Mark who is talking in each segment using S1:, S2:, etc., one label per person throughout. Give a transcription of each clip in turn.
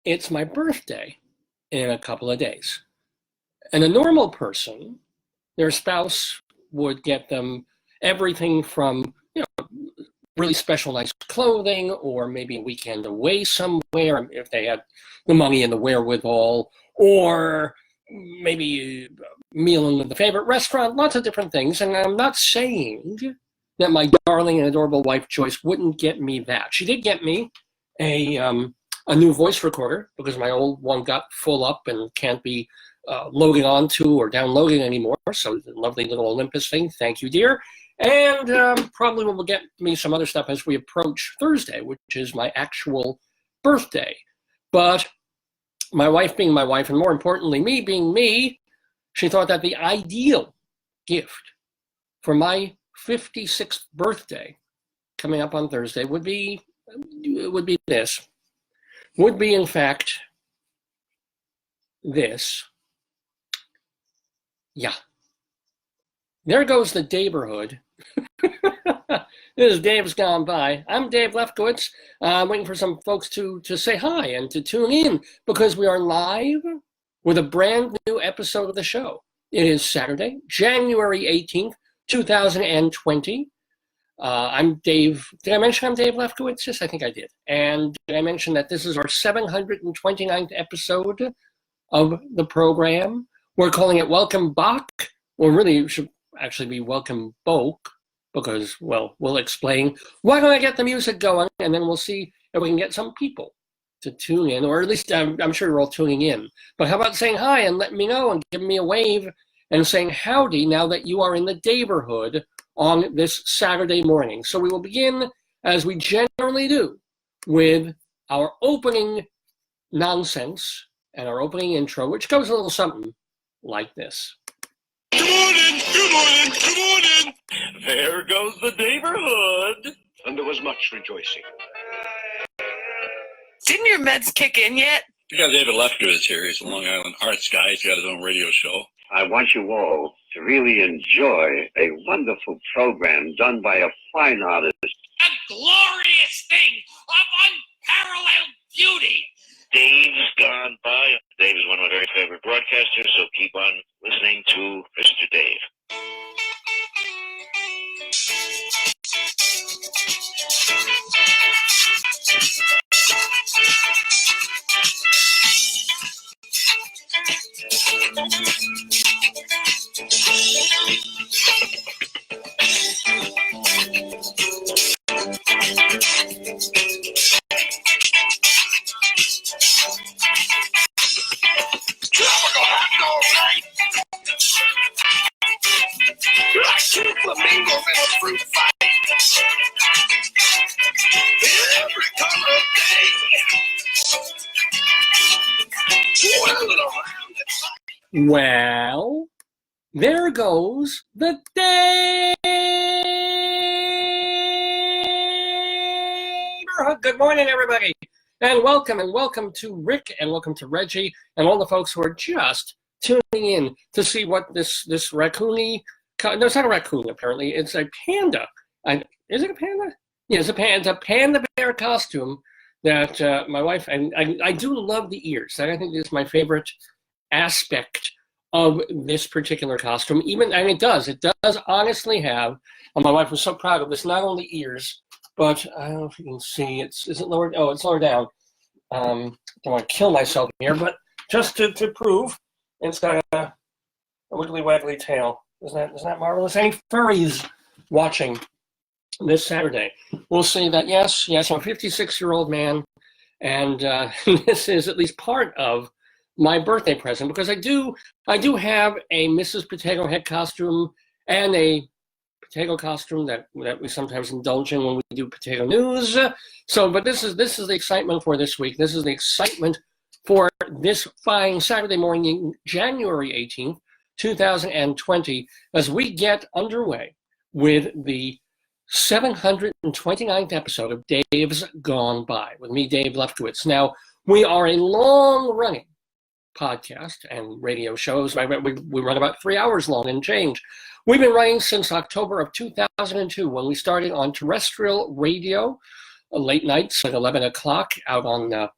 S1: it's my birthday in a couple of days. And a normal person, their spouse would get them everything from, really special nice clothing, or maybe a weekend away somewhere if they had the money and the wherewithal, or maybe a meal in the favorite restaurant, lots of different things. And I'm not saying that my darling and adorable wife Joyce wouldn't get me that. She did get me a new voice recorder because my old one got full up and can't be loading onto or downloading anymore. So the lovely little Olympus thing. Thank you, dear. And probably will get me some other stuff as we approach Thursday, which is my actual birthday. But my wife being my wife, and more importantly, me being me, she thought that the ideal gift for my 56th birthday coming up on Thursday would be this. Would be, in fact, this. Yeah. There goes the Daverhood. This is Dave's Gone By. I'm Dave Lefkowitz. I'm waiting for some folks to say hi and to tune in because we are live with a brand new episode of the show. It is Saturday, January 18th, 2020. I'm Dave. Did I mention I'm Dave Lefkowitz? Yes, I think I did. And did I mention that this is our 729th episode of the program? We're calling it Welcome BOK. Well, really, it should actually be Welcome BOK because, well, we'll explain. Why don't I get the music going, and then we'll see if we can get some people to tune in, or at least I'm sure you're all tuning in. But how about saying hi and letting me know and giving me a wave and saying howdy now that you are in the Daverhood on this Saturday morning. So we will begin, as we generally do, with our opening nonsense and our opening intro, which goes a little something like this.
S2: Good morning, good morning, good morning. There goes the Daverhood. And there was much rejoicing.
S3: Didn't your meds kick in yet?
S4: We got David Lefkowitz here. He's a Long Island arts guy. He's got his own radio show.
S5: I want you all to really enjoy a wonderful program done by a fine artist.
S6: A glorious thing of unparalleled beauty.
S5: Dave's Gone By. Dave is one of my very favorite broadcasters, so keep on listening to Mr. Dave.
S2: Flamingos in a fruit fight. Every color of day.
S1: Well, there goes the Daverhood. Good morning, everybody, and welcome to Rick, and welcome to Reggie, and all the folks who are just tuning in to see what this raccoony. No, it's not a raccoon, apparently. It's a panda. Is it a panda? Yeah, it's a panda bear costume that my wife, and I do love the ears. I think it's my favorite aspect of this particular costume. It does honestly have, and my wife was so proud of this, not only ears, but I don't know if you can see, is it lower? Oh, it's lower down. I don't want to kill myself here, but just to prove, it's got a wiggly waggly tail. Isn't that marvelous? Any furries watching this Saturday will say that, yes, I'm a 56-year-old man, and this is at least part of my birthday present, because I do have a Mrs. Potato Head costume and a potato costume that we sometimes indulge in when we do potato news. But this is the excitement for this week. This is the excitement for this fine Saturday morning, January 18th, 2020, as we get underway with the 729th episode of Dave's Gone By, with me, Dave Lefkowitz. Now, we are a long-running podcast and radio shows. We run about 3 hours long and change. We've been running since October of 2002, when we started on terrestrial radio, late nights at 11 o'clock out on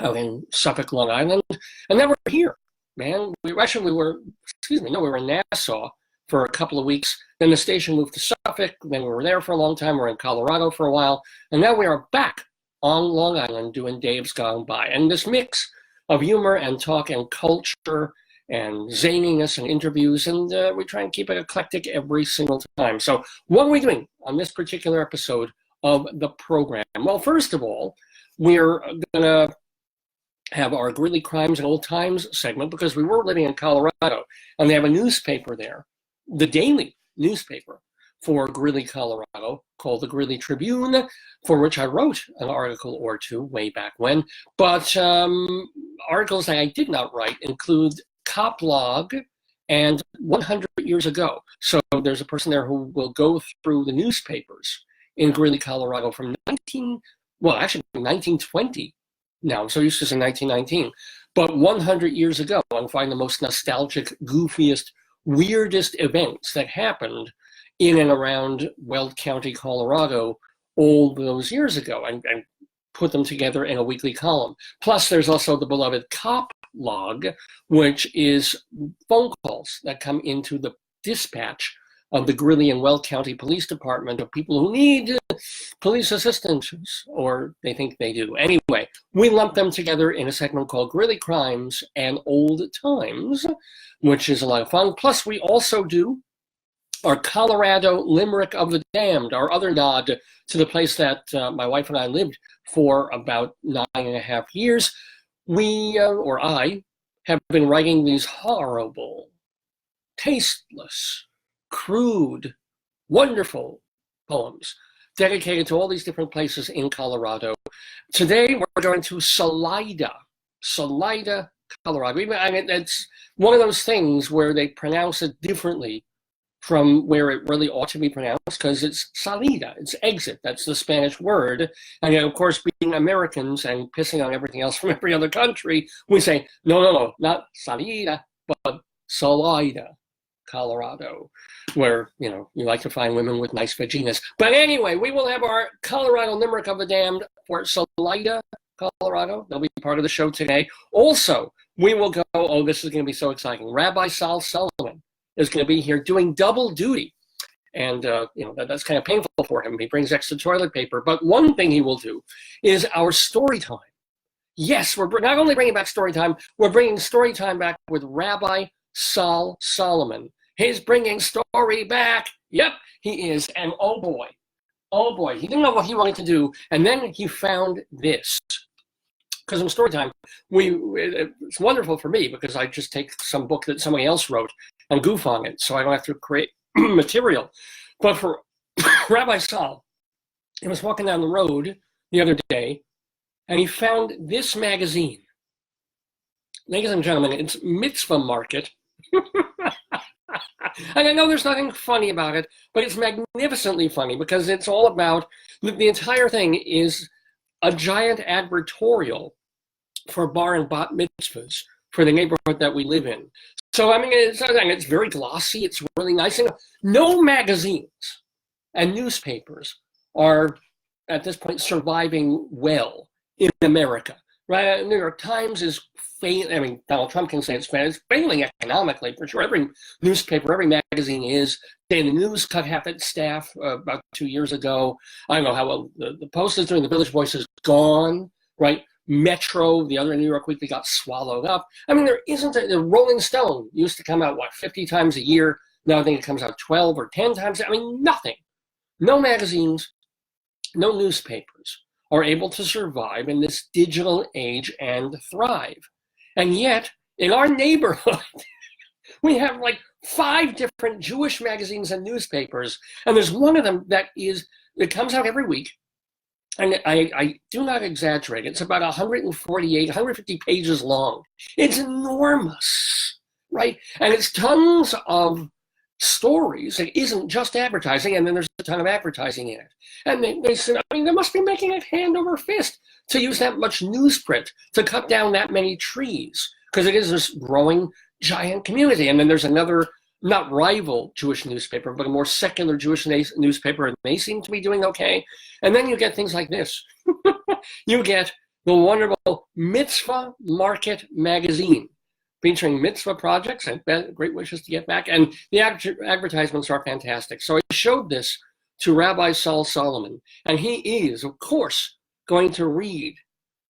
S1: out in Suffolk, Long Island. And then we're here, man. We were in Nassau for a couple of weeks. Then the station moved to Suffolk. Then we were there for a long time. We're in Colorado for a while. And now we are back on Long Island doing Dave's Gone By. And this mix of humor and talk and culture and zaniness and interviews, and we try and keep it eclectic every single time. So what are we doing on this particular episode of the program? Well, first of all, we're going to have our Gridley Crimes and Old Times segment, because we were living in Colorado, and they have a newspaper there, the daily newspaper for Greeley, Colorado, called the Greeley Tribune, for which I wrote an article or two way back when. But articles that I did not write include Cop Log and 100 Years Ago. So there's a person there who will go through the newspapers in Greeley, Colorado from 1920 now. I'm so used to saying 1919. But 100 years ago, and find the most nostalgic, goofiest, weirdest events that happened in and around Weld County, Colorado, all those years ago, and put them together in a weekly column. Plus, there's also the beloved Cop Log, which is phone calls that come into the dispatch of the Greeley and Weld County Police Department of people who need police assistance, or they think they do. Anyway, we lump them together in a segment called Gridley Crimes and Old Times, which is a lot of fun. Plus, we also do our Colorado Limerick of the Damned, our other nod to the place that my wife and I lived for about 9.5 years. I have been writing these horrible, tasteless, crude, wonderful poems dedicated to all these different places in Colorado. Today, we're going to Salida, Colorado. I mean, it's one of those things where they pronounce it differently from where it really ought to be pronounced, because it's Salida, it's exit, that's the Spanish word. And of course, being Americans and pissing on everything else from every other country, we say, no, not Salida, but Salida, Colorado, where, you like to find women with nice vaginas. But anyway, we will have our Colorado Limerick of the Damned for Salida, Colorado. They'll be part of the show today. Also, we will go, this is going to be so exciting, Rabbi Sal Sullivan is going to be here doing double duty. And, that's kind of painful for him. He brings extra toilet paper. But one thing he will do is our story time. Yes, we're not only bringing back story time, we're bringing story time back with Rabbi Sal Solomon. He's bringing story back. Yep, he is. And oh boy, he didn't know what he wanted to do. And then he found this. Because in story time, it's wonderful for me, because I just take some book that somebody else wrote and goof on it, so I don't have to create material. But for Rabbi Sal, he was walking down the road the other day, and he found this magazine. Ladies and gentlemen, it's Mitzvah Market. And I know there's nothing funny about it, but it's magnificently funny, because it's all about, the entire thing is a giant advertorial for bar and bat mitzvahs for the neighborhood that we live in. So, it's very glossy. It's really nice. And no magazines and newspapers are, at this point, surviving well in America, right? New York Times is failing. Donald Trump can say it's failing economically, for sure. Every newspaper, every magazine is. Daily News cut half its staff about 2 years ago. I don't know how well the Post is doing. The Village Voice is gone, right? Metro, the other New York Weekly, got swallowed up. There isn't the Rolling Stone used to come out, 50 times a year. Now I think it comes out 12 or 10 times. Nothing. No magazines, no newspapers are able to survive in this digital age and thrive. And yet, in our neighborhood, we have 5 different Jewish magazines and newspapers, and there's one of them that comes out every week. And I do not exaggerate. It's about 150 pages long. It's enormous, right? And it's tons of stories. It isn't just advertising, and then there's a ton of advertising in it. And they said, they must be making it hand over fist to use that much newsprint to cut down that many trees, because it is this growing giant community. And then there's another, not rival Jewish newspaper, but a more secular Jewish newspaper, and they seem to be doing okay. And then you get things like this. You get the wonderful Mitzvah Market magazine, featuring mitzvah projects and great wishes to get back. And the advertisements are fantastic. So I showed this to Rabbi Saul Solomon, and he is, of course, going to read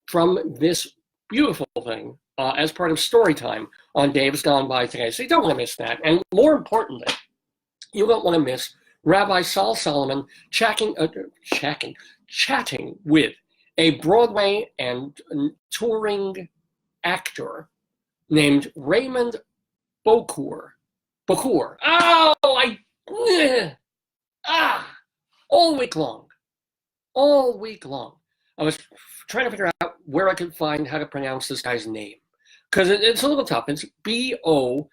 S1: from this beautiful thing as part of StoryTime on Dave's Gone By today. So you don't want to miss that. And more importantly, you don't want to miss Rabbi Saul Solomon chatting with a Broadway and touring actor named Raymond Bokhour. All week long. I was trying to figure out where I could find how to pronounce this guy's name, because it's a little tough. It's Bokhour.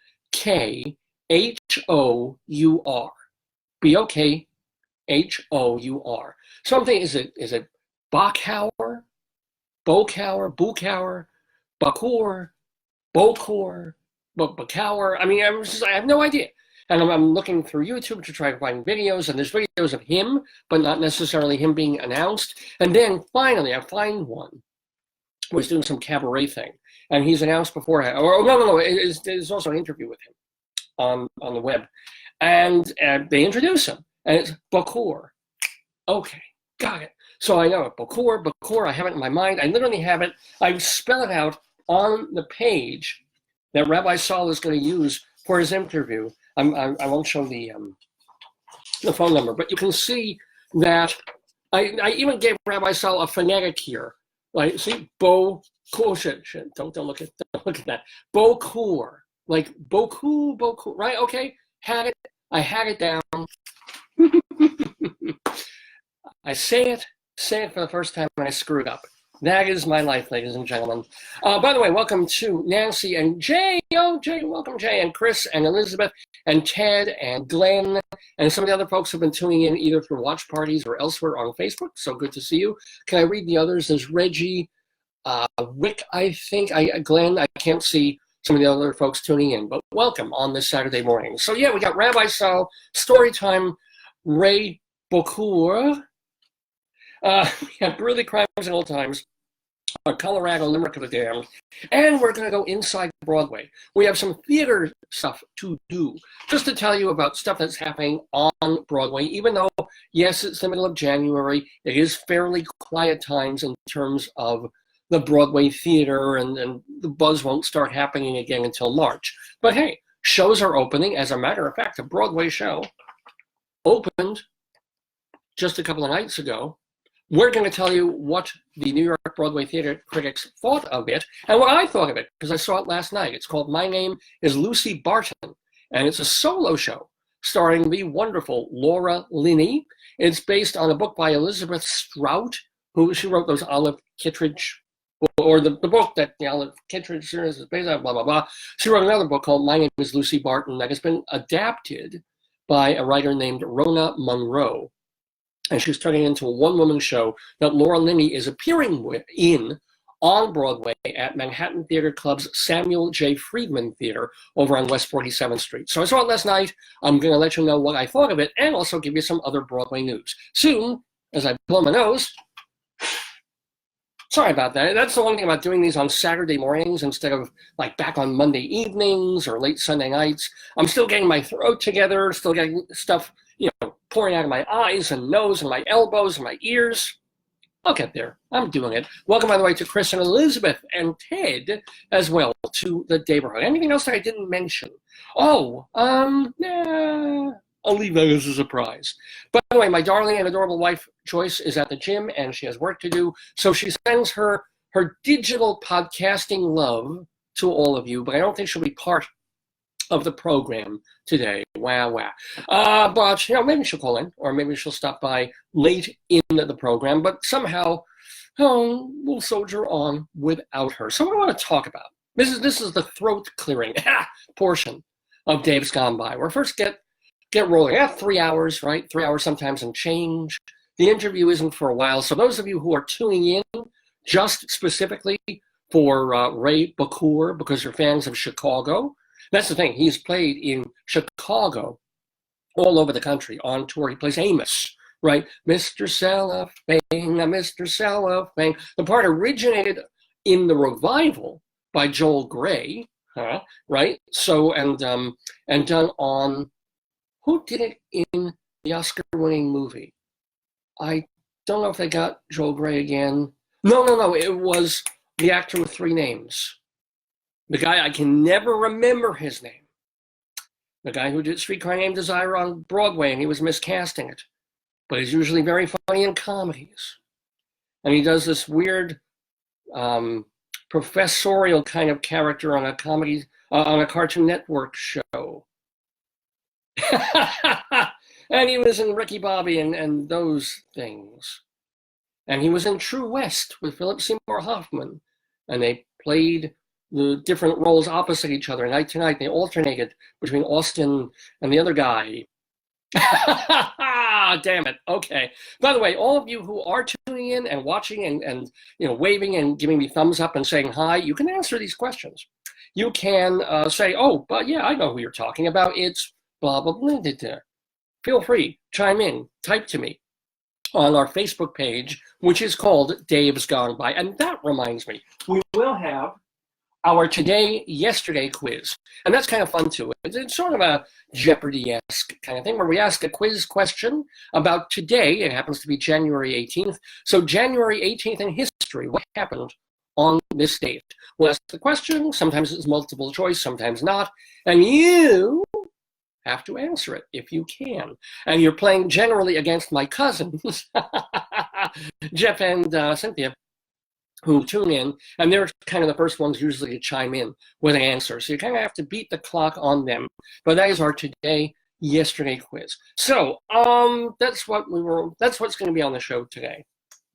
S1: Bokhour. Something, is it Bokhour? Bokhour? Bokhour? I mean, I have no idea. And I'm looking through YouTube to try to find videos, and there's videos of him, but not necessarily him being announced. And then finally, I find one who was doing some cabaret thing, and he's announced beforehand. There's also an interview with him on the web, and they introduce him, and it's Bokhour. Okay, got it. So I know it. Bokhour. I have it in my mind. I literally have it. I spell it out on the page that Rabbi Saul is going to use for his interview. I won't show the phone number, but you can see that I even gave Rabbi Saul a phonetic here. Like, see, Bokhour. Don't look at that. Bokhour, like Bokhour, right? Okay, I had it down. I say it for the first time, and I screwed up. That is my life, ladies and gentlemen. By the way, welcome to Nancy and Jay. Oh, Jay, welcome, Jay, and Chris, and Elizabeth, and Ted, and Glenn, and some of the other folks who have been tuning in either through watch parties or elsewhere on Facebook. So good to see you. Can I read the others? There's Reggie, Rick, I think, Glenn. I can't see some of the other folks tuning in, but welcome on this Saturday morning. So yeah, we got Rabbi Saul, StoryTime, Ray Bokhour. We have Brutally Crimes in Old Times, Colorado, Limerick of the Damned, and we're going to go inside Broadway. We have some theater stuff to do, just to tell you about stuff that's happening on Broadway, even though, yes, it's the middle of January, it is fairly quiet times in terms of the Broadway theater, and the buzz won't start happening again until March. But hey, shows are opening. As a matter of fact, a Broadway show opened just a couple of nights ago. We're going to tell you what the New York Broadway theater critics thought of it and what I thought of it, because I saw it last night. It's called My Name is Lucy Barton, and it's a solo show starring the wonderful Laura Linney. It's based on a book by Elizabeth Strout, she wrote those Olive Kittredge, or the book that the Olive Kittredge series is based on, blah, blah, blah. She wrote another book called My Name is Lucy Barton that has been adapted by a writer named Rona Munro. And she's turning into a one-woman show that Laura Linney is appearing in on Broadway at Manhattan Theater Club's Samuel J. Friedman Theater over on West 47th Street. So I saw it last night. I'm going to let you know what I thought of it and also give you some other Broadway news. Soon, as I blow my nose, sorry about that. That's the one thing about doing these on Saturday mornings instead of like back on Monday evenings or late Sunday nights. I'm still getting my throat together, still getting stuff, pouring out of my eyes and nose and my elbows and my ears. I'll get there. I'm doing it. Welcome, by the way, to Chris and Elizabeth and Ted as well to the Daverhood. Anything else that I didn't mention? I'll leave that as a surprise. By the way, my darling and adorable wife, Joyce, is at the gym and she has work to do. So she sends her digital podcasting love to all of you, but I don't think she'll be part of the program today. Wow. But, maybe she'll call in, or maybe she'll stop by late in the program, but somehow we'll soldier on without her. So what do I want to talk about? This is the throat clearing portion of Dave's Gone By. We're first get rolling. 3 hours, right? 3 hours sometimes and change. The interview isn't for a while. So those of you who are tuning in just specifically for Ray Bokhour, because you're fans of Chicago, that's the thing. He's played in Chicago all over the country on tour. He plays Amos right? Mr. Cellophane, Mr. Cellophane. The part originated in the revival by Joel Grey, right? So, and done on, who did it in the Oscar-winning movie? I don't know if they got Joel Grey again. No, it was the actor with three names. The guy, I can never remember his name. The guy who did Streetcar Named Desire on Broadway, and he was miscasting it. But he's usually very funny in comedies. And he does this weird professorial kind of character on a comedy, on a Cartoon Network show. And he was in Ricky Bobby and those things. And he was in True West with Philip Seymour Hoffman. And they played the different roles opposite each other night to night. They alternated between Austin and the other guy. Damn it. Okay. By the way, all of you who are tuning in and watching and waving and giving me thumbs up and saying hi, you can answer these questions. You can say, oh, but yeah, I know who you're talking about. It's blah, blah, blah, blah, blah. Feel free, chime in, type to me on our Facebook page, which is called Dave's Gone By. And that reminds me, we will have our Today-Yesterday quiz. And that's kind of fun too. It's sort of a Jeopardy-esque kind of thing where we ask a quiz question about today. It happens to be January 18th. So January 18th in history, what happened on this date? We'll ask the question. Sometimes it's multiple choice, sometimes not. And you have to answer it if you can. And you're playing generally against my cousins, Jeff and Cynthia, who tune in, and they're kind of the first ones usually to chime in with an answer. So you kind of have to beat the clock on them. But that is our Today-Yesterday quiz. So that's what's going to be on the show today.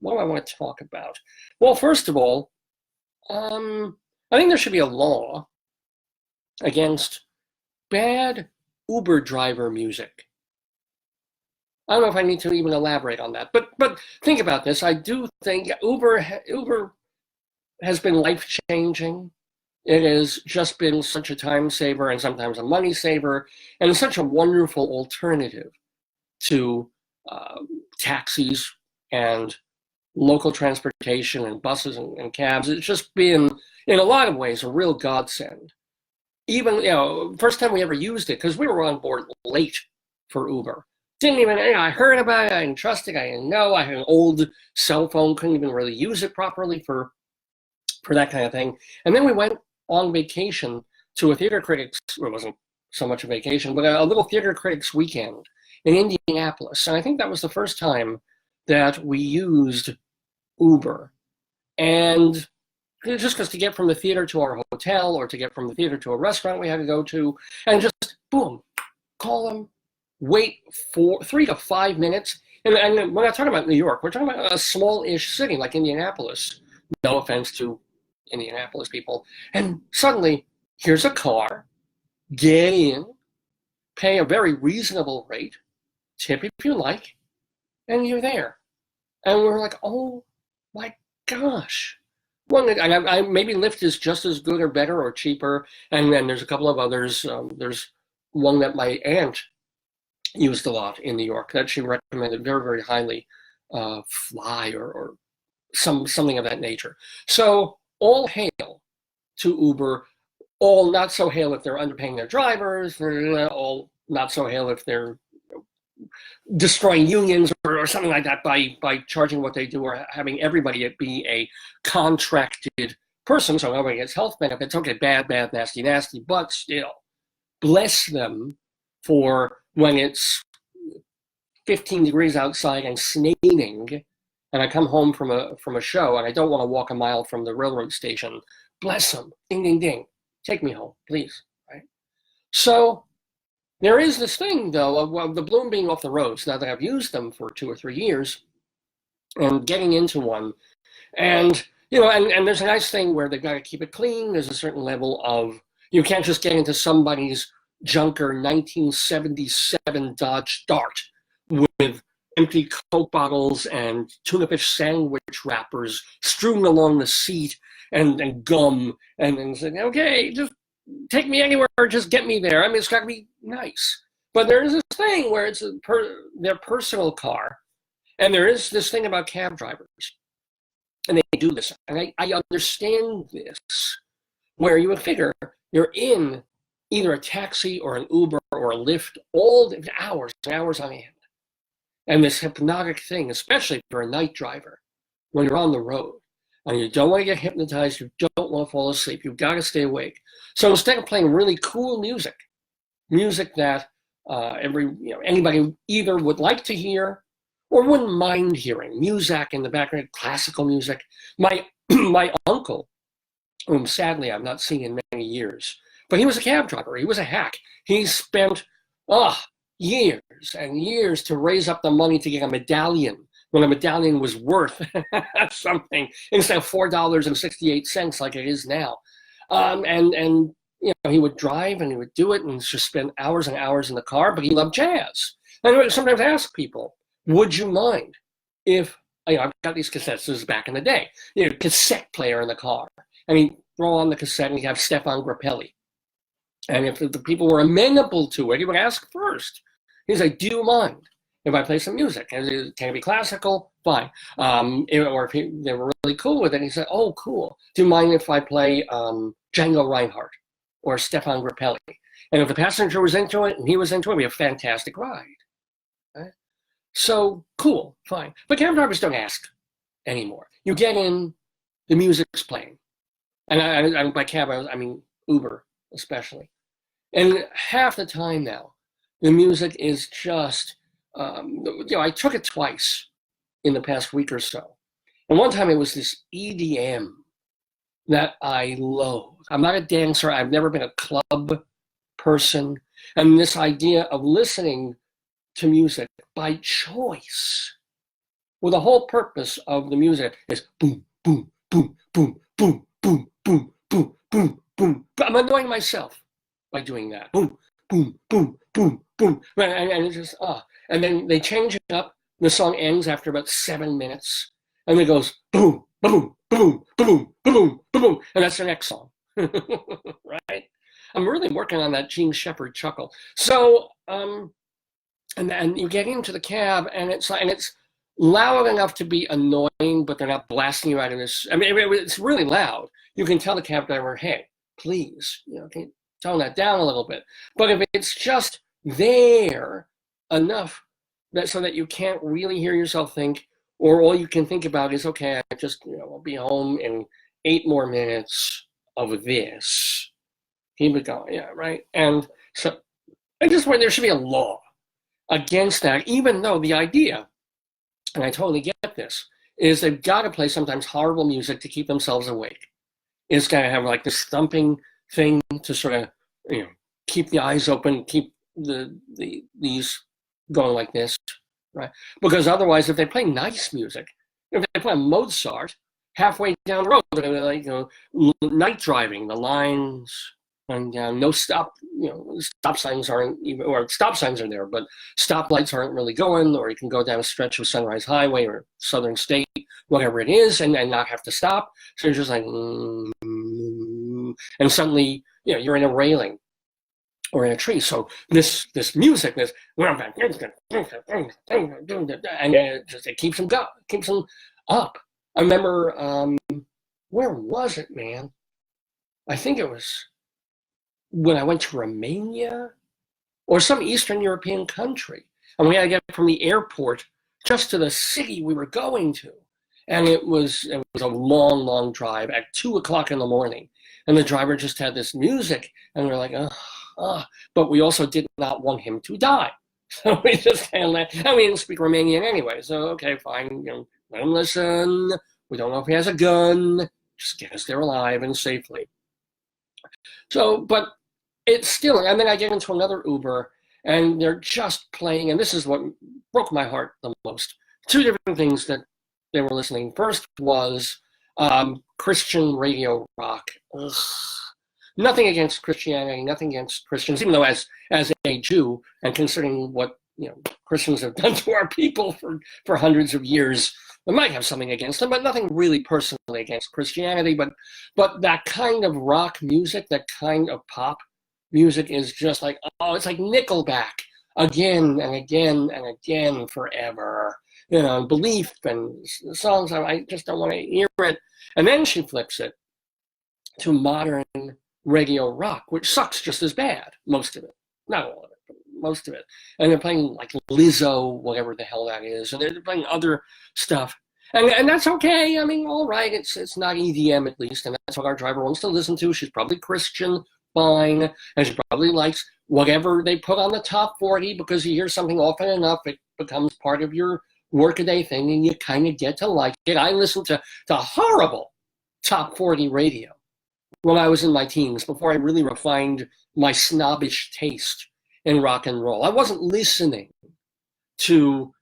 S1: What do I want to talk about? Well, first of all, I think there should be a law against bad Uber driver music. I don't know if I need to even elaborate on that, but think about this. I do think Uber has been life-changing. It has just been such a time saver and sometimes a money saver, and it's such a wonderful alternative to taxis and local transportation and buses and cabs. It's just been, in a lot of ways, a real godsend. Even, first time we ever used it, because we were on board late for Uber. Didn't even, I heard about it, I didn't trust it, I didn't know. I had an old cell phone, couldn't even really use it properly for that kind of thing. And then we went on vacation to a theater critics, well, it wasn't so much a vacation, but a little theater critics weekend in Indianapolis. And I think that was the first time that we used Uber. And just because to get from the theater to our hotel or to get from the theater to a restaurant we had to go to, and just boom, call them, wait for 3 to 5 minutes. And we're not talking about New York, we're talking about a small-ish city like Indianapolis. No offense to Indianapolis people. And suddenly, here's a car, get in, pay a very reasonable rate, tip if you like, and you're there. And we're like, oh my gosh. Well, and maybe Lyft is just as good or better or cheaper. And then there's a couple of others. There's one that my aunt used a lot in New York that she recommended very, very highly, Fly or something of that nature. So all hail to Uber, all not so hail if they're underpaying their drivers, all not so hail if they're destroying unions or something like that by charging what they do or having everybody be a contracted person so nobody gets health benefits. Okay, bad, nasty, but still, bless them for when it's 15 degrees outside and snowing, and I come home from a show and I don't want to walk a mile from the railroad station. Bless them. Ding, ding, ding. Take me home, please. Right? So there is this thing, though, of the bloom being off the roads now that I've used them for 2 or 3 years and getting into one. And, and there's a nice thing where they've got to keep it clean. There's a certain level of, you can't just get into somebody's junker 1977 Dodge Dart with empty Coke bottles and tuna fish sandwich wrappers strewn along the seat and gum and saying, okay, just take me anywhere, just get me there. I mean, it's got to be nice. But there is this thing where it's their personal car, And there is this thing about cab drivers, and they do this, and I understand this, where you would figure you're in either a taxi or an Uber or a Lyft all the hours and hours on end. And this hypnotic thing, especially for a night driver, when you're on the road, and you don't want to get hypnotized, you don't want to fall asleep, you've got to stay awake. So instead of playing really cool music that anybody either would like to hear or wouldn't mind hearing, music in the background, classical music. My uncle, whom sadly I've not seen in many years, but he was a cab driver. He was a hack. He spent years and years to raise up the money to get a medallion when a medallion was worth something instead of $4.68 like it is now. And he would drive and he would do it and just spend hours and hours in the car, but he loved jazz. And I would sometimes ask people, would you mind if, I've got these cassettes, this is back in the day, cassette player in the car, and he'd throw on the cassette and he'd have Stefan Grappelli. And if the people were amenable to it, he would ask first. He'd say, do you mind if I play some music? And can it be classical? Fine. Or if they were really cool with it, he said, oh, cool. Do you mind if I play Django Reinhardt or Stefan Grappelli? And if the passenger was into it and he was into it, it'd be a fantastic ride. Right? So, cool, fine. But cab drivers don't ask anymore. You get in, the music's playing. And by cab, I mean Uber especially. And half the time now, the music is just, I took it twice in the past week or so. And one time it was this EDM that I loathe. I'm not a dancer. I've never been a club person. And this idea of listening to music by choice, well, the whole purpose of the music is boom, boom, boom, boom, boom, boom, boom, boom, boom, boom. I'm annoying myself by doing that. Boom, boom, boom, boom, boom. And it's just, and then they change it up. The song ends after about 7 minutes. And it goes boom, boom, boom, boom, boom, boom. And that's the next song. Right? I'm really working on that Gene Shepard chuckle. So, and you get into the cab and it's loud enough to be annoying, but they're not blasting you out of this. I mean, it's really loud. You can tell the cab driver, hey, please, can you tone that down a little bit. But if it's just there enough so that you can't really hear yourself think, or all you can think about is, okay, I'll be home in 8 more minutes of this. Keep it going, yeah, right? And so there should be a law against that, even though the idea, and I totally get this, is they've got to play sometimes horrible music to keep themselves awake. It's got to have like this thumping thing to sort of, keep the eyes open, keep these going like this, right? Because otherwise, if they play nice music, if they play Mozart, halfway down the road, they're like, night driving, the lines, and no stop, stop signs aren't even, or stop signs are there, but stoplights aren't really going, or you can go down a stretch of Sunrise Highway or Southern State, whatever it is, and not have to stop. So you're just like, and suddenly, you're in a railing or in a tree. So this music, and it keeps them up, keeps them up. I remember, where was it, man? I think it was when I went to Romania or some Eastern European country. And we had to get from the airport just to the city we were going to. And it was a long, long drive at 2:00 in the morning. And the driver just had this music, and we were like, but we also did not want him to die. So we just kind of and we didn't speak Romanian anyway. So, okay, fine, let him listen. We don't know if he has a gun. Just get us there alive and safely. So, but it's still, and then I get into another Uber, and they're just playing, and this is what broke my heart the most. 2 different things that they were listening. First was Christian radio rock. Ugh. Nothing against Christianity, nothing against Christians, even though as a Jew, and considering what Christians have done to our people for hundreds of years, I might have something against them, but nothing really personally against Christianity. But that kind of rock music, that kind of pop music is just like, it's like Nickelback again and again and again forever. belief and songs. I just don't want to hear it. And then she flips it to modern radio rock, which sucks just as bad, most of it. Not all of it, but most of it. And they're playing like Lizzo, whatever the hell that is, and they're playing other stuff. And that's okay. I mean, all right, it's not EDM at least, and that's what our driver wants to listen to. She's probably Christian, fine, and she probably likes whatever they put on the top 40 because you hear something often enough, it becomes part of your workaday thing, and you kind of get to like it. I listened to horrible top 40 radio when I was in my teens, before I really refined my snobbish taste in rock and roll. I wasn't listening to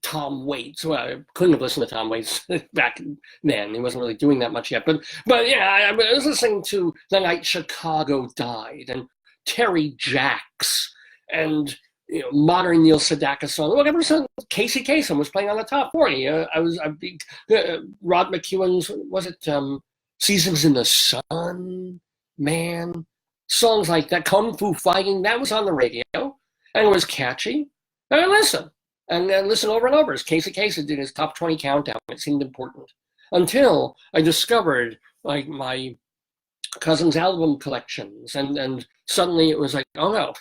S1: Tom Waits. Well, I couldn't have listened to Tom Waits back then. He wasn't really doing that much yet. But yeah, I was listening to The Night Chicago Died and Terry Jacks and modern Neil Sedaka song, whatever song. Casey Kasem was playing on the top 40. Rod McEwen's, was it Seasons in the Sun, man? Songs like that, Kung Fu Fighting, that was on the radio, and it was catchy. And I listened. And then listen over and over as Casey Kasem did his top 20 countdown. It seemed important until I discovered like my cousin's album collections, and suddenly it was like, oh no,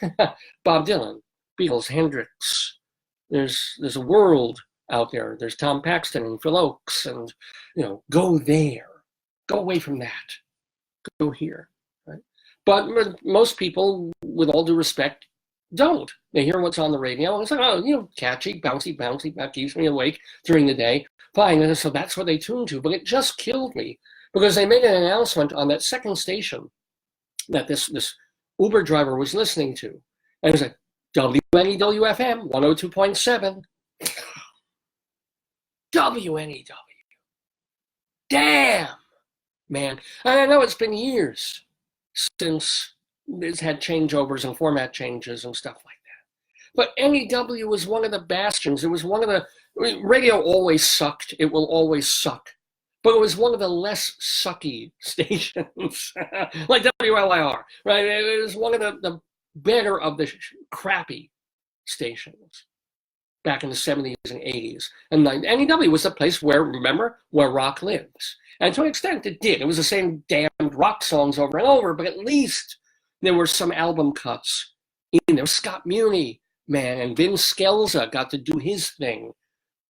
S1: Bob Dylan, Beatles, Hendrix. There's a world out there. There's Tom Paxton and Phil Oakes, and go there, go away from that, go here, right? But most people, with all due respect, don't. They hear what's on the radio, and it's like, oh, catchy, bouncy, that keeps me awake during the day. Fine, and so that's what they tune to. But it just killed me because they made an announcement on that second station that this Uber driver was listening to. And it was like, WNEW-FM 102.7. WNEW. Damn, man. And I know it's been years since it's had changeovers and format changes and stuff like that. But NEW was one of the bastions. It was one of the, radio always sucked. It will always suck. But it was one of the less sucky stations, like WLIR, right? It was one of the better of the crappy stations back in the 70s and 80s. And NEW was the place where rock lives. And to an extent it did. It was the same damned rock songs over and over, but at least there were some album cuts in there. Scott Muni, man, and Vince Scelza got to do his thing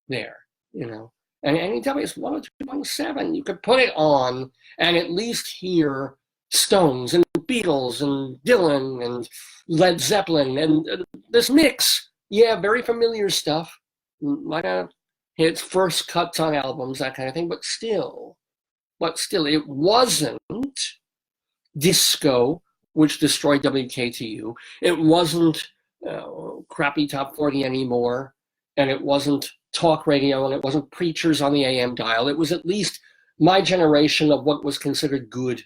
S1: there, And NEW is 102.7. You could put it on and at least hear Stones and Beatles and Dylan and Led Zeppelin and this mix. Yeah, very familiar stuff. Might have hits, first cuts on albums, that kind of thing, but still, it wasn't disco, which destroyed WKTU. It wasn't crappy top 40 anymore, and it wasn't talk radio, and it wasn't preachers on the AM dial. It was at least my generation of what was considered good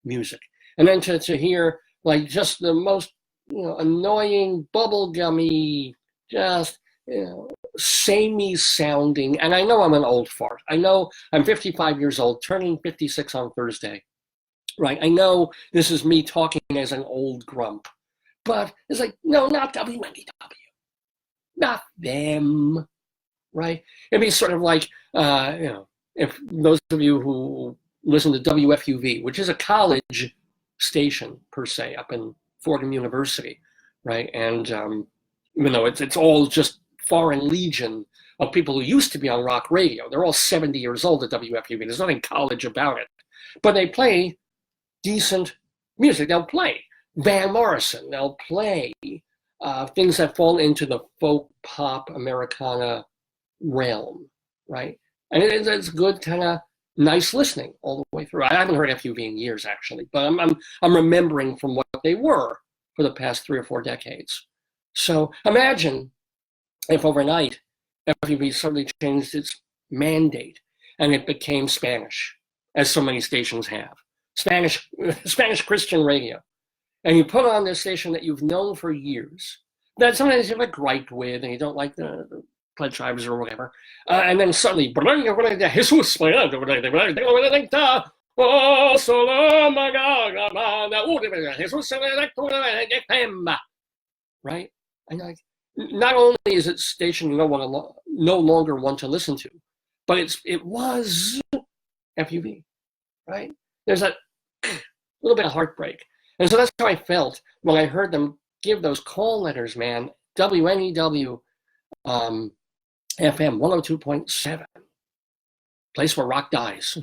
S1: music. And then to hear like just the most annoying, bubblegummy, just samey sounding, and I know I'm an old fart. I know I'm 55 years old, turning 56 on Thursday. Right, I know this is me talking as an old grump, but it's like, no, not WNEW, not them, right? It'd be sort of like, if those of you who listen to WFUV, which is a college station per se up in Fordham University, right? And even though it's all just foreign legion of people who used to be on rock radio, they're all 70 years old at WFUV. There's nothing college about it, but they play decent music. They'll play Van Morrison. They'll play things that fall into the folk pop Americana realm, right? And it's good, kind of nice listening all the way through. I haven't heard FUV in years, actually, but I'm remembering from what they were for the past 3 or 4 decades. So imagine if overnight FUV suddenly changed its mandate and it became Spanish, as so many stations have. Spanish Christian radio. And you put on this station that you've known for years, that sometimes you have a gripe with and you don't like the pledge drivers or whatever. And then suddenly, Jesus, right? And like, not only is it a station you don't want to no longer one to listen to. But it was FUV, right? There's that little bit of heartbreak. And so that's how I felt when I heard them give those call letters, man. WNEW FM 102.7. Place where rock dies.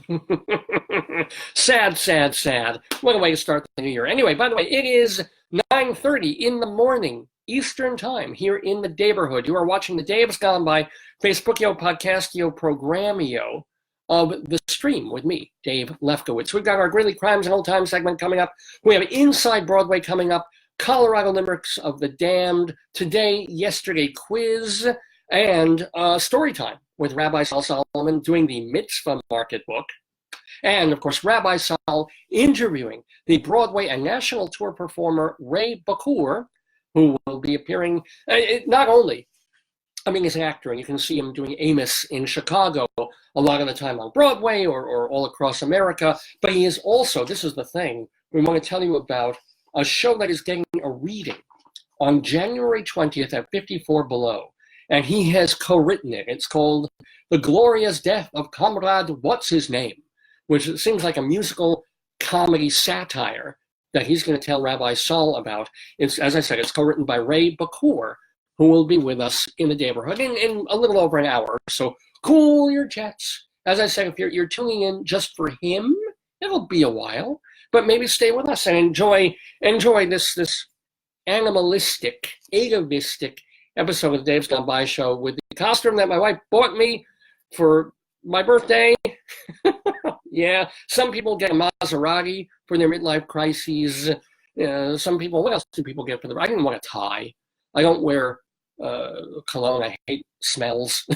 S1: Sad, sad, sad. What a way to start the new year. Anyway, by the way, it is 9:30 in the morning Eastern time here in the Daverhood. You are watching the Dave's Gone By Facebookio, Podcastio, Programmio of the stream with me, Dave Lefkowitz. We've got our Gridley Crimes and Old Time segment coming up. We have Inside Broadway coming up, Colorado Limericks of the Damned, Today, Yesterday quiz, and Storytime with Rabbi Saul Solomon doing the Mitzvah Market book. And, of course, Rabbi Saul interviewing the Broadway and national tour performer Ray Bokhour, who will be appearing not only, I mean, he's an actor, and you can see him doing Amos in Chicago a lot of the time on Broadway or all across America, but he is also, this is the thing, we want to tell you about a show that is getting a reading on January 20th at 54 Below, and he has co-written it. It's called The Glorious Death of Comrade What's His Name, which seems like a musical comedy satire that he's going to tell Rabbi Saul about. It's, as I said, it's co-written by Ray Bokhour, who will be with us in the Daverhood in a little over an hour. So cool your jets. As I said, if you're tuning in just for him, it'll be a while, but maybe stay with us and enjoy this animalistic, atavistic episode of the Dave's Gone By show with the costume that my wife bought me for my birthday. Yeah, some people get a Maserati for their midlife crises. Some people, what else do people get for I didn't want a tie. I don't wear cologne. I hate smells.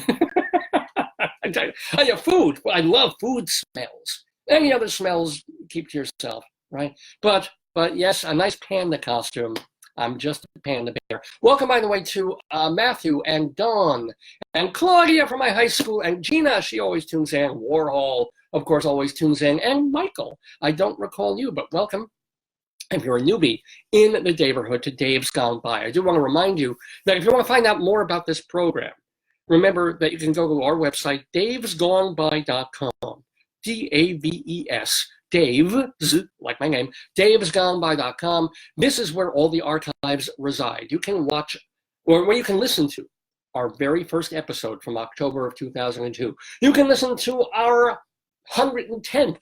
S1: Food. I love food smells. Any other smells, keep to yourself, right? But yes, a nice panda costume. I'm just a panda bear. Welcome, by the way, to Matthew and Dawn and Claudia from my high school, and Gina, she always tunes in. Warhol, of course, always tunes in. And Michael, I don't recall you, but welcome. If you're a newbie in the Daverhood to Dave's Gone By, I do want to remind you that if you want to find out more about this program, remember that you can go to our website, davesgoneby.com, D-A-V-E-S, Dave, like my name, davesgoneby.com. This is where all the archives reside. You can watch, or where you can listen to our very first episode from October of 2002. You can listen to our 110th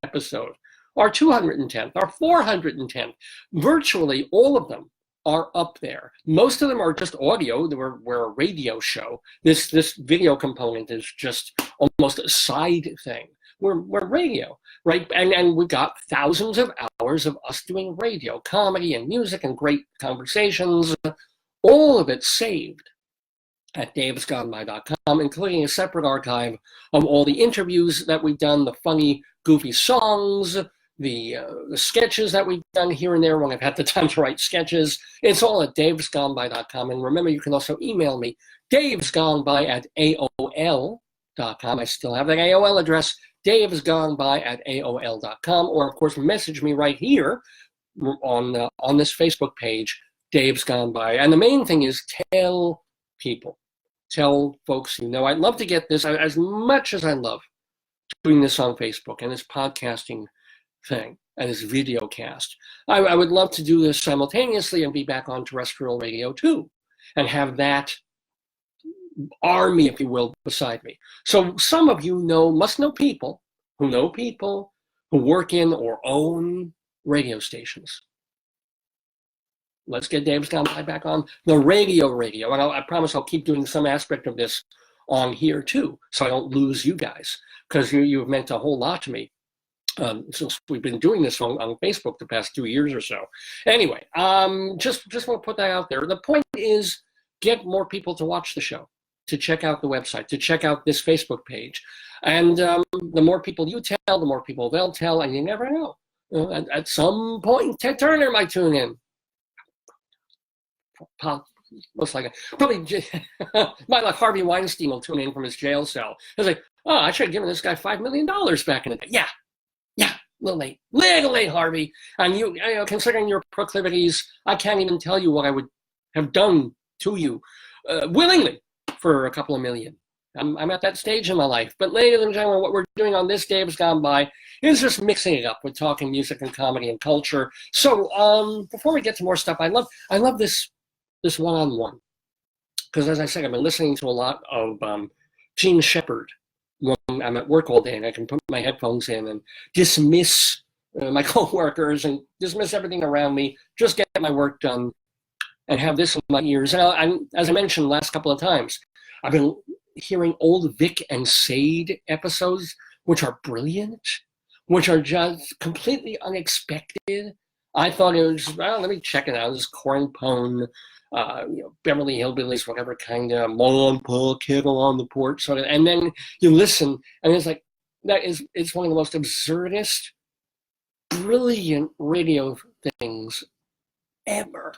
S1: episode, our 210th, our 410th. Virtually all of them are up there. Most of them are just audio. We're a radio show. This video component is just almost a side thing. We're radio, right? And we've got thousands of hours of us doing radio, comedy and music and great conversations, all of it saved at davesgoneby.com, including a separate archive of all the interviews that we've done, the funny, goofy songs, the sketches that we've done here and there when I've had the time to write sketches. It's all at davesgoneby.com. And remember, you can also email me, davesgoneby@aol.com. I still have that AOL address, davesgoneby@aol.com, or of course message me right here on this Facebook page, Dave's Gone By. And the main thing is tell people, tell folks you know. I'd love to get this, as much as I love doing this on Facebook and this podcasting thing and this video cast, I would love to do this simultaneously and be back on terrestrial radio too, and have that army, if you will, beside me. So some of you must know people who work in or own radio stations. Let's get Dave's Gone By back on the radio. And I promise I'll keep doing some aspect of this on here too, so I don't lose you guys, because you've meant a whole lot to me since we've been doing this on Facebook the past 2 years or so. Anyway, just want to put that out there. The point is, get more people to watch the show, to check out the website, to check out this Facebook page. And the more people you tell, the more people they'll tell, and you never know. At some point, Ted Turner might tune in. Most likely. Probably might like Harvey Weinstein will tune in from his jail cell. It's like, oh, I should have given this guy $5 million back in the day. Yeah, a little late, Harvey. And you know, considering your proclivities, I can't even tell you what I would have done to you willingly for a couple of million. I'm at that stage in my life. But ladies and gentlemen, what we're doing on this day has gone by is just mixing it up with talking music and comedy and culture. So before we get to more stuff, I love this one-on-one. Because as I said, I've been listening to a lot of Gene Shepherd when I'm at work all day, and I can put my headphones in and dismiss my coworkers and dismiss everything around me, just get my work done and have this in my ears. And as I mentioned last couple of times, I've been hearing old Vic and Sade episodes, which are brilliant, which are just completely unexpected. I thought it was, well, let me check it out. This corn pone, Beverly Hillbillies, whatever kind of lawn pull kettle on the porch sort of. And then you listen, and it's like, it's one of the most absurdist, brilliant radio things ever.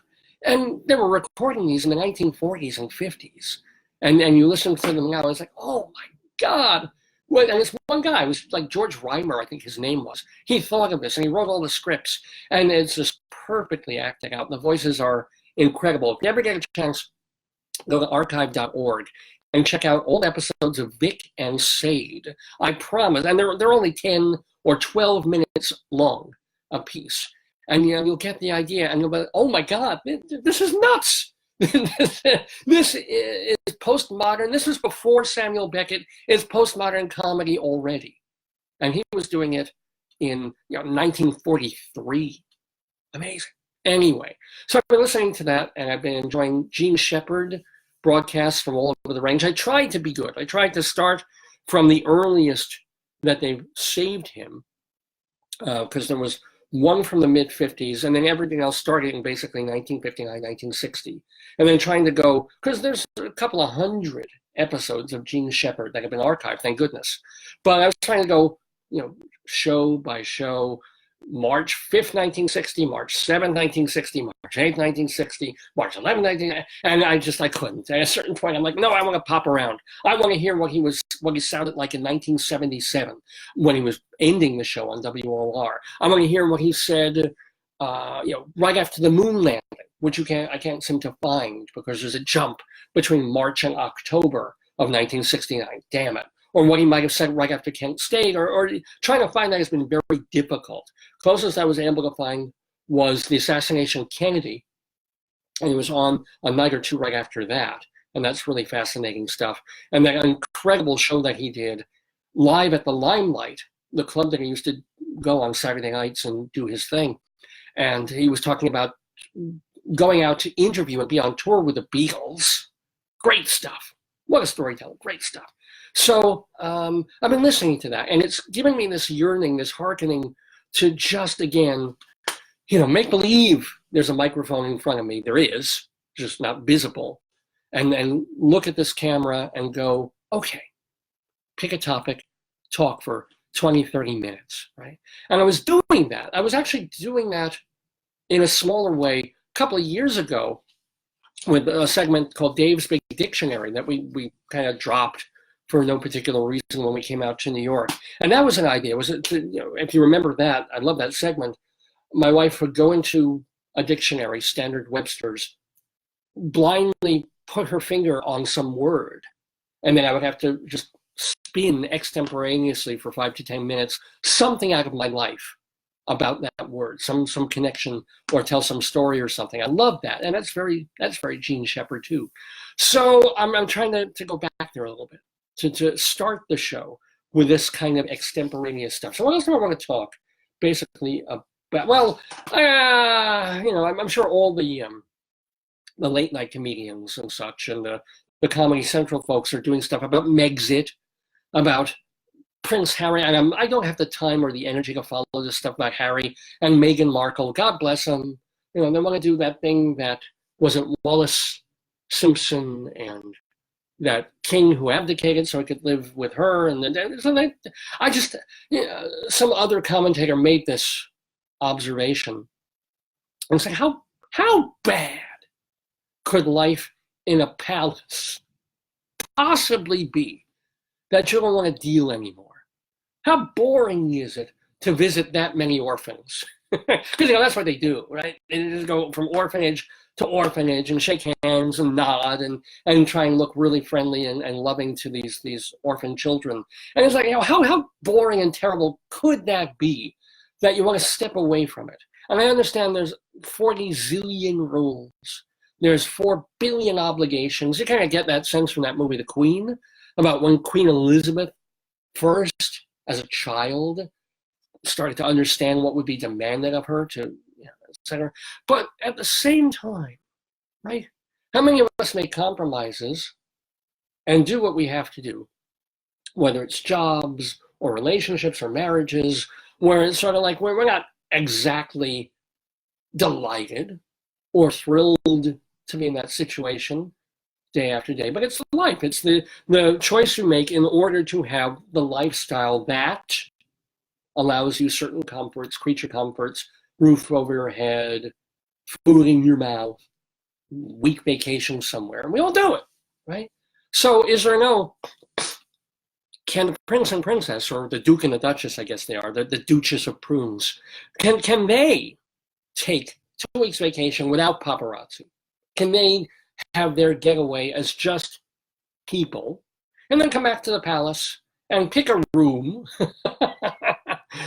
S1: And they were recording these in the 1940s and 50s. And you listen to them now, it's like, oh my God. Well, and it's one guy, it was like George Reimer, I think his name was. He thought of this and he wrote all the scripts, and it's just perfectly acted out. The voices are incredible. If you ever get a chance, go to archive.org and check out old episodes of Vic and Sade. I promise, and they're only 10 or 12 minutes long a piece. And you'll get the idea, and you'll be like, oh my God, this is nuts. This is postmodern. This was before Samuel Beckett. It's postmodern comedy already. And he was doing it in 1943. Amazing. Anyway, so I've been listening to that, and I've been enjoying Gene Shepherd broadcasts from all over the range. I tried to be good. I tried to start from the earliest that they saved him, because there was one from the mid-50s, and then everything else started in basically 1959, 1960. And then trying to go, because there's a couple of hundred episodes of Gene Shepherd that have been archived, thank goodness. But I was trying to go, show by show, March 5th, 1960, March 7th, 1960, March 8th, 1960, March 11th, 1960, and I couldn't. At a certain point, I'm like, no, I want to pop around. I want to hear what he sounded like in 1977 when he was ending the show on WOR. I want to hear what he said, right after the moon landing, which I can't seem to find because there's a jump between March and October of 1969. Damn it. Or what he might have said right after Kent State, or trying to find that has been very difficult. Closest I was able to find was the assassination of Kennedy, and it was on a night or two right after that, and that's really fascinating stuff. And that incredible show that he did live at the Limelight, the club that he used to go on Saturday nights and do his thing. And he was talking about going out to interview and be on tour with the Beatles. Great stuff. What a storyteller, great stuff. So I've been listening to that, and it's giving me this yearning, this hearkening to just, again, make believe there's a microphone in front of me. There is, just not visible. And look at this camera and go, okay, pick a topic, talk for 20, 30 minutes, right? And I was doing that. I was actually doing that in a smaller way a couple of years ago with a segment called Dave's Big Dictionary that we kind of dropped for no particular reason when we came out to New York. And that was an idea. If you remember that, I love that segment. My wife would go into a dictionary, Standard Webster's, blindly put her finger on some word, and then I would have to just spin extemporaneously for 5 to 10 minutes something out of my life about that word, some connection, or tell some story or something. I love that, and that's very Gene Shepherd too. So I'm trying to go back there a little bit to start the show with this kind of extemporaneous stuff. So what else do I want to talk basically about? Well, I'm sure all the late night comedians and such, and the Comedy Central folks are doing stuff about Megxit, about Prince Harry, and I don't have the time or the energy to follow this stuff about Harry and Meghan Markle. God bless them. They want to do that thing that wasn't Wallace Simpson and that king who abdicated so he could live with her. And some other commentator made this observation and said, how bad could life in a palace possibly be that you don't want to deal anymore? How boring is it to visit that many orphans? Because that's what they do, right? They just go from orphanage to orphanage and shake hands and nod and try and look really friendly and loving to these orphan children. And it's like, how boring and terrible could that be that you want to step away from it? And I understand there's 40 zillion rules. There's 4 billion obligations. You kind of get that sense from that movie, The Queen, about when Queen Elizabeth first, as a child, started to understand what would be demanded of her, to, et cetera. But at the same time, right, how many of us make compromises and do what we have to do, whether it's jobs or relationships or marriages, where it's sort of like we're not exactly delighted or thrilled to be in that situation day after day, but it's life. It's the choice you make in order to have the lifestyle that allows you certain comforts, creature comforts, roof over your head, food in your mouth, week vacation somewhere. And we all do it, right? So is there can the prince and princess, or the duke and the duchess, I guess they are, the Duchess of Prunes, can they take 2 weeks vacation without paparazzi? Can they have their getaway as just people and then come back to the palace and pick a room?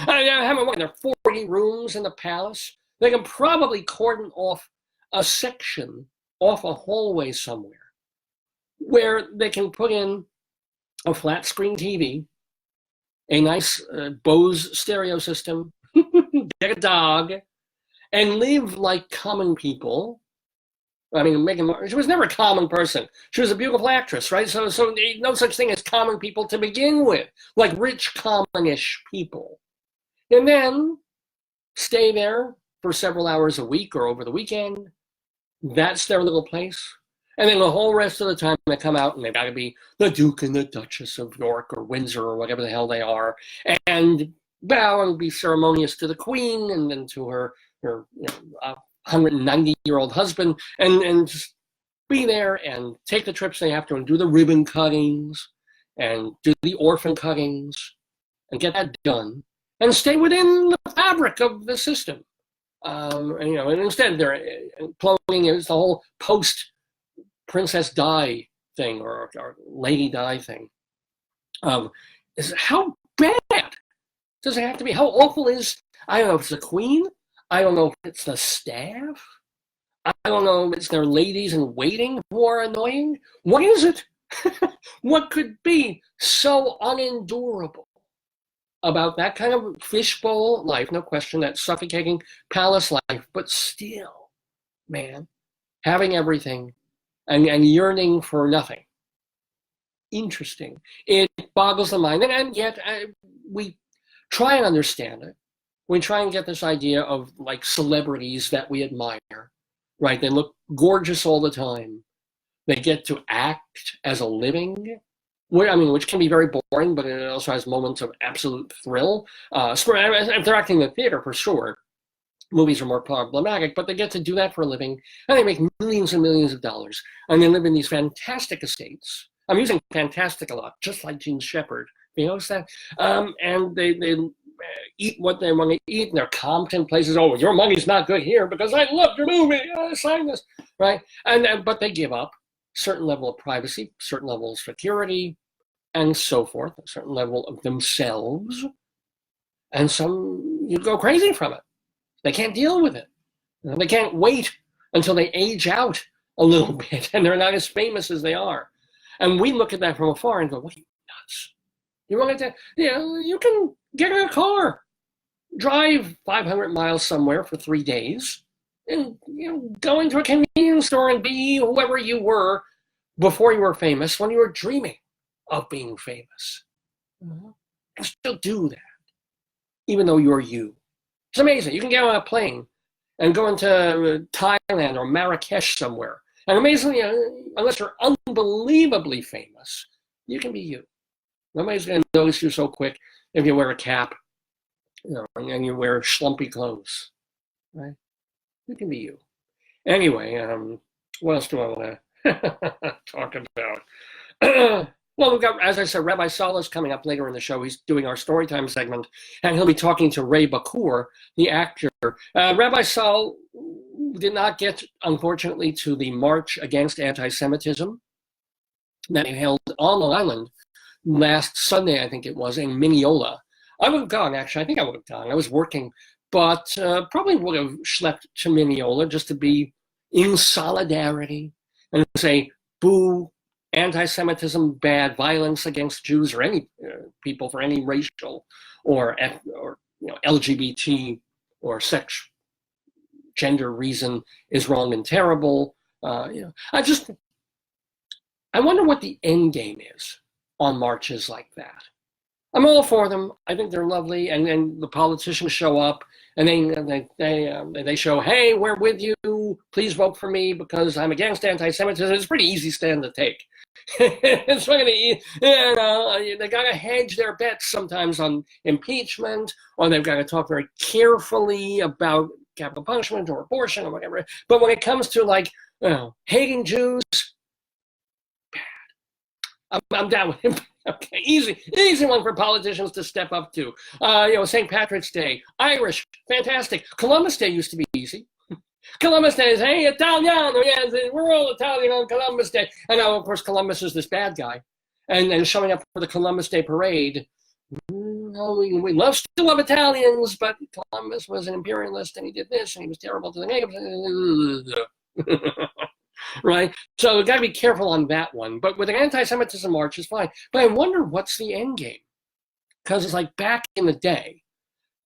S1: There are 40 rooms in the palace. They can probably cordon off a section off a hallway somewhere where they can put in a flat screen TV, a nice Bose stereo system, get a dog, and live like common people. I mean, Meghan, she was never a common person. She was a beautiful actress, right? So no such thing as common people to begin with, like rich, commonish people. And then stay there for several hours a week or over the weekend. That's their little place. And then the whole rest of the time they come out and they've got to be the Duke and the Duchess of York or Windsor or whatever the hell they are, and bow and be ceremonious to the Queen and then to her 190-year-old husband, and just be there and take the trips they have to and do the ribbon cuttings and do the orphan cuttings and get that done and stay within the fabric of the system. And instead they're plugging in the whole post-Princess Di thing or Lady Di thing. How bad does it have to be? How awful is, I don't know if it's the Queen, I don't know if it's the staff, I don't know if it's their ladies in waiting who are annoying. What is it? What could be so unendurable about that kind of fishbowl life? No question, that suffocating palace life, but still, man, having everything and yearning for nothing. Interesting. It boggles the mind, and yet we try and understand it. We try and get this idea of like celebrities that we admire, right? They look gorgeous all the time. They get to act as a living, which can be very boring, but it also has moments of absolute thrill. If they're acting in the theater, for sure, movies are more problematic, but they get to do that for a living, and they make millions and millions of dollars, and they live in these fantastic estates. I'm using fantastic a lot, just like Gene Shepard. You notice that? And they eat what they want to eat, and they're comped in places. Oh, your money's not good here because I loved your movie. I signed this, right? But they give up a certain level of privacy, certain level of security, and so forth, a certain level of themselves. And some, you go crazy from it. They can't deal with it. They can't wait until they age out a little bit and they're not as famous as they are. And we look at that from afar and go, what are you, nuts? You want to, you can get in a car, drive 500 miles somewhere for 3 days, and go into a convenience store and be whoever you were before you were famous, when you were dreaming of being famous. You can still do that, even though you're you. It's amazing. You can get on a plane and go into Thailand or Marrakesh somewhere. And amazingly, unless you're unbelievably famous, you can be you. Nobody's going to notice you so quick if you wear a cap, and you wear schlumpy clothes, right? You can be you. Anyway, what else do I want to talk about? Well, we've got, as I said, Rabbi Salih is coming up later in the show. He's doing our StoryTime segment, and he'll be talking to Raymond Bokhour, the actor. Rabbi Salih did not get, unfortunately, to the march against anti-Semitism that he held on Long Island last Sunday, I think it was, in Mineola. I would have gone, actually. I think I would have gone. I was working, but probably would have schlepped to Mineola just to be in solidarity and say, boo, anti-Semitism, bad, violence against Jews or any people for any racial or LGBT or sex, gender reason is wrong and terrible. I wonder what the end game is on marches like that. I'm all for them. I think they're lovely, and then the politicians show up, and they show, hey, we're with you. Please vote for me because I'm against anti-Semitism. It's a pretty easy stand to take. It's not gonna, they got to hedge their bets sometimes on impeachment, or they've got to talk very carefully about capital punishment or abortion or whatever. But when it comes to hating Jews, bad. I'm down with him. Okay, easy one for politicians to step up to. St. Patrick's Day, Irish, fantastic. Columbus Day used to be easy. Columbus Day is, hey, Italiano, yeah, we're all Italian on Columbus Day. And now, of course, Columbus is this bad guy. And showing up for the Columbus Day parade, we still love Italians, but Columbus was an imperialist, and he did this, and he was terrible to the natives. Right? So we've got to be careful on that one. But with an anti-Semitism march is fine. But I wonder what's the end game. Because it's like back in the day,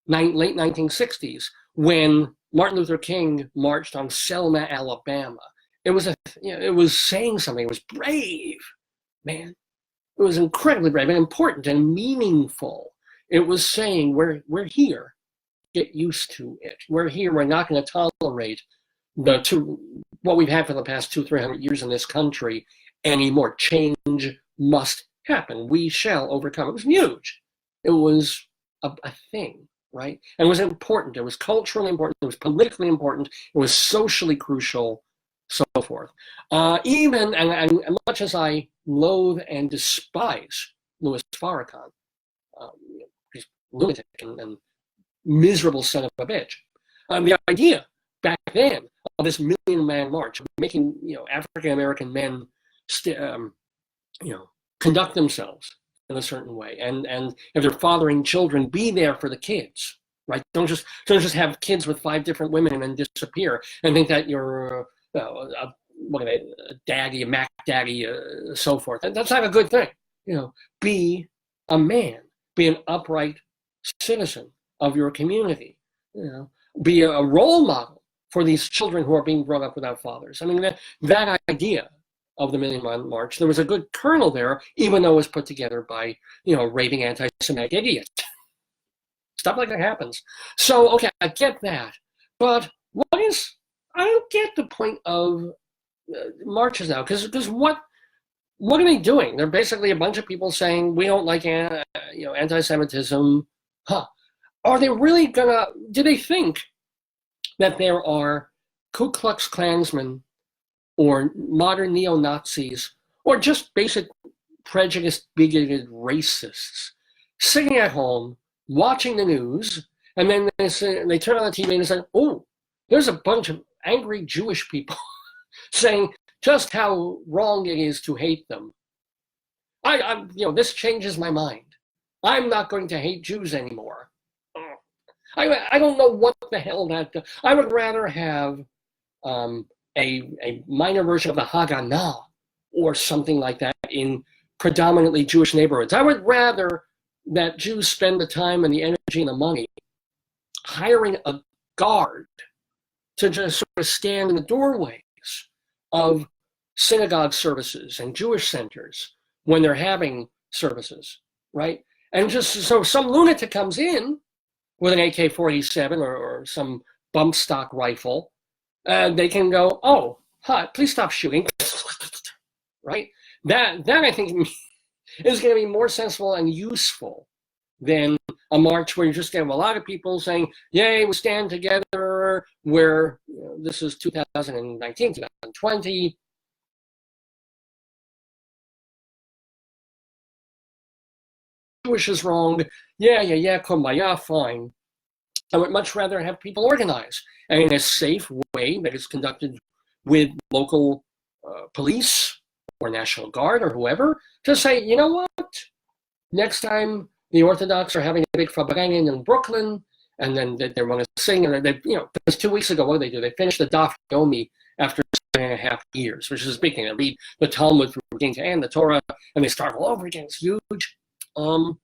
S1: late 1960s, when Martin Luther King marched on Selma, Alabama. It was it was saying something. It was brave, man. It was incredibly brave and important and meaningful. It was saying we're here. Get used to it. We're here. We're not going to tolerate what we've had for the past 200-300 years in this country anymore. Change must happen. We shall overcome. It was huge. It was a thing, right? And it was important. It was culturally important. It was politically important. It was socially crucial, so forth. Even, and much as I loathe and despise Louis Farrakhan, he's a lunatic and miserable son of a bitch, the idea back then of this million-man march, making African-American men conduct themselves in a certain way, and if they're fathering children, be there for the kids, right? Don't just have kids with 5 different women and then disappear and think that you're a daddy, a Mac daddy, so forth. That's not a good thing. Be a man, be an upright citizen of your community. Be a role model for these children who are being brought up without fathers. I mean, that idea of the Million Man March, there was a good kernel there, even though it was put together by, raving anti-Semitic idiots. Stuff like that happens. So, okay, I get that. But I don't get the point of marches now, because what are they doing? They're basically a bunch of people saying, we don't like anti-Semitism. Are they really do they think that there are Ku Klux Klansmen or modern neo-Nazis or just basic prejudiced, bigoted racists sitting at home watching the news, and then they turn on the TV and they say, oh, there's a bunch of angry Jewish people saying just how wrong it is to hate them. This changes my mind. I'm not going to hate Jews anymore. I don't know what the hell that does. I would rather have a minor version of the Haganah or something like that in predominantly Jewish neighborhoods. I would rather that Jews spend the time and the energy and the money hiring a guard to just sort of stand in the doorways of synagogue services and Jewish centers when they're having services, right? And just so some lunatic comes in with an AK-47 or some bump stock rifle, they can go, oh, please stop shooting, right? That I think is going to be more sensible and useful than a march where you just get a lot of people saying, yay, we stand together, where this is 2019, 2020, Jewish is wrong. Yeah, kumbaya, fine. I would much rather have people organize and in a safe way that is conducted with local police or National Guard or whoever to say, you know what? Next time the Orthodox are having a big Fabrengen in Brooklyn, and then they want to sing, and they, because 2 weeks ago, what did they do? They finished the Daf Yomi after 7.5 years, which is a big thing. They read the Talmud from beginning to end, the Torah, and they start all over again. It's huge. And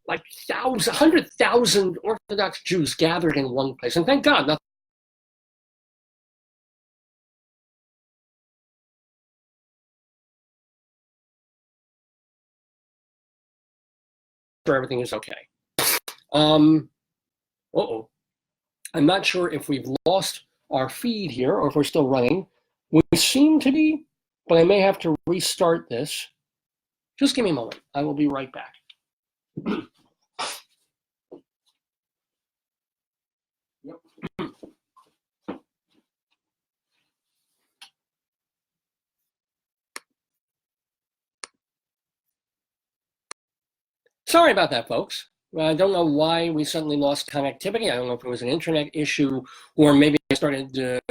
S1: like 100,000 Orthodox Jews gathered in one place. And thank God, nothing. Everything is okay. I'm not sure if we've lost our feed here or if we're still running. We seem to be, but I may have to restart this. Just give me a moment. I will be right back. Sorry about that, folks. I don't know why we suddenly lost connectivity. I don't know if it was an internet issue or maybe I started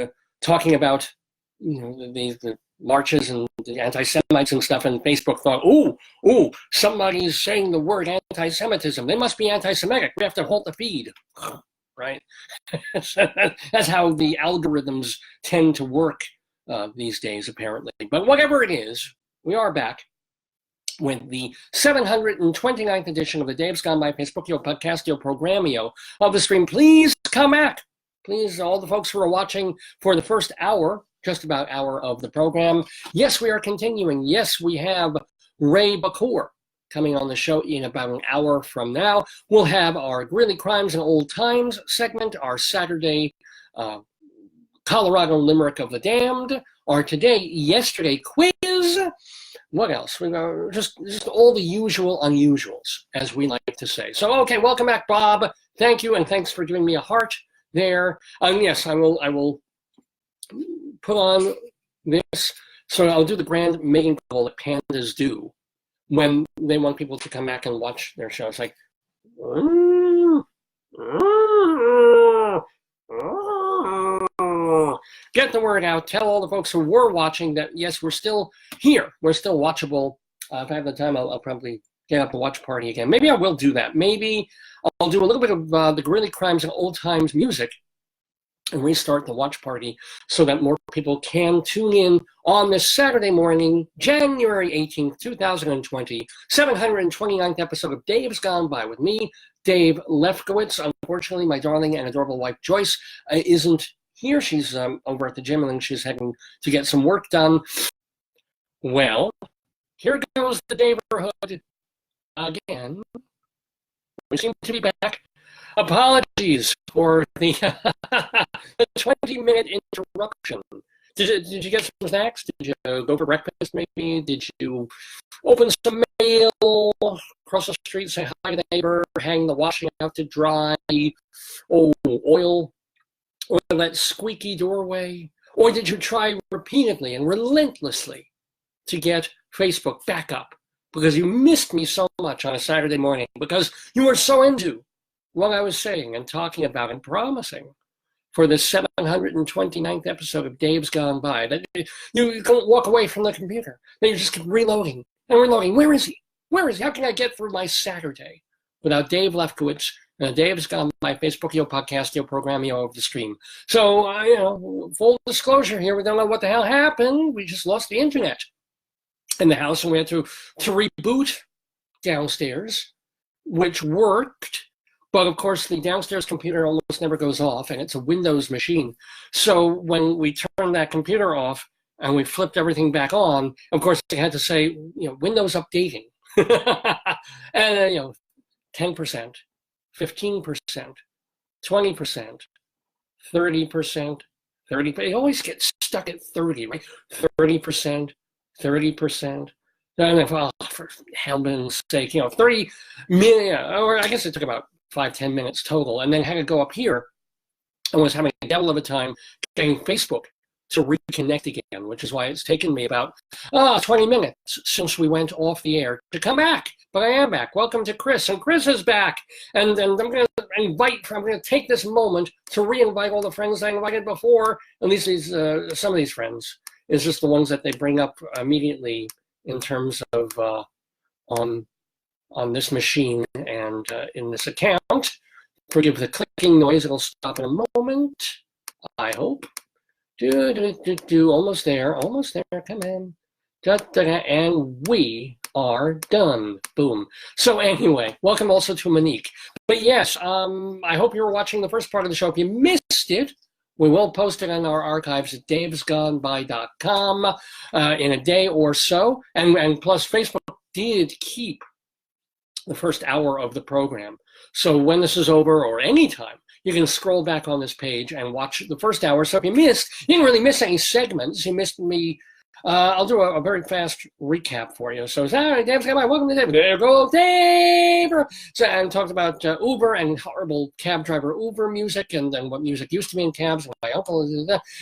S1: talking about the marches and the anti-Semites and stuff, and Facebook thought, ooh, somebody's saying the word anti-Semitism. They must be anti-Semitic. We have to halt the feed, right? That's how the algorithms tend to work these days, apparently. But whatever it is, we are back with the 729th edition of the Dave's Gone By Facebookio Podcastio Programmio of the stream. Please come back. Please, all the folks who are watching for the first hour, just about hour of the program. Yes, we are continuing. Yes, we have Raymond Bokhour coming on the show in about an hour from now. We'll have our Grilly Crimes and Old Times segment, our Saturday Colorado Limerick of the Damned, our Yesterday quiz. What else? We got just all the usual unusuals, as we like to say. So, okay, welcome back, Bob. Thank you, and thanks for giving me a heart there. Yes, I will put on this. So I'll do the grand mating call that pandas do when they want people to come back and watch their show. It's like, get the word out. Tell all the folks who were watching that, yes, we're still here. We're still watchable. If I have the time, I'll probably get up a watch party again. Maybe I will do that. Maybe I'll do a little bit of the Grilly Crimes and Old Times music and restart the watch party so that more people can tune in on this Saturday morning, January 18th, 2020, 729th episode of Dave's Gone By with me, Dave Lefkowitz. Unfortunately, my darling and adorable wife, Joyce, isn't here. She's over at the gym, and then she's heading to get some work done. Well, here goes the Daverhood again. We seem to be back. Apologies for the 20-minute interruption. Did you get some snacks? Did you go for breakfast, maybe? Did you open some mail, cross the street, say hi to the neighbor, hang the washing out to dry, oil that squeaky doorway? Or did you try repeatedly and relentlessly to get Facebook back up because you missed me so much on a Saturday morning, because you were so into what I was saying and talking about and promising for the 729th episode of Dave's Gone By, that you can't walk away from the computer. Then you just keep reloading and reloading. Where is he? Where is he? How can I get through my Saturday without Dave Lefkowitz and Dave's Gone By Facebookio Podcastio Programmio of the stream? So, full disclosure here, we don't know what the hell happened. We just lost the internet in the house, and we had to reboot downstairs, which worked. But of course, the downstairs computer almost never goes off, and it's a Windows machine. So when we turned that computer off and we flipped everything back on, of course, it had to say, Windows updating. And, 10%, 15%, 20%, 30%, 30%. It always gets stuck at 30, right? 30%, 30%. And if, for heaven's sake, 30 minutes, or I guess it took about 5-10 minutes total, and then had to go up here and was having a devil of a time getting Facebook to reconnect again, which is why it's taken me about 20 minutes since we went off the air to come back. But I am back. Welcome to Chris, and Chris is back. And I'm going to take this moment to re-invite all the friends I invited before. At least some of these friends. It's just the ones that they bring up immediately in terms of on this machine and in this account. Forgive the clicking noise. It'll stop in a moment, I hope. Almost there. Come in. And we are done. Boom. So anyway, welcome also to Monique. But yes, I hope you were watching the first part of the show. If you missed it, we will post it in our archives at davesgoneby.com in a day or so. And plus, Facebook did keep the first hour of the program. So when this is over, or anytime, you can scroll back on this page and watch the first hour. So if you didn't really miss any segments. You missed me. I'll do a very fast recap for you. So, Dave's got my welcome to Dave. There goes Dave. So, and talked about Uber and horrible cab driver Uber music and what music used to be in cabs. And my uncle.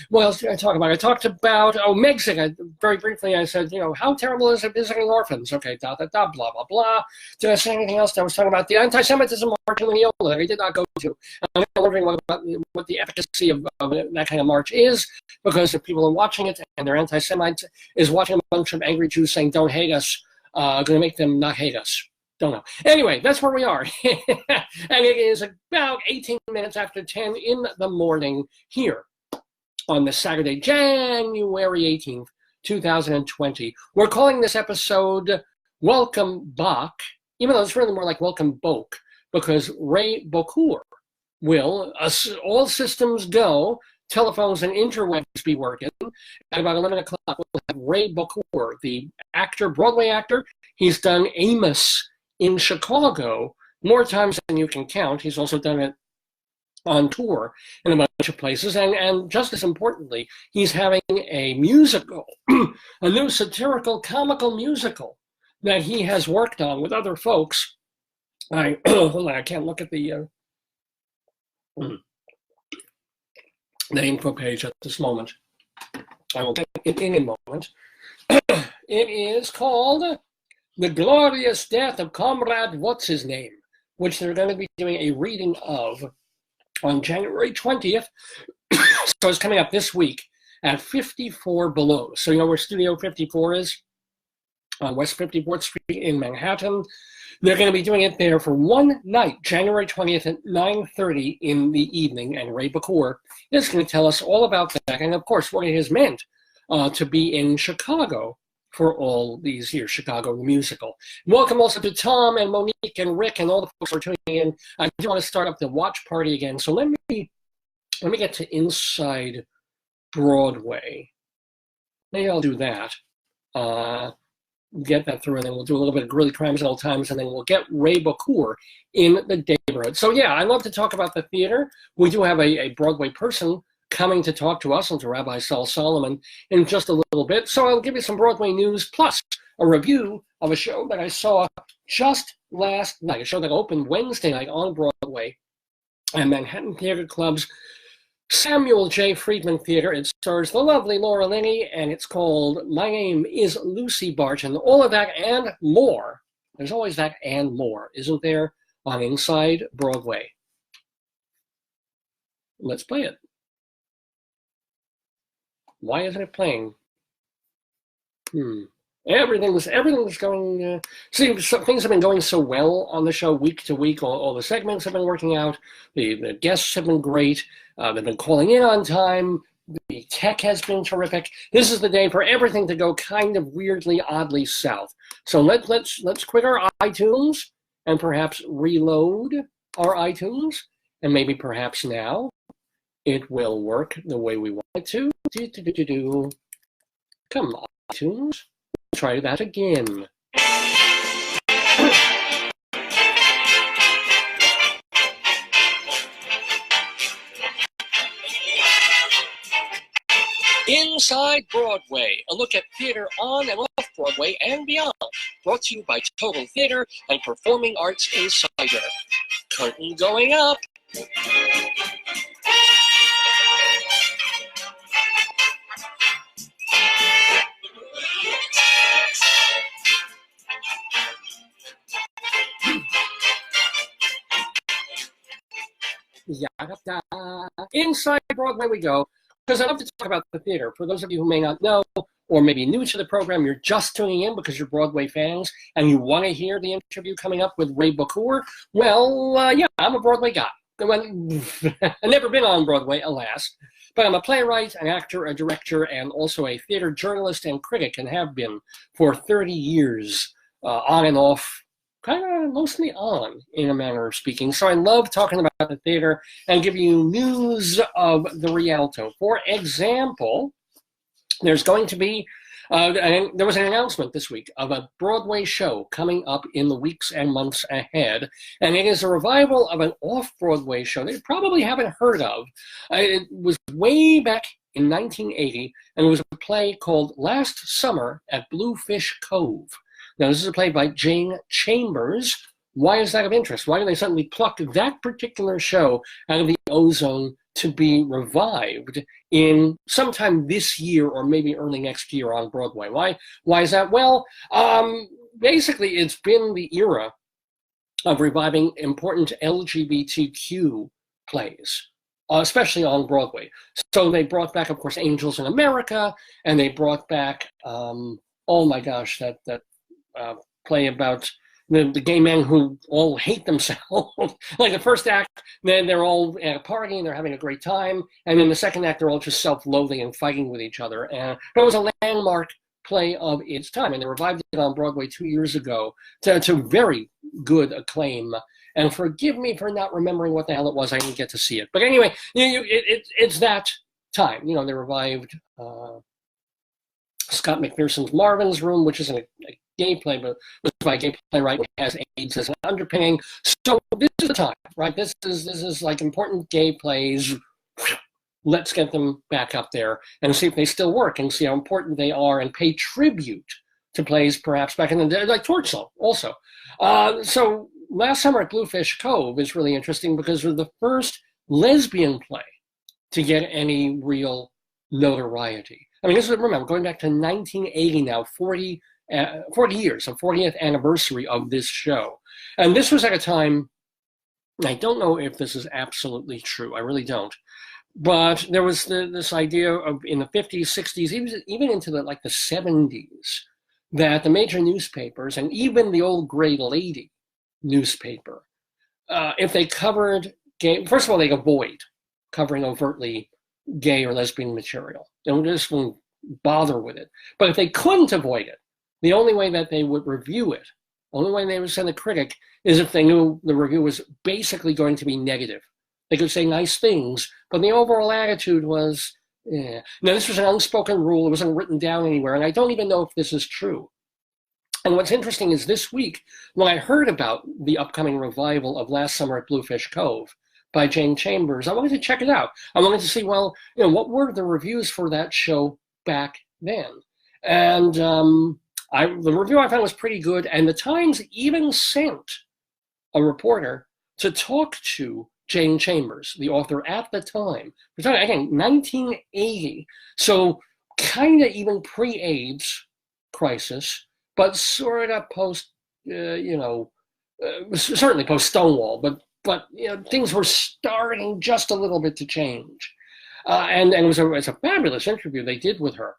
S1: What else did I talk about? I talked about Megxit. Very briefly, I said, how terrible is it visiting orphans? Okay, blah blah blah. Did I say anything else? I was talking about the anti-Semitism march in Leola that I did not go to. I'm wondering what the efficacy of that kind of march is, because if people are watching it and they're anti-Semites, is watching a bunch of angry Jews saying, don't hate us, going to make them not hate us. Don't know. Anyway, that's where we are. And it is about 18 minutes after 10 in the morning here on this Saturday, January 18th, 2020. We're calling this episode Welcome BOK, even though it's really more like Welcome BOK, because Ray Bokhour will, all systems go, telephones and interwebs be working. At about 11 o'clock, we'll have Ray Bokhour, the actor, Broadway actor. He's done Amos in Chicago more times than you can count. He's also done it on tour in a bunch of places. And just as importantly, he's having a musical, a new satirical, comical musical that he has worked on with other folks. Hold on, I can't look at the info page at this moment. I will get it in a moment. It is called The Glorious Death of Comrade What's-His-Name, which they're going to be doing a reading of on January 20th. So it's coming up this week at 54 Below. So you know where Studio 54 is? On West 54th Street in Manhattan. They're going to be doing it there for one night, January 20th at 9:30 in the evening, and Ray Bokhour is going to tell us all about that, and of course what it has meant to be in Chicago for all these years, Chicago the musical. Welcome also to Tom and Monique and Rick and all the folks who are tuning in. I do want to start up the watch party again, so let me get to Inside Broadway. Maybe I'll do that. Get that through, and then we'll do a little bit of Grilly Crimes and Old Times, and then we'll get Ray Bokhour in the Daverhood. So yeah, I love to talk about the theater. We do have a Broadway person coming to talk to us and to Rabbi Saul Solomon in just a little bit. So I'll give you some Broadway news, plus a review of a show that I saw just last night, a show that opened Wednesday night on Broadway at Manhattan Theater Club's Samuel J. Friedman Theater. It stars the lovely Laura Linney, and it's called My Name is Lucy Barton. All of that and more. There's always that and more, isn't there, on Inside Broadway? Let's play it. Why isn't it playing? Everything's going. Things have been going so well on the show week to week. All the segments have been working out. The guests have been great. They've been calling in on time. The tech has been terrific. This is the day for everything to go kind of weirdly, oddly south. So let's quit our iTunes and perhaps reload our iTunes, and maybe perhaps now it will work the way we want it to. Come on, iTunes. Try that again. Inside Broadway, a look at theater on and off Broadway and beyond. Brought to you by Total Theater and Performing Arts Insider. Curtain going up. Inside Broadway we go, because I love to talk about the theater. For those of you who may not know, or maybe new to the program, you're just tuning in because you're Broadway fans and you want to hear the interview coming up with Raymond Bokhour. Well, yeah, I'm a Broadway guy. I've never been on Broadway, alas, but I'm a playwright, an actor, a director, and also a theater journalist and critic, and have been for 30 years, on and off, kind of mostly on, in a manner of speaking. So I love talking about the theater and giving you news of the Rialto. For example, there's going to be, there was an announcement this week of a Broadway show coming up in the weeks and months ahead, and it is a revival of an off-Broadway show that you probably haven't heard of. It was way back in 1980, and it was a play called Last Summer at Bluefish Cove. Now, this is a play by Jane Chambers. Why is that of interest? Why did they suddenly pluck that particular show out of the ozone to be revived in sometime this year or maybe early next year on Broadway? Why is that? Well, basically, it's been the era of reviving important LGBTQ plays, especially on Broadway. So they brought back, of course, Angels in America, and they brought back, oh my gosh, that play about the gay men who all hate themselves. Like the first act, then they're all at a party and they're having a great time. And in the second act, they're all just self-loathing and fighting with each other. And it was a landmark play of its time. And they revived it on Broadway 2 years ago to very good acclaim. And forgive me for not remembering what the hell it was. I didn't get to see it. But anyway, it's that time. You know, they revived Scott McPherson's Marvin's Room, which isn't a gay play, but was by a gay playwright who has AIDS as an underpinning. So this is the time, right? This is like important gay plays. Let's get them back up there and see if they still work and see how important they are and pay tribute to plays perhaps back in the day, like Torch Song also. So Last Summer at Bluefish Cove is really interesting because it was the first lesbian play to get any real notoriety. I mean, this is, remember, going back to 1980 now, 40 years, the 40th anniversary of this show. And this was at a time, I don't know if this is absolutely true, I really don't, but there was this idea of in the 50s, 60s, even into the 70s, that the major newspapers, and even the old Gray Lady newspaper, if they covered gay, first of all, they'd avoid covering overtly gay or lesbian material. They just wouldn't bother with it. But if they couldn't avoid it, the only way that they would review it, only way they would send a critic, is if they knew the review was basically going to be negative. They could say nice things, but the overall attitude was, yeah. Now, this was an unspoken rule. It wasn't written down anywhere, and I don't even know if this is true. And what's interesting is this week, when I heard about the upcoming revival of Last Summer at Bluefish Cove by Jane Chambers, I wanted to check it out. I wanted to see, well, what were the reviews for that show back then? And the review I found was pretty good, and the Times even sent a reporter to talk to Jane Chambers, the author at the time. We're talking, again, 1980, so kind of even pre-AIDS crisis, but sort of post, certainly post Stonewall, but things were starting just a little bit to change. And it was a fabulous interview they did with her.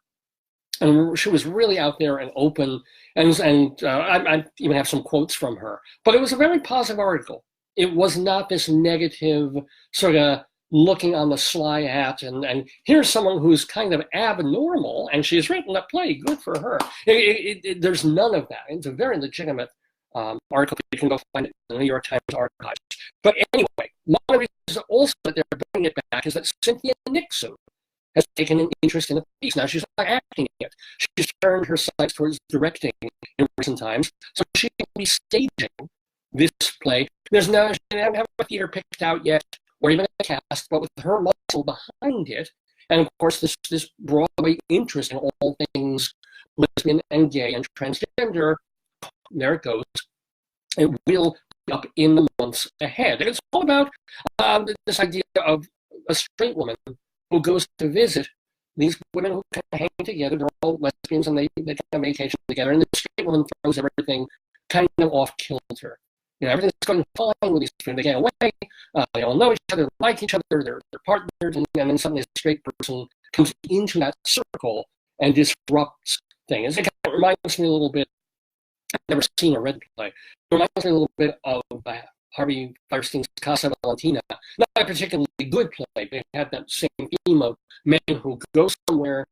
S1: And she was really out there and open, and I even have some quotes from her. But it was a very positive article. It was not this negative sort of looking on the sly at, and here's someone who's kind of abnormal, and she's written a play, good for her. There's none of that. It's a very legitimate article. You can go find it in the New York Times archives. But anyway, one of the reasons also that they're bringing it back is that Cynthia Nixon has taken an interest in the piece. Now, she's not acting yet. She's turned her sights towards directing in recent times, so she can be staging this play. She doesn't have a theater picked out yet, or even a cast, but with her muscle behind it, and of course this Broadway interest in all things lesbian and gay and transgender, there it goes. It will be up in the months ahead. And it's all about this idea of a straight woman who goes to visit these women who kind of hang together. They're all lesbians and they kind of vacation together. And the straight woman throws everything kind of off kilter. everything's going fine with these people. They get away. They all know each other, like each other. They're partners, and then suddenly a straight person comes into that circle and disrupts things. It kind of reminds me a little bit. I've never seen a Red play. It reminds me a little bit of Harvey Firestein's Casa Valentina. Not a particularly good play, but it had that same theme of men who go somewhere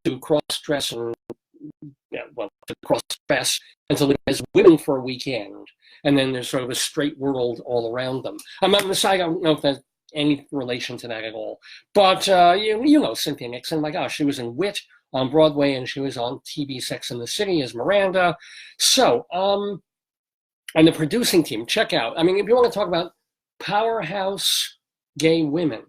S1: to cross-dress and to cross-dress and to live as women for a weekend. And then there's sort of a straight world all around them. I'm on the side, I don't know if there's any relation to that at all. But you know Cynthia Nixon. My gosh, she was in Wit on Broadway, and she was on TV Sex and the City as Miranda. So, and the producing team, check out. I mean, if you want to talk about powerhouse gay women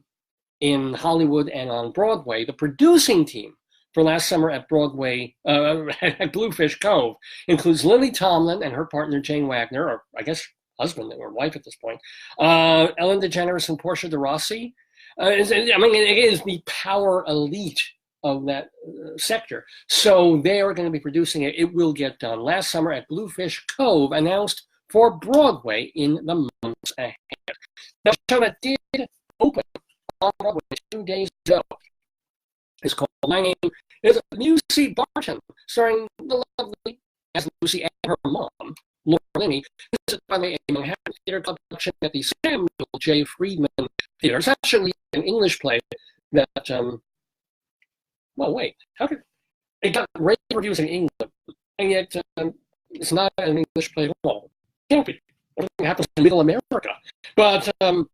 S1: in Hollywood and on Broadway, the producing team for last summer at Broadway, at Bluefish Cove, includes Lily Tomlin and her partner Jane Wagner, or I guess husband or wife at this point, Ellen DeGeneres and Portia de Rossi. It is the power elite of that sector. So they are going to be producing it. It will get done. Last summer at Bluefish Cove, announced for Broadway in the months ahead. Now, the show that did open on Broadway 2 days ago is called My Name is Lucy Barton, starring the lovely as Lucy and her mom, Laura Linney. This is by the Manhattan Theater production at the Samuel J. Friedman Theater. It's actually an English play that, well, wait, how could it got rave reviews in England, and yet it's not an English play at all? It can't be. Everything happens in Middle America. But, well,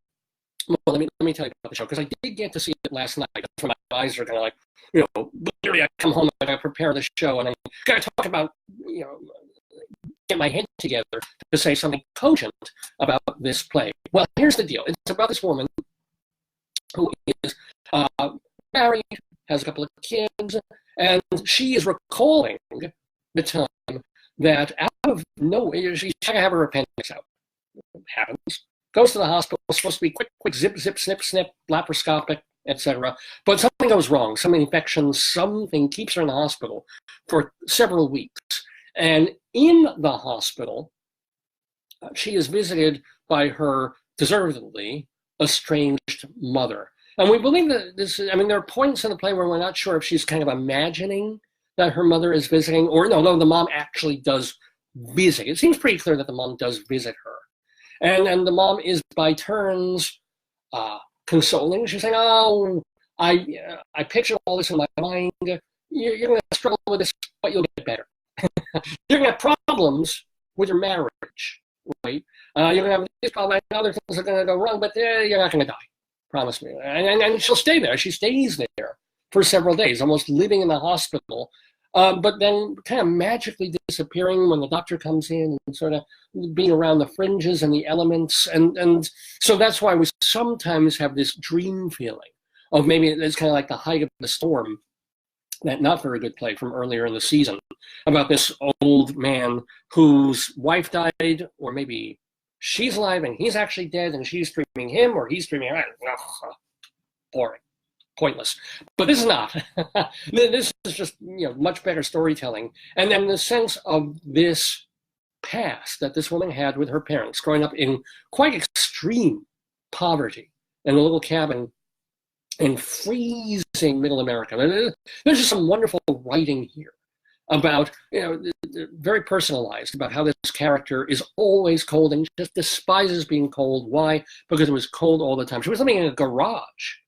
S1: let me tell you about the show, because I did get to see it last night. That's when my eyes are kind of like, literally I come home and I prepare the show, and I got to talk about, get my head together to say something cogent about this play. Well, here's the deal. It's about this woman who is married, has a couple of kids, and she is recalling the time that out of nowhere, she's trying to have her appendix out. It happens. Goes to the hospital, supposed to be quick, zip, zip, snip, snip, laparoscopic, etc. But something goes wrong, some infection, something keeps her in the hospital for several weeks. And in the hospital, she is visited by her deservedly estranged mother. And we believe that there are points in the play where we're not sure if she's kind of imagining that her mother is visiting, or no, the mom actually does visit. It seems pretty clear that the mom does visit her. And the mom is by turns consoling. She's saying, "Oh, I picture all this in my mind. You're going to struggle with this, but you'll get better. You're going to have problems with your marriage, right? You're going to have these problems, and other things are going to go wrong, but you're not going to die. Promise me." And she'll stay there. She stays there for several days, almost living in the hospital, but then kind of magically disappearing when the doctor comes in and sort of being around the fringes and the elements. And so that's why we sometimes have this dream feeling of maybe it's kind of like the height of the storm, that not very good play from earlier in the season, about this old man whose wife died, or maybe she's alive and he's actually dead and she's dreaming him, or he's dreaming her. Boring. Pointless. But this is not. This is just much better storytelling. And then the sense of this past that this woman had with her parents, growing up in quite extreme poverty in a little cabin in freezing Middle America. There's just some wonderful writing here about, very personalized, about how this character is always cold and just despises being cold. Why? Because it was cold all the time. She was living in a garage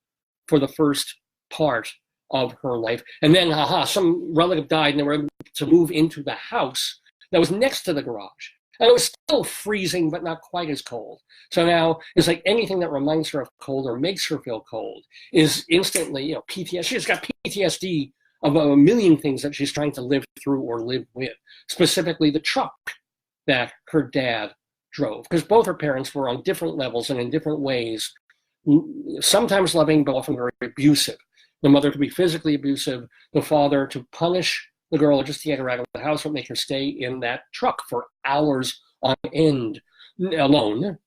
S1: for the first part of her life. And then, some relative died and they were able to move into the house that was next to the garage. And it was still freezing, but not quite as cold. So now it's like anything that reminds her of cold or makes her feel cold is instantly, PTSD. She's got PTSD of a million things that she's trying to live through or live with, specifically the truck that her dad drove. Because both her parents were on different levels and in different ways, sometimes loving, but often very abusive. The mother could be physically abusive. The father, to punish the girl just to get her out of the house, would make her stay in that truck for hours on end alone,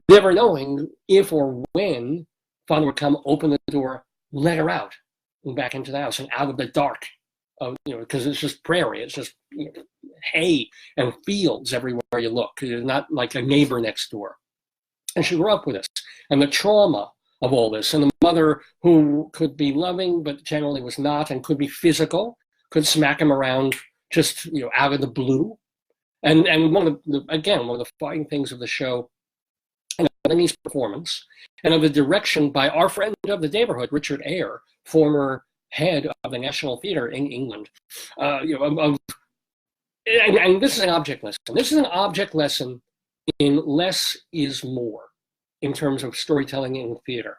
S1: never knowing if or when father would come, open the door, let her out and back into the house and out of the dark because it's just prairie, it's just hay and fields everywhere you look. You're not like a neighbor next door. And she grew up with this, and the trauma of all this, and the mother who could be loving but generally was not, and could be physical, could smack him around just out of the blue. And one of the fine things of the show, and of Amy's performance, and of the direction by our friend of the Daverhood, Richard Eyre, former head of the National Theatre in England. And this is an object lesson. This is an object lesson in less is more in terms of storytelling in theater.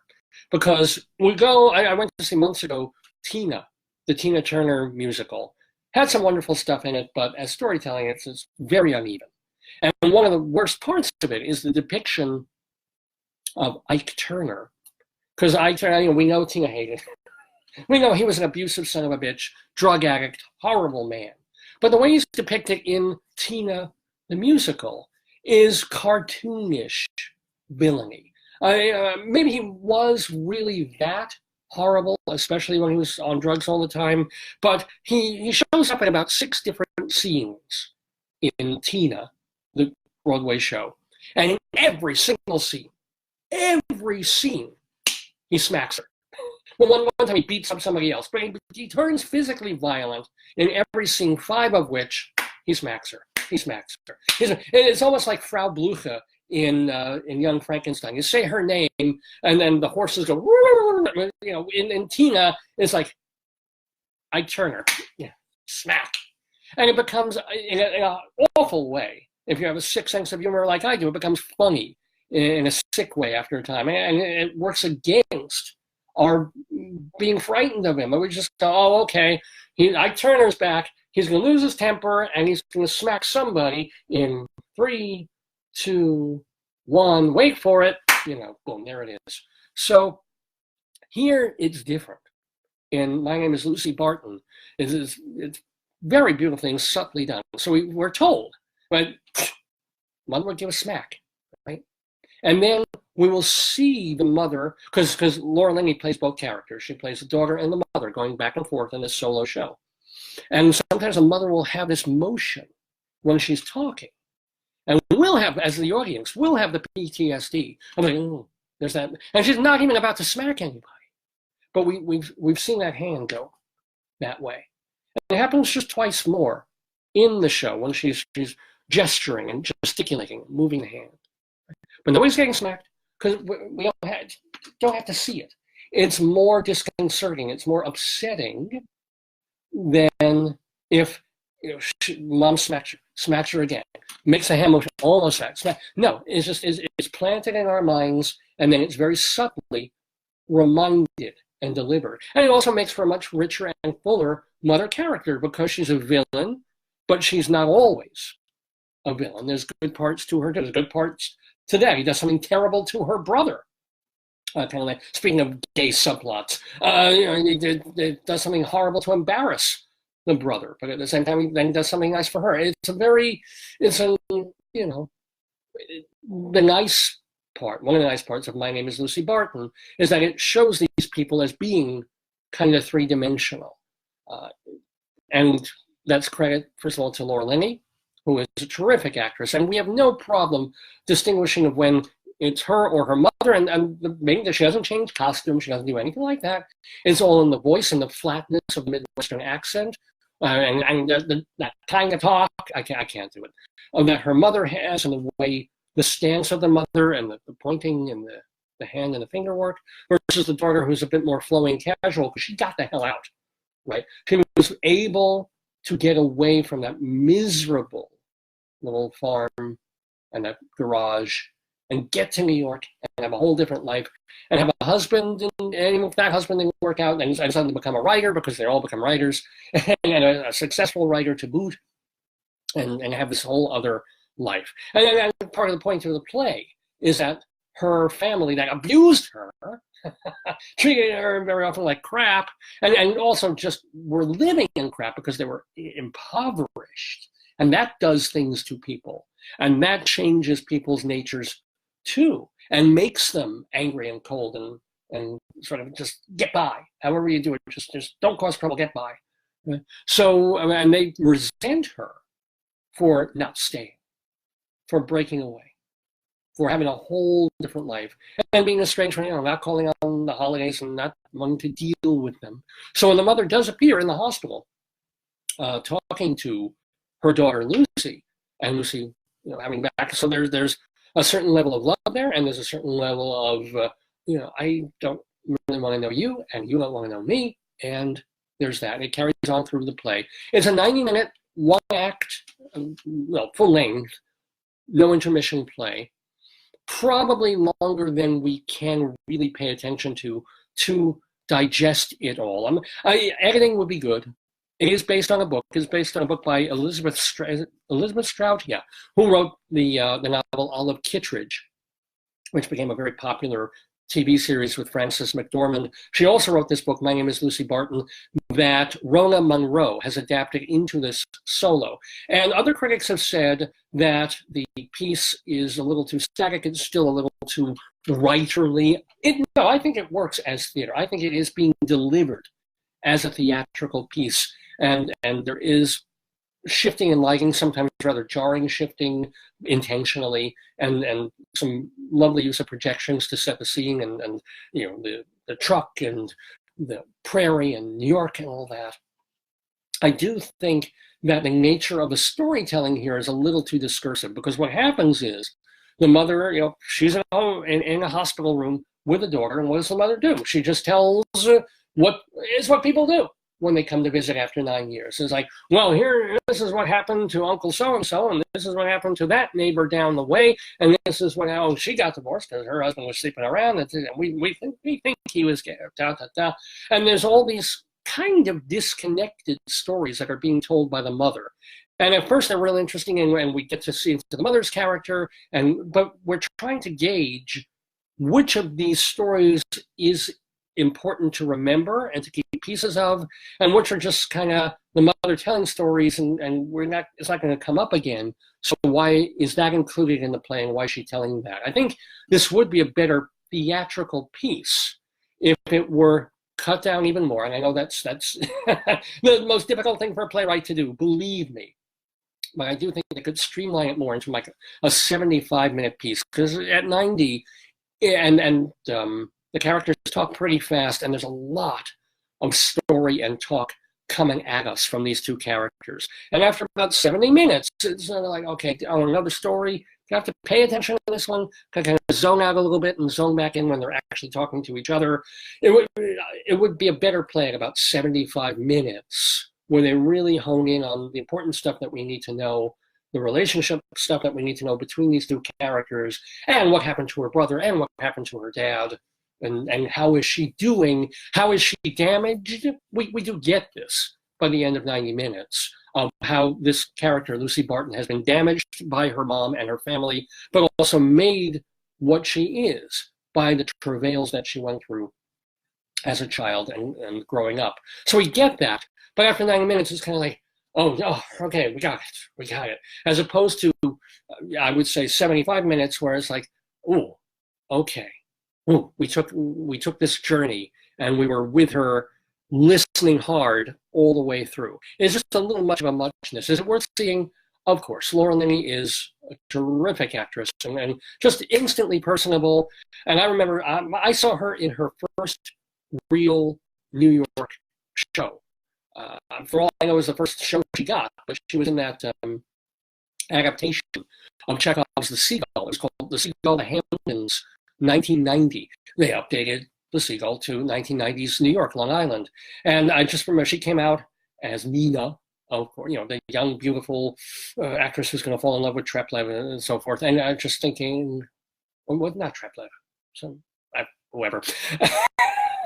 S1: Because I went to see months ago Tina, the Tina Turner musical. Had some wonderful stuff in it, but as storytelling, it's very uneven. And one of the worst parts of it is the depiction of Ike Turner. Because Ike Turner, we know Tina hated. We know he was an abusive son of a bitch, drug addict, horrible man. But the way he's depicted in Tina, the musical, is cartoonish villainy. Maybe he was really that horrible, especially when he was on drugs all the time. But he shows up in about 6 different scenes in Tina, the Broadway show. And in every single scene, he smacks her. Well, one time he beats up somebody else, but he turns physically violent in every scene, 5 of which he smacks her. It's almost like Frau Blucher in Young Frankenstein. You say her name, and then the horses go. In Tina, it's like Ike Turner, smack, and it becomes in an awful way. If you have a sick sense of humor like I do, it becomes funny in a sick way after a time, and it works against our being frightened of him. We just go, oh, okay, Ike Turner's back. He's going to lose his temper, and he's going to smack somebody in 3, 2, 1. Wait for it. Boom, there it is. So here it's different. And My Name is Lucy Barton. It's very beautiful and subtly done. So we're told, but mother would give a smack, right? And then we will see the mother, because Laura Linney plays both characters. She plays the daughter and the mother going back and forth in this solo show. And sometimes a mother will have this motion when she's talking. And we'll have, as the audience, we'll have the PTSD. I'm like, oh, there's that. And she's not even about to smack anybody. But we've seen that hand go that way. And it happens just twice more in the show when she's gesturing and gesticulating, moving the hand. But nobody's getting smacked because we don't have to see it. It's more disconcerting. It's more upsetting than if mom smacks her again, makes a hand motion, almost smack. No, it's planted in our minds, and then it's very subtly reminded and delivered. And it also makes for a much richer and fuller mother character because she's a villain, but she's not always a villain. There's good parts to her. There's good parts to that. He does something terrible to her brother. Kind of like, speaking of gay subplots, he does something horrible to embarrass the brother, but at the same time, he does something nice for her. The nice part, one of the nice parts of My Name is Lucy Barton is that it shows these people as being kind of 3-dimensional. And that's credit, first of all, to Laura Linney, who is a terrific actress. And we have no problem distinguishing of when it's her or her mother, and the main that she doesn't change costume, she doesn't do anything like that. It's all in the voice and the flatness of the Midwestern accent, and that kind of talk. I can't do it. That her mother has, and the way, the stance of the mother, and the pointing, and the hand and the finger work, versus the daughter who's a bit more flowing casual, because she got the hell out, right? She was able to get away from that miserable little farm and that garage and get to New York and have a whole different life and have a husband, and if that husband didn't work out, and suddenly become a writer, because they all become writers, and a successful writer to boot, and have this whole other life. And part of the point of the play is that her family that abused her, treated her very often like crap, and also just were living in crap because they were impoverished. And that does things to people. And that changes people's natures too, and makes them angry and cold and sort of just get by. However you do it, just don't cause trouble, get by. So, and they resent her for not staying, for breaking away, for having a whole different life, and being estranged from, not calling on the holidays and not wanting to deal with them. So when the mother does appear in the hospital, talking to her daughter Lucy, and Lucy, having back, so there's a certain level of love there, and there's a certain level of, I don't really want to know you, and you don't want to know me, and there's that. It carries on through the play. It's a 90-minute, one-act, full length, no intermission play. Probably longer than we can really pay attention to digest it all. Editing would be good. It is based on a book. It's based on a book by Elizabeth Strout, who wrote the novel Olive Kittredge, which became a very popular TV series with Frances McDormand. She also wrote this book, My Name is Lucy Barton, that Rona Munro has adapted into this solo. And other critics have said that the piece is a little too static. It's still a little too writerly. No, I think it works as theater. I think it is being delivered as a theatrical piece. And there is shifting and lighting, sometimes rather jarring shifting intentionally, and some lovely use of projections to set the scene, and the truck and the prairie and New York and all that. I do think that the nature of the storytelling here is a little too discursive, because what happens is the mother, she's in a hospital room with a daughter, and what does the mother do? She just tells what people do when they come to visit after 9 years. It's like, well, this is what happened to Uncle so-and-so, and this is what happened to that neighbor down the way, and this is how she got divorced because her husband was sleeping around, and we think he was gay, And there's all these kind of disconnected stories that are being told by the mother. And at first they're real interesting, and we get to see into the mother's character, but we're trying to gauge which of these stories is important to remember and to keep pieces of, and which are just kind of the mother telling stories, and it's not going to come up again. So why is that included in the play, and why is she telling that? I think this would be a better theatrical piece if it were cut down even more. And I know that's the most difficult thing for a playwright to do, believe me. But I do think they could streamline it more into like a 75-minute piece, because at 90, and the characters talk pretty fast, and there's a lot of story and talk coming at us from these two characters. And after about 70 minutes, it's sort of like, okay, another story. You have to pay attention to this one, kind of zone out a little bit and zone back in when they're actually talking to each other. It would be a better play at about 75 minutes, where they really hone in on the important stuff that we need to know, the relationship stuff that we need to know between these two characters, and what happened to her brother, and what happened to her dad. And how is she doing? How is she damaged? We do get this by the end of 90 minutes of how this character, Lucy Barton, has been damaged by her mom and her family, but also made what she is by the travails that she went through as a child and growing up. So we get that, but after 90 minutes, it's kind of like, oh, okay, we got it. As opposed to, I would say 75 minutes, where it's like, oh, okay. Ooh, we took this journey, and we were with her, listening hard all the way through. It's just a little much of a muchness. Is it worth seeing? Of course. Laura Linney is a terrific actress, and just instantly personable. And I remember I saw her in her first real New York show. For all I know, it was the first show she got, but she was in that adaptation of Chekhov's The Seagull. It was called The Seagull, The Hamptons, 1990. They updated The Seagull to 1990s New York, Long Island. And I just remember she came out as Nina, of course, the young, beautiful actress who's going to fall in love with Treplev and so forth. And I'm just thinking, well, not Treplev, so whoever.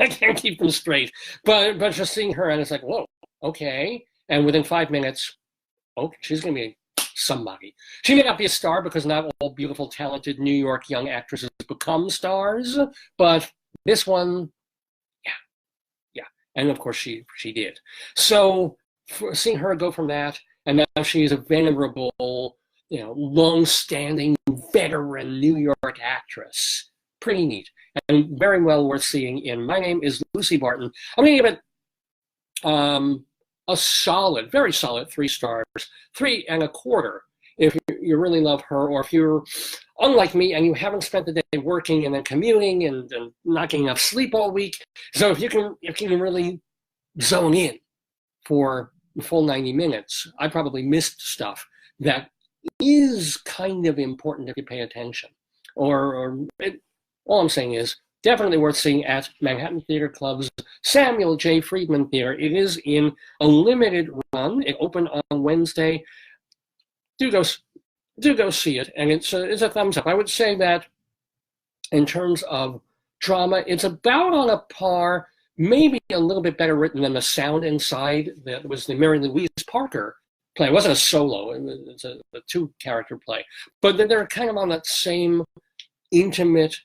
S1: I can't keep them straight. But just seeing her, and it's like, whoa, okay. And within 5 minutes, she's going to be somebody. She may not be a star, because not all beautiful, talented New York young actresses become stars, but this one, yeah. And of course she did. So seeing her go from that, and now she is a venerable, long-standing veteran New York actress. Pretty neat, and very well worth seeing in My Name is Lucy Barton. I'm going to give it a solid, very solid 3 stars, 3.25 if you really love her, or if you're unlike me and you haven't spent the day working and then commuting and not getting enough sleep all week. So if you can really zone in for the full 90 minutes, I probably missed stuff that is kind of important if you pay attention. All I'm saying is definitely worth seeing at Manhattan Theater Club's Samuel J. Friedman Theater. It is in a limited run. It opened on Wednesday. Do go see it, and it's a thumbs up. I would say that in terms of drama, it's about on a par, maybe a little bit better written than The Sound Inside. That was the Mary Louise Parker play. It wasn't a solo. It's a 2-character play. But they're kind of on that same intimate,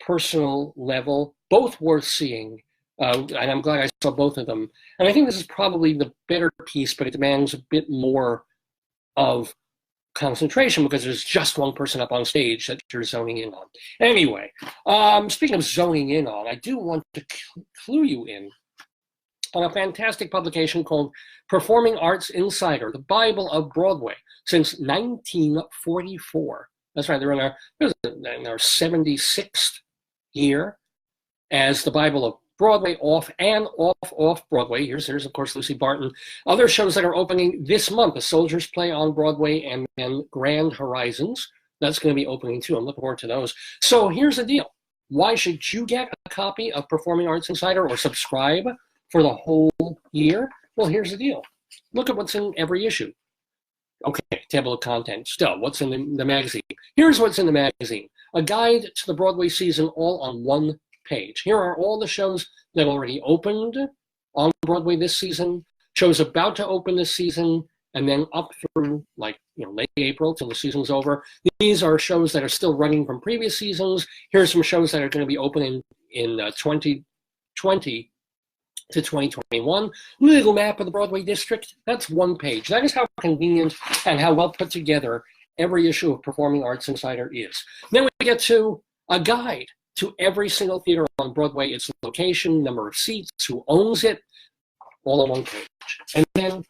S1: personal level, both worth seeing. And I'm glad I saw both of them. And I think this is probably the better piece, but it demands a bit more of concentration because there's just one person up on stage that you're zoning in on. Anyway, speaking of zoning in on, I do want to clue you in on a fantastic publication called Performing Arts Insider, the Bible of Broadway, since 1944. That's right, they're in our 76th year as the Bible of Broadway, off Broadway. Here's of course Lucy Barton. Other shows that are opening this month: A Soldier's Play on Broadway, and then Grand Horizons. That's going to be opening too. I'm looking forward to those. So here's the deal. Why should you get a copy of Performing Arts Insider or subscribe for the whole year? Well, here's the deal. Look at what's in every issue. Okay, table of contents. Still, what's in the magazine? Here's what's in the magazine. A guide to the Broadway season, all on one page. Here are all the shows that already opened on Broadway this season, shows about to open this season, and then up through late April till the season's over. These are shows that are still running from previous seasons. Here's some shows that are going to be opening in 2020 to 2021. Little map of the Broadway district. That's one page. That is how convenient and how well put together every issue of Performing Arts Insider is. Then we get to a guide to every single theater on Broadway, its location, number of seats, who owns it, all on one page. And then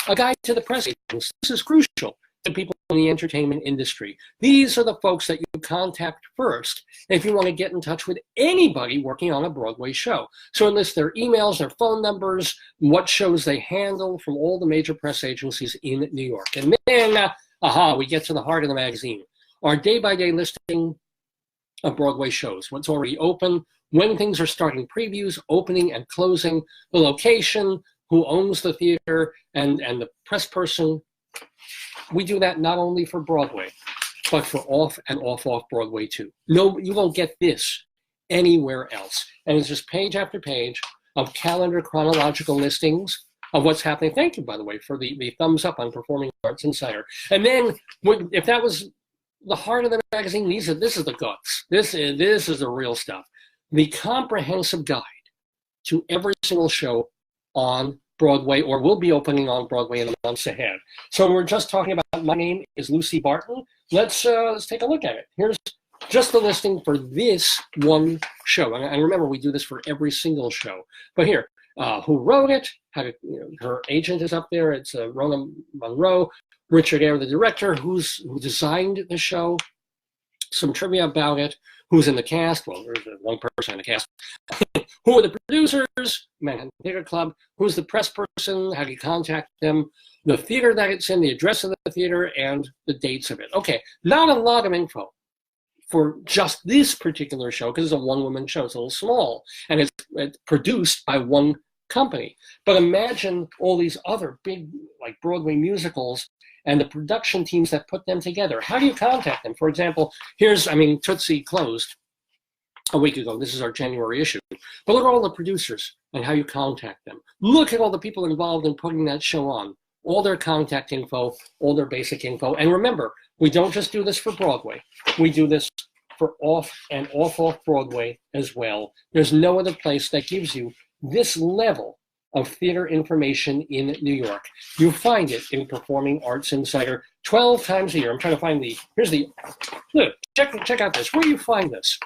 S1: a guide to the press agents. This is crucial to people in the entertainment industry. These are the folks that you contact first if you want to get in touch with anybody working on a Broadway show. So it lists their emails, their phone numbers, what shows they handle from all the major press agencies in New York. And then, we get to the heart of the magazine. Our day-by-day listing of Broadway shows, what's already open, when things are starting previews, opening and closing, the location, who owns the theater, and the press person. We do that not only for Broadway, but for off and off Broadway too. No, you won't get this anywhere else. And it's just page after page of calendar chronological listings of what's happening. Thank you, by the way, for the thumbs up on Performing Arts Insider. And then, if that was the heart of the magazine, this is the guts. This is the real stuff. The comprehensive guide to every single show on Broadway, or will be opening on Broadway in the months ahead. So we're just talking about My Name is Lucy Barton. Let's take a look at it. Here's just the listing for this one show. And remember, we do this for every single show. But here, who wrote it? Her agent is up there. It's Rona Monroe. Richard Eyre, the director, who designed the show. Some trivia about it. Who's in the cast? Well, there's one person in the cast. Who are the producers? Manhattan Theater Club. Who's the press person? How do you contact them? The theater that it's in, the address of the theater, and the dates of it. Okay, not a lot of info for just this particular show because it's a one-woman show. It's a little small, and it's produced by one company. But imagine all these other big, Broadway musicals and the production teams that put them together. How do you contact them? For example, Tootsie closed a week ago. This is our January issue. But look at all the producers and how you contact them. Look at all the people involved in putting that show on. All their contact info, all their basic info. And remember, we don't just do this for Broadway. We do this for off and off Broadway as well. There's no other place that gives you this level of theater information in New York. You find it in Performing Arts Insider 12 times a year. I'm trying to find look, check out this. Where do you find this?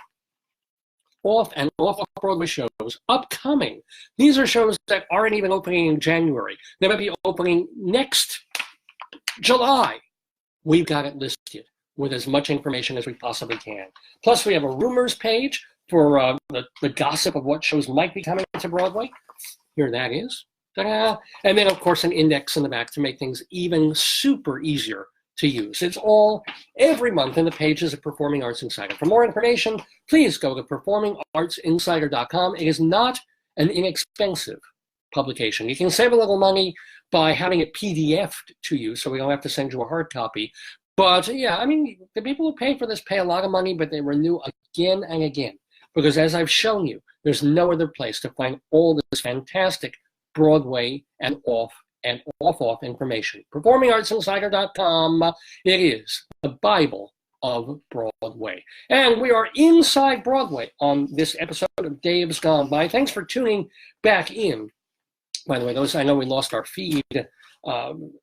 S1: off and off-Broadway shows upcoming. These are shows that aren't even opening in January. They might be opening next July. We've got it listed with as much information as we possibly can. Plus, we have a rumors page for the gossip of what shows might be coming to Broadway. Here that is. Ta-da. And then, of course, an index in the back to make things even super easier to use. It's all every month in the pages of Performing Arts Insider. For more information, please go to performingartsinsider.com. It is not an inexpensive publication. You can save a little money by having it PDF'd to you, so we don't have to send you a hard copy. But yeah, I mean, the people who pay for this pay a lot of money, but they renew again and again. Because as I've shown you, there's no other place to find all this fantastic Broadway and off information. PerformingArtsInsider.com. It is the Bible of Broadway. And we are inside Broadway on this episode of Dave's Gone By. Thanks for tuning back in. By the way, I know we lost our feed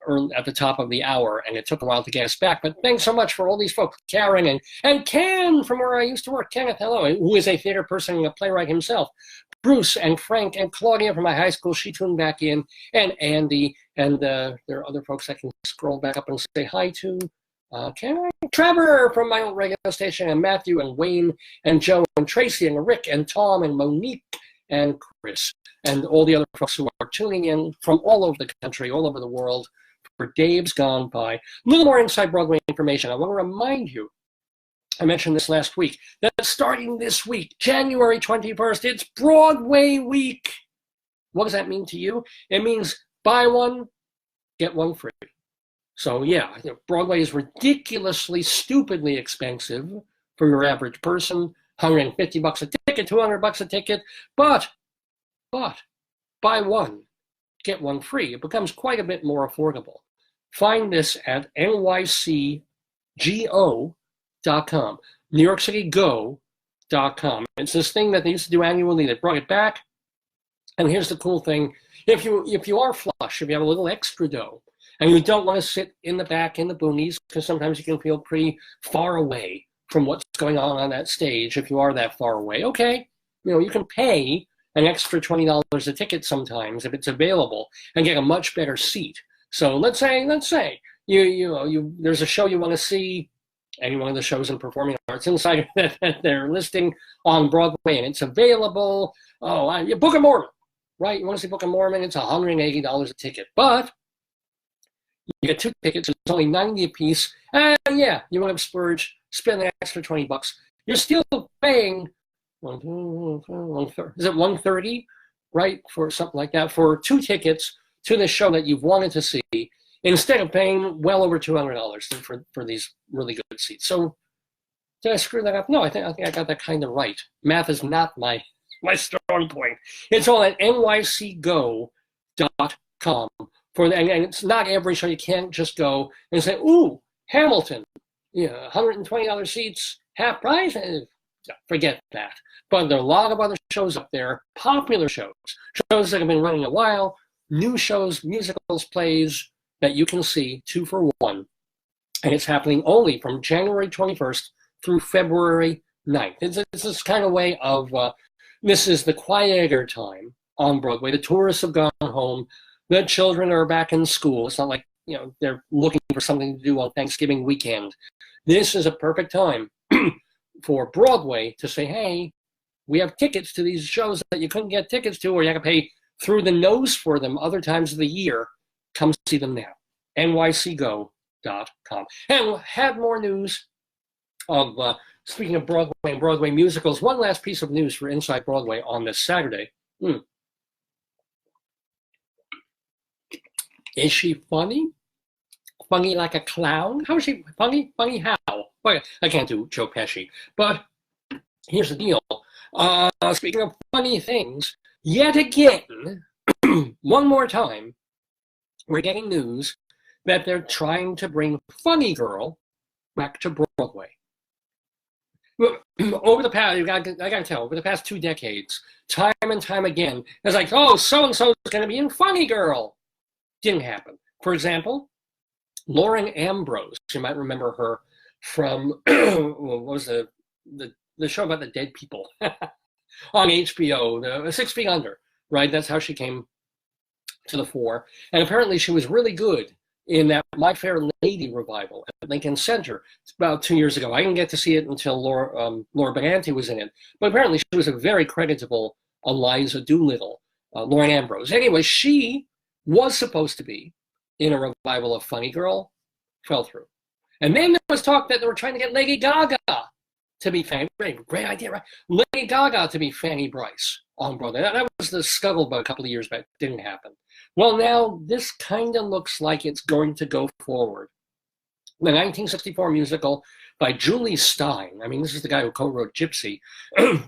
S1: early at the top of the hour, and it took a while to get us back. But thanks so much for all these folks, Karen and Ken from where I used to work, Kenneth, hello, who is a theater person and a playwright himself. Bruce and Frank and Claudia from my high school, she tuned back in, and Andy, and there are other folks I can scroll back up and say hi to. Trevor from my old radio station, and Matthew and Wayne and Joe and Tracy and Rick and Tom and Monique and Chris and all the other folks who are tuning in from all over the country, all over the world for Dave's Gone By. A little more inside Broadway information. I want to remind you, I mentioned this last week, that starting this week, January 21st, it's Broadway week. What does that mean to you? It means buy one, get one free. So yeah, Broadway is ridiculously, stupidly expensive for your average person. $150 a ticket, $200 a ticket, but buy one, get one free. It becomes quite a bit more affordable. Find this at nycgo.com, NewYorkCityGo.com. It's this thing that they used to do annually. They brought it back. And here's the cool thing. If you are flush, if you have a little extra dough, and you don't want to sit in the back in the boonies, because sometimes you can feel pretty far away from what's going on that stage, if you are that far away, okay, you can pay an extra $20 a ticket sometimes if it's available and get a much better seat. So let's say there's a show you want to see, any one of the shows in Performing Arts Insider that they're listing on Broadway, and it's available. Book of Mormon, right? You want to see Book of Mormon? It's $180 a ticket, but you get 2 tickets. It's only $90 a piece, and yeah, you want to splurge, spend an extra $20. You're still paying is it $130, right, for something like that, for 2 tickets to the show that you've wanted to see, instead of paying well over $200 for these really good seats. So did I screw that up? No, I think I got that kind of right. Math is not my strong point. It's all at nycgo.com. And it's not every show. You can't just go and say, ooh, Hamilton, $120 seats, half price. Forget that. But there are a lot of other shows up there, popular shows that have been running a while, new shows, musicals, plays that you can see 2 for 1. And it's happening only from January 21st through February 9th. It's this kind of way of, this is the quieter time on Broadway. The tourists have gone home. The children are back in school. It's not like, they're looking for something to do on Thanksgiving weekend. This is a perfect time for Broadway to say, hey, we have tickets to these shows that you couldn't get tickets to, or you have to pay through the nose for them other times of the year. Come see them now. nycgo.com. And we'll have more news of, speaking of Broadway and Broadway musicals, one last piece of news for Inside Broadway on this Saturday. Is she funny? Funny like a clown? How is she funny? Funny how? Well, I can't do Joe Pesci. But here's the deal. Speaking of funny things, yet again, one more time, we're getting news that they're trying to bring Funny Girl back to Broadway. Over the past, I gotta tell, over the past 2 decades, time and time again, it's like, oh, so-and-so is going to be in Funny Girl. Didn't happen. For example, Lauren Ambrose, you might remember her from, what was the show about the dead people? on HBO, the 6 Feet Under, right? That's how she came to the fore. And apparently she was really good in that My Fair Lady revival at Lincoln Center about 2 years ago. I didn't get to see it until Laura Benanti was in it. But apparently she was a very creditable Eliza Doolittle, Lauren Ambrose. Anyway, she was supposed to be in a revival of Funny Girl, fell through. And then there was talk that they were trying to get Lady Gaga to be Fanny. Great idea, right? Lady Gaga to be Fanny Bryce on Broadway. That was the scuttlebutt a couple of years back. Didn't happen. Well, now this kind of looks like it's going to go forward. The 1964 musical by Julie Stein. I mean, this is the guy who co-wrote Gypsy.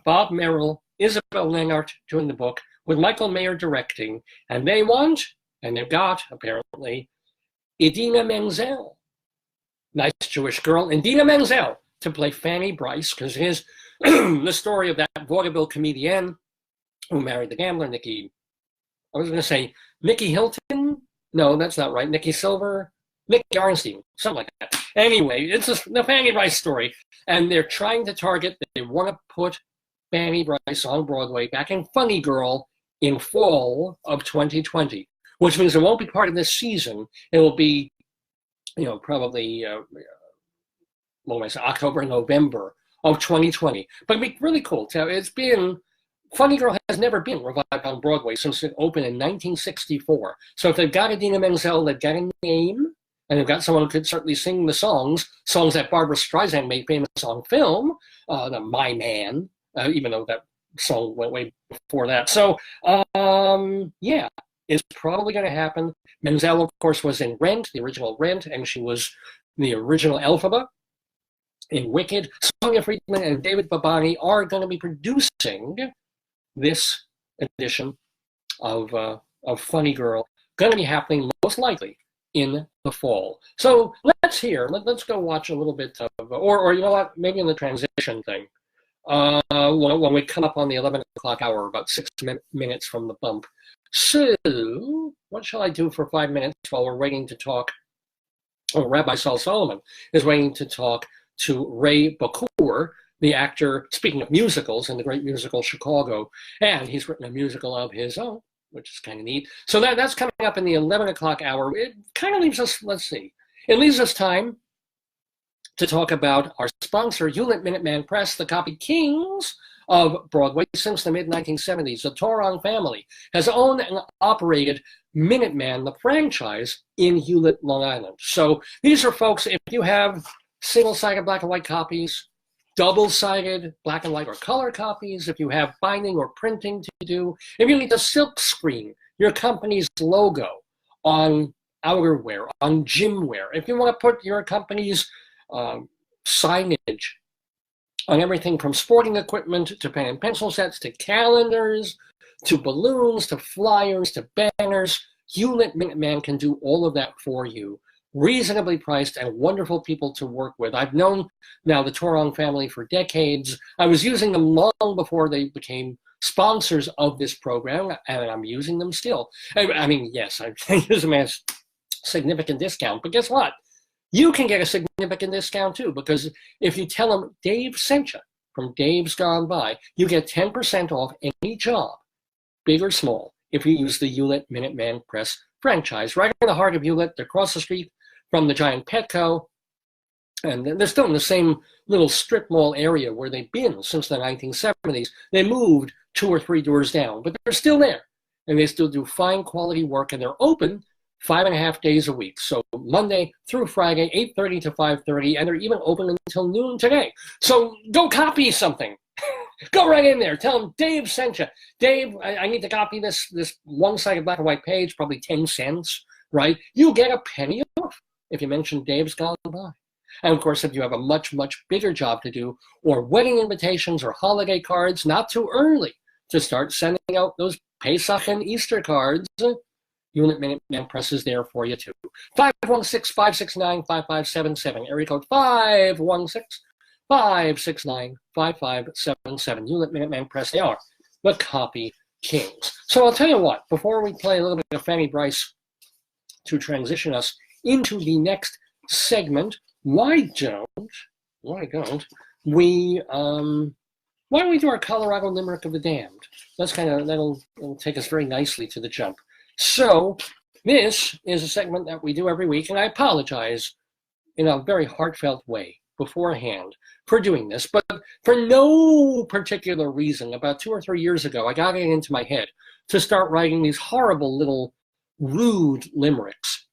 S1: Bob Merrill, Isabel Lennart doing the book, with Michael Mayer directing. And they want, and they've got, apparently, Idina Menzel. Nice Jewish girl, Idina Menzel, to play Fanny Bryce, because here's the story of that vaudeville comedian who married the gambler, Nicky Hilton? No, that's not right. Nicky Silver? Nick Arnstein, something like that. Anyway, it's the Fanny Bryce story, and they're trying to target, they want to put Fanny Bryce on Broadway back in Funny Girl in fall of 2020, which means it won't be part of this season. It will be, probably, October and November of 2020. But it'd be really cool. It's been, Funny Girl has never been revived on Broadway since it opened in 1964. So if they've got Idina Menzel, they've got a name, and they've got someone who could certainly sing the songs that Barbra Streisand made famous on film, the My Man, even though that song went way before that. So, yeah, it's probably going to happen. Menzel, of course, was in Rent, the original Rent, and she was the original Elphaba in Wicked. Sonia Friedman and David Babani are going to be producing this edition of Funny Girl, going to be happening most likely in the fall. So let's go watch a little bit of, or you know what, maybe in the transition thing, when we come up on the 11 o'clock hour, about 6 minutes from the bump. So what shall I do for 5 minutes while we're waiting to talk? Oh, Rabbi Saul Solomon is waiting to talk to Ray Bokhour, the actor, speaking of musicals, in the great musical Chicago, and he's written a musical of his own, which is kind of neat. So that's coming up in the 11 o'clock hour. It kind of leaves us, it leaves us time to talk about our sponsor, Hewlett Minuteman Press, the copy kings of Broadway since the mid-1970s. The Toron family has owned and operated Minuteman, the franchise, in Hewlett, Long Island. So these are folks, if you have single-sided black and white copies, double-sided black and white or color copies, if you have binding or printing to do, if you need to silk screen your company's logo on outerwear, on gymwear, if you want to put your company's signage on everything from sporting equipment to pen and pencil sets to calendars to balloons to flyers to banners, Hewlett Minuteman can do all of that for you. Reasonably priced and wonderful people to work with. I've known now the Toron family for decades. I was using them long before they became sponsors of this program, and I'm using them still. I mean, yes, I use them as significant discount, but guess what? You can get a significant discount too, because if you tell them Dave sent you from Dave's Gone By, you get 10% off any job, big or small, if you use the Hewlett Minuteman Press franchise. Right in the heart of Hewlett, they're across the street from the giant Petco, and they're still in the same little strip mall area where they've been since the 1970s. They moved 2 or 3 doors down, but they're still there, and they still do fine quality work, and they're open 5.5 days a week. So Monday through Friday, 8:30 to 5:30, and they're even open until noon today. So go copy something. Go right in there. Tell them Dave sent you. Dave, I need to copy this one-sided black and white page, probably 10 cents, right? You get a penny off if you mention Dave's Gone By. And of course, if you have a much, much bigger job to do, or wedding invitations or holiday cards, not too early to start sending out those Pesach and Easter cards, Hewlett Minuteman Press is there for you too. 516-569-5577, area code 516-569-5577. Hewlett Minuteman Press, they are the copy kings. So I'll tell you what, before we play a little bit of Fanny Bryce to transition us into the next segment, why don't we, why don't we do our Colorado Limerick of the Damned? That'll take us very nicely to the jump. So this is a segment that we do every week, and I apologize in a very heartfelt way beforehand for doing this, but for no particular reason. About 2 or 3 years ago, I got it into my head to start writing these horrible little rude limericks,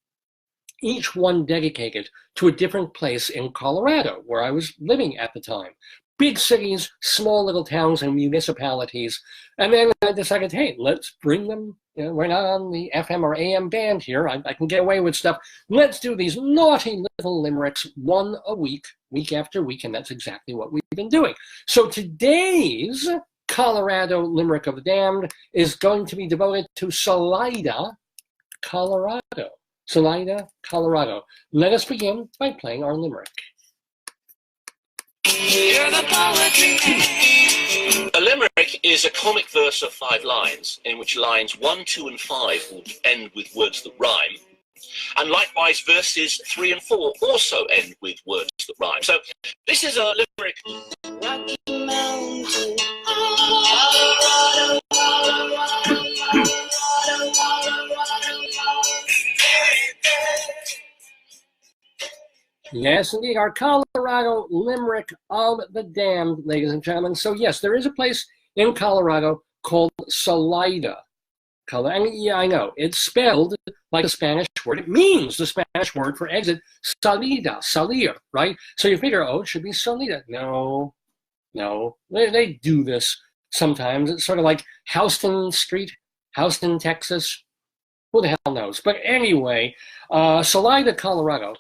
S1: each one dedicated to a different place in Colorado where I was living at the time. Big cities, small little towns and municipalities. And then I decided, hey, let's bring them. We're not on the FM or AM band here. I can get away with stuff. Let's do these naughty little limericks, one a week, week after week, and that's exactly what we've been doing. So today's Colorado Limerick of the Damned is going to be devoted to Salida, Colorado. Salida, Colorado. Let us begin by playing our limerick.
S7: A limerick is a comic verse of 5 lines, in which lines 1, 2, and 5 will end with words that rhyme. And likewise, verses 3 and 4 also end with words that rhyme. So this is a limerick. Rocky Mountain, Colorado,
S1: Yes, indeed, our Colorado Limerick of the Damned, ladies and gentlemen. So yes, there is a place in Colorado called Salida. And yeah, I know, it's spelled like a Spanish word. It means the Spanish word for exit, salida, salir, right? So you figure, oh, it should be Salida. No. They do this sometimes. It's sort of like Houston Street, Houston, Texas. Who the hell knows? But anyway, Salida, Colorado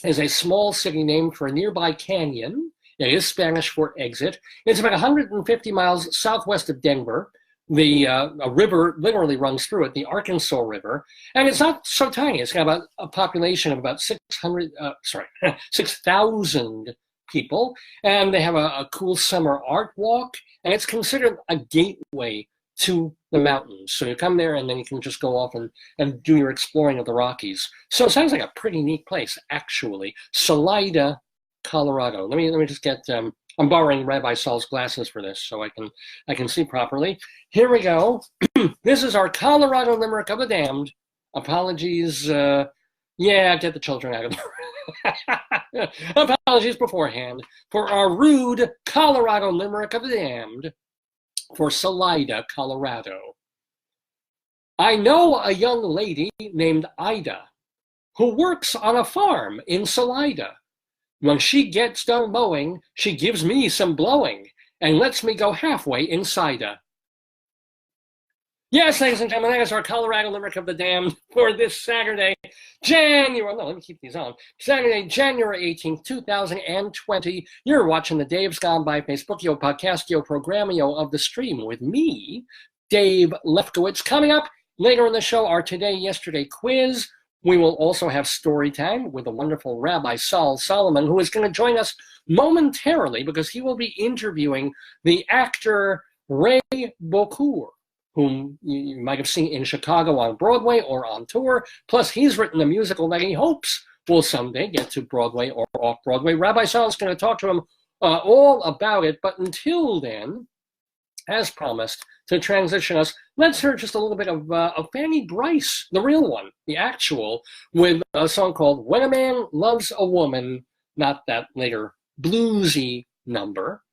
S1: is a small city named for a nearby canyon. It is Spanish for exit. It's about 150 miles southwest of Denver. A river literally runs through it, the Arkansas River, and it's not so tiny. It's got about a population of about 6,000 people, and they have a cool summer art walk, and it's considered a gateway to the mountains. So you come there and then you can just go off and do your exploring of the Rockies. So it sounds like a pretty neat place, actually. Salida, Colorado. Let me just get, I'm borrowing Rabbi Saul's glasses for this so I can see properly. Here we go. This is our Colorado Limerick of the Damned. Apologies, get the children out of the apologies beforehand for our rude Colorado Limerick of the Damned for Salida, Colorado. I know a young lady named Ida who works on a farm in Salida. When she gets done mowing, she gives me some blowing and lets me go halfway inside her. Yes, ladies and gentlemen, that is our Colorado Limerick of the Damned for this Saturday, let me keep these on. Saturday, January 18th, 2020. You're watching the Dave's Gone By Facebookio, Podcastio, Programmio of the Stream with me, Dave Lefkowitz. Coming up later in the show, our Today, Yesterday quiz. We will also have StoryTime with the wonderful Rabbi Saul Solomon, who is going to join us momentarily because he will be interviewing the actor Raymond Bokhour, whom you might have seen in Chicago on Broadway or on tour. Plus, he's written a musical that he hopes will someday get to Broadway or off-Broadway. Rabbi Saul is going to talk to him all about it. But until then, as promised, to transition us, let's hear just a little bit of Fanny Brice, the real one, the actual, with a song called When a Man Loves a Woman, not that later bluesy number.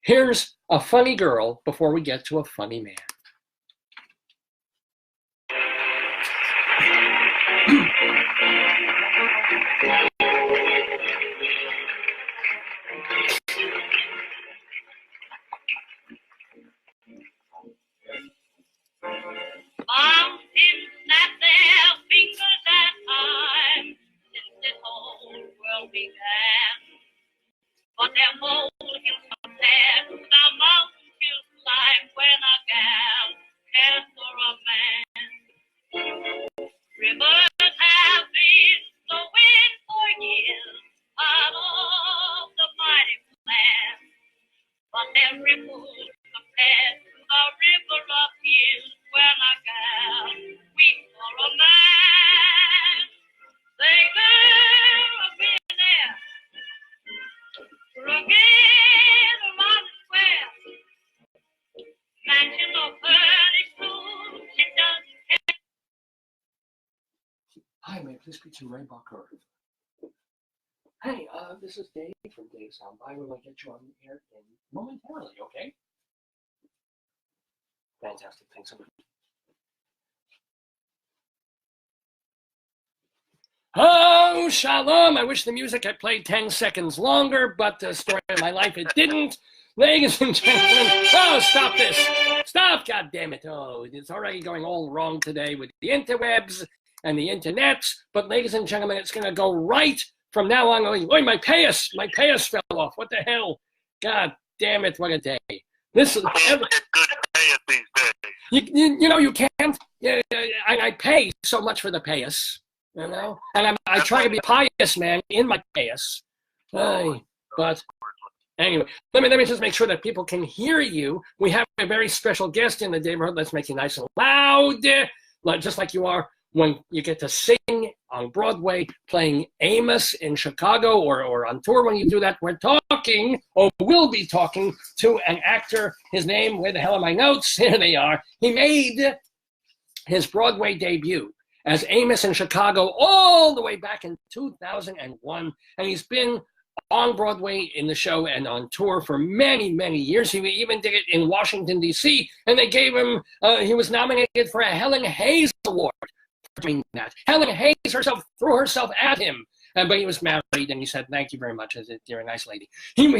S1: Here's a funny girl before we get to a funny man.
S6: Mountains snap their fingers at time since this whole world began. But their molehills compared to the mountain hills climb when a gal
S1: Hi, may I please speak to Raymond Bokhour? Hey, this is Dave from Dave's Soundbite. We're going to get you on the air momentarily, okay? Fantastic. Thanks so much. Oh, shalom. I wish the music had played 10 seconds longer, but the story of my life, it didn't. Ladies and gentlemen, oh, stop this. Stop, goddammit. Oh, it's already going all wrong today with the interwebs and the internets. But ladies and gentlemen, it's going to go right from now on. Oh, my payas fell off. What the hell? God damn it, what a day. This is
S5: Good payas these days.
S1: you know, you can't. I pay so much for the payas. You know, and I try to be pious, man, in my payas. But anyway, let me just make sure that people can hear you. We have a very special guest in the Daverhood. Let's make you nice and loud, just like you are when you get to sing on Broadway, playing Amos in Chicago, or on tour. When you do that, we're talking, or will be talking, to an actor. His name, where the hell are my notes? Here they are. He made his Broadway debut as Amos in Chicago all the way back in 2001. And he's been on Broadway in the show and on tour for many, many years. He even did it in Washington, D.C., and they gave him, he was nominated for a Helen Hayes Award for doing that. Helen Hayes herself threw herself at him, but he was married, and he said, thank you very much. You're a nice lady. He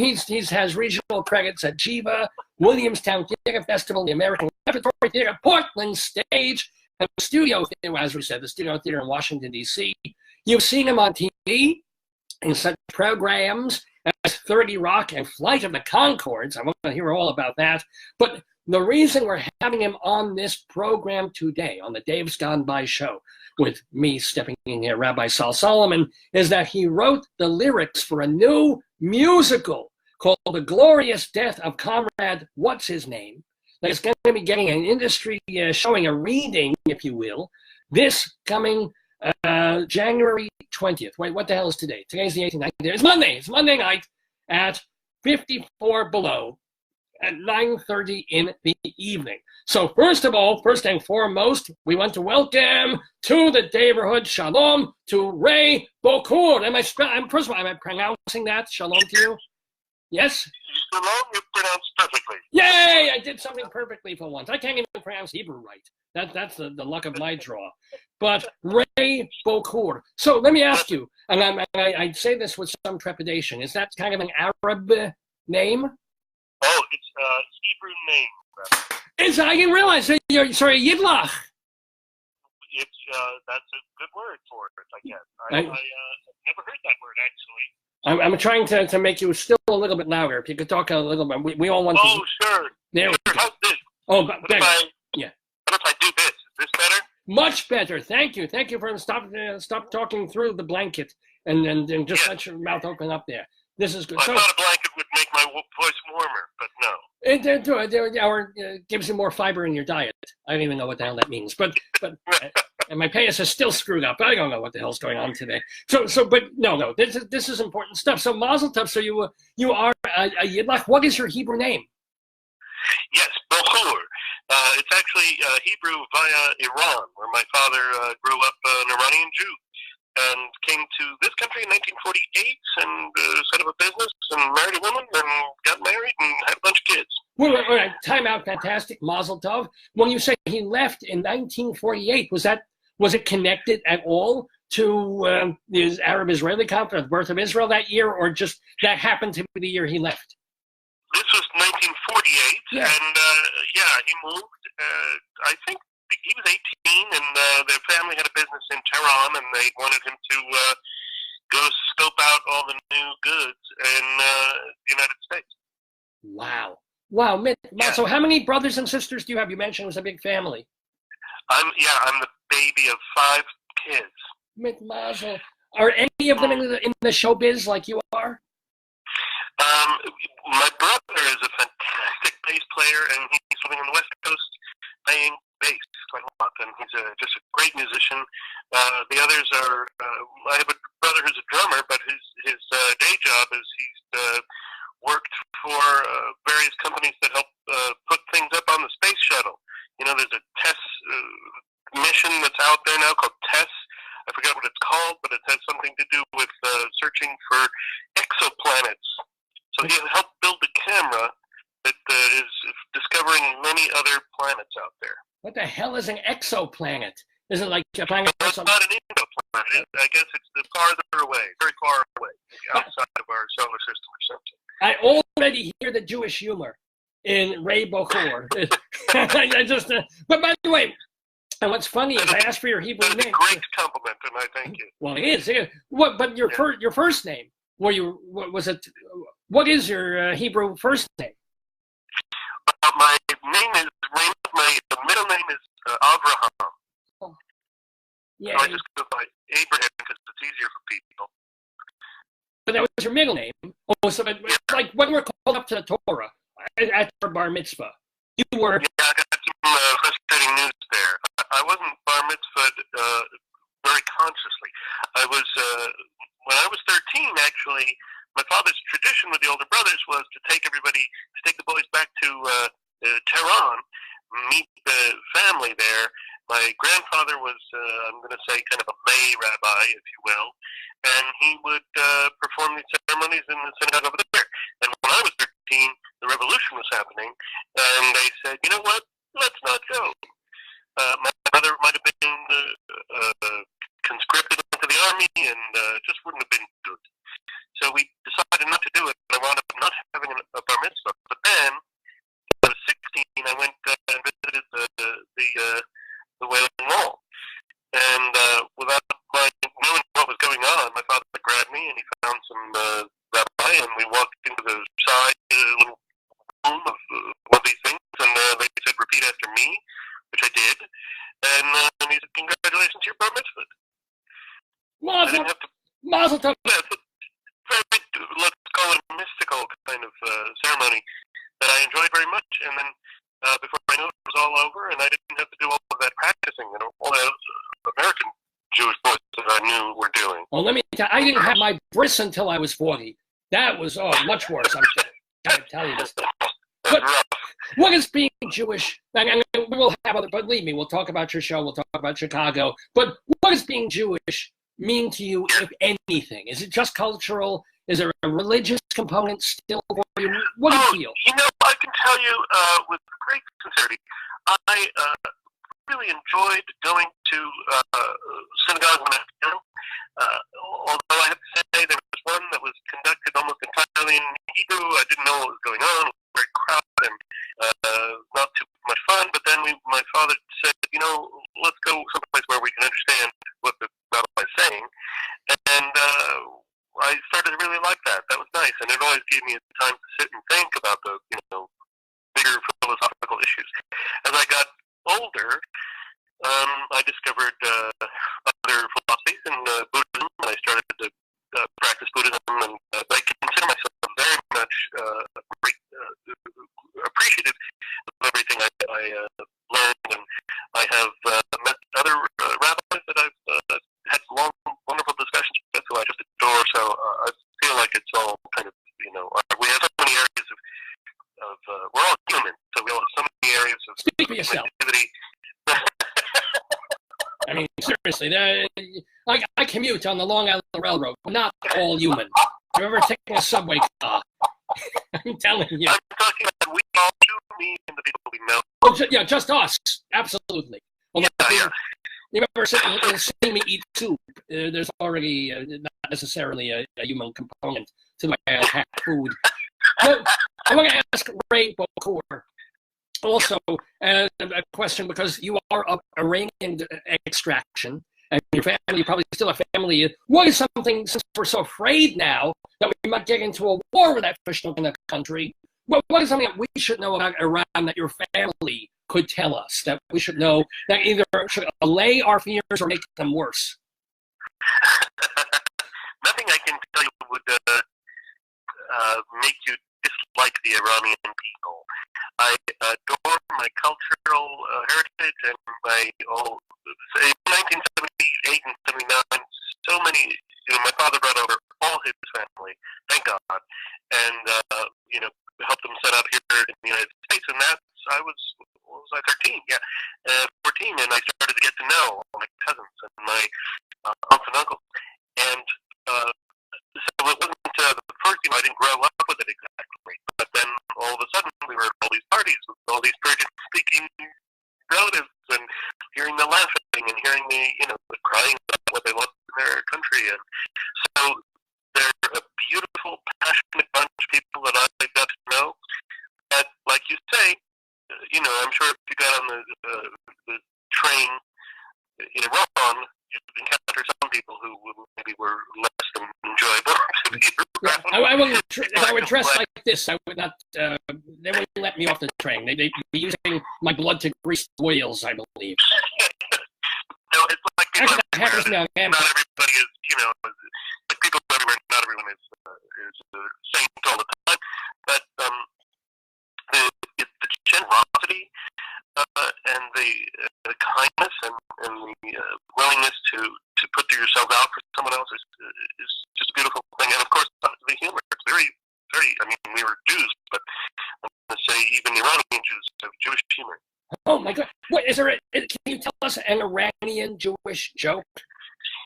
S1: has regional credits at Jiva, Williamstown Theater Festival, the American Repertory Theater, Portland Stage, and the Studio Theater, as we said, the Studio Theater in Washington, D.C. You've seen him on TV in such programs as 30 Rock and Flight of the Conchords. I want to hear all about that. But the reason we're having him on this program today, on the Dave's Gone By show, with me stepping in here, Rabbi Sal Solomon, is that he wrote the lyrics for a new musical called The Glorious Death of Comrade What's-His-Name. That's going to be getting an industry showing, a reading, if you will, this coming January 20th. Wait, what the hell is today? Today's the 18th. It's Monday. It's Monday night at 54 Below at 9:30 in the evening. So first of all, first and foremost, we want to welcome to the Daverhood, shalom, to Ray Bokhour. First of all, am I pronouncing that? Shalom to you? Yes?
S5: Shalom, you pronounced perfectly.
S1: Yay! I did something perfectly for once. I can't even pronounce Hebrew right. That's the luck of my draw. But Ray Bokhour. So let me ask you, and I say this with some trepidation, is that kind of an Arab name?
S5: Oh, it's a Hebrew name.
S1: I didn't realize that you're, sorry, Yidlach.
S5: It's, that's a good word for it, I guess. I've never heard that word, actually.
S1: I'm trying to make you still a little bit louder. If you could talk a little bit. We all want to.
S5: Oh, sure.
S1: There we go.
S5: How's this?
S1: Oh, better.
S5: What
S1: Yeah.
S5: if I do this? Is this better?
S1: Much better. Thank you. Thank you for stop talking through the blanket and just let your mouth open up there. This is good.
S5: Well, I thought a blanket would make my voice warmer, but no.
S1: It gives you more fiber in your diet. I don't even know what the hell that means. But and my payas is still screwed up. I don't know what the hell's going on today. But no. This is important stuff. So Mazel Tov. So you are a Yidlach. What is your Hebrew name?
S5: Yes, Bokhour. It's actually Hebrew via Iran, where my father grew up an Iranian Jew and came to this country in 1948 and set up a business and married a woman and got married and had a bunch of kids.
S1: All right, time out, fantastic, Mazel Tov. When you say he left in 1948, was it connected at all to the Arab-Israeli conflict, the birth of Israel that year, or just that happened to be the year he left?
S5: This was 1948, and he moved. I think he was 18, and their family had a business in Tehran, and they wanted him to go scope out all the new goods in the United States.
S1: Wow. So how many brothers and sisters do you have? You mentioned it was a big family.
S5: I'm the baby of 5 kids.
S1: Mit Mazel. Are any of them in the showbiz like you are?
S5: My brother is a fantastic bass player, and he's living on the West Coast playing bass quite a lot, and he's just a great musician. The others are, I have a brother who's a drummer, but his day job is he's worked for various companies that help put things up on the space shuttle. You know, there's a TESS mission that's out there now called TESS. I forgot what it's called, but it has something to do with searching for exoplanets. So he helped build a camera that is discovering many other planets out there.
S1: What the hell is an exoplanet? Is it like a planet?
S5: It's not an exoplanet. I guess it's the farther away, very far away, outside of our solar system or something.
S1: I already hear the Jewish humor in Raymond Bokhour. I just, but by the way, and what's funny is I asked for your Hebrew name.
S5: Great compliment, and I thank you.
S1: Well, it is. What? But your first name? What was it? What is your Hebrew first name?
S5: My name is Raymond. My middle name is Avraham.
S1: Oh. Yeah.
S5: So I just go by Abraham because it's easier for people.
S1: But that was your middle name. Oh, so like when we're called up to the Torah at your bar mitzvah, you were.
S5: Yeah, I got some frustrating news there. I wasn't bar mitzvahed very consciously. I was when I was 13. Actually, my father's tradition with the older brothers was to take the boys back to Tehran, meet the family there. My grandfather was, I'm going to say, kind of a lay rabbi, if you will, and he would perform these ceremonies in the synagogue over there. And when I was 13, the revolution was happening, and they said, you know what, let's not go. My mother might have been conscripted into the army, and just wouldn't have been good. So we decided not to do it, and I wound up not having a bar mitzvah. But then, when I was 16, I went and visited the Wailing Wall. And without knowing what was going on, my father grabbed me, and he found some rabbi, and we walked into the side little room of one of these things, and they said, repeat after me, which I did. And he said, congratulations, you're bar mitzvah.
S1: Mazel tov.
S5: Yeah, let's call it a mystical kind of ceremony that I enjoyed very much. And then before I knew it was all over, and I didn't have to do all of that practicing and all the American Jewish boys that I knew were doing.
S1: Well, let me tell you, I didn't have my bris until I was 40. That was much worse. I'm trying to tell you this. But what is being Jewish? And we'll have other, but believe me, we'll talk about your show. We'll talk about Chicago. But what does being Jewish mean to you, if anything? Is it just cultural? Is there a religious component still for you? What do you feel?
S5: You know, I can tell you with great sincerity, I really enjoyed going to synagogue when I was young. Although I have to say there was one that was conducted almost entirely in Hebrew. I didn't know what was going on. It was very crowded and not too much fun. But then my father said, you know, let's go someplace where we can understand what the rabbi is saying. And I started to really like that. That was nice. And it always gave me time to sit and think about the, bigger philosophical issues. As I got older, I discovered other philosophies and Buddhism, and I started to practice Buddhism, and I consider myself very much appreciative of everything I learned, and I have met other rabbis that I've had long, wonderful discussions with, who I just adore, so I feel like it's all kind of, we have so many areas of we're all human, so we all have so many areas of
S1: Speak for yourself.
S5: activity.
S1: I mean, seriously, I commute on the Long Island Railroad. We're not all human. Have you ever taken a subway car? I'm telling you.
S5: I'm talking about we all do, me and the people we know.
S1: Oh, yeah, just us. Absolutely. Well,
S5: Yeah.
S1: You remember seeing me eat soup? There's already not necessarily a human component to the way I have food. But I want to ask Ray Bokhour also a question, because you are of Iranian extraction, and your family, probably still a family. What is something, since we're so afraid now that we might get into a war with that fictional in the country, what is something that we should know about Iran that your family could tell us, that we should know, that either should allay our fears or make them worse?
S5: Nothing I can tell you would make you dislike the Iranian people. I adore my cultural heritage and my in 1978 and 79, so many, my father brought over all his family, thank God, and, helped them set up here in the United States, and I was 13? Yeah, 14, and I started to get to know all my cousins, and my I didn't grow up with it exactly. But then all of a sudden we were at all these parties with all these Persian-speaking relatives and hearing the laughing and hearing the crying about what they lost in their country. And so they're a beautiful, passionate bunch of people that I got to know. But like you say, I'm sure if you got on the train in Iran, you'd encounter some people who maybe were less than enjoyable to be around.
S1: If I were dressed like this, I would not. They wouldn't let me off the train. They'd be using my blood to grease the wheels, I believe.
S5: No, it's like people
S1: Actually,
S5: everywhere. Not everybody is, like people everywhere. Not everyone is saint all the time. But the generosity and the kindness and the willingness to put yourself out for someone else is just a beautiful thing. And of course, the humor. It's very, very. I mean, we were Jews, but I'm going to say even Iranian Jews have Jewish humor.
S1: Oh my God! What is there? Can you tell us an Iranian Jewish joke?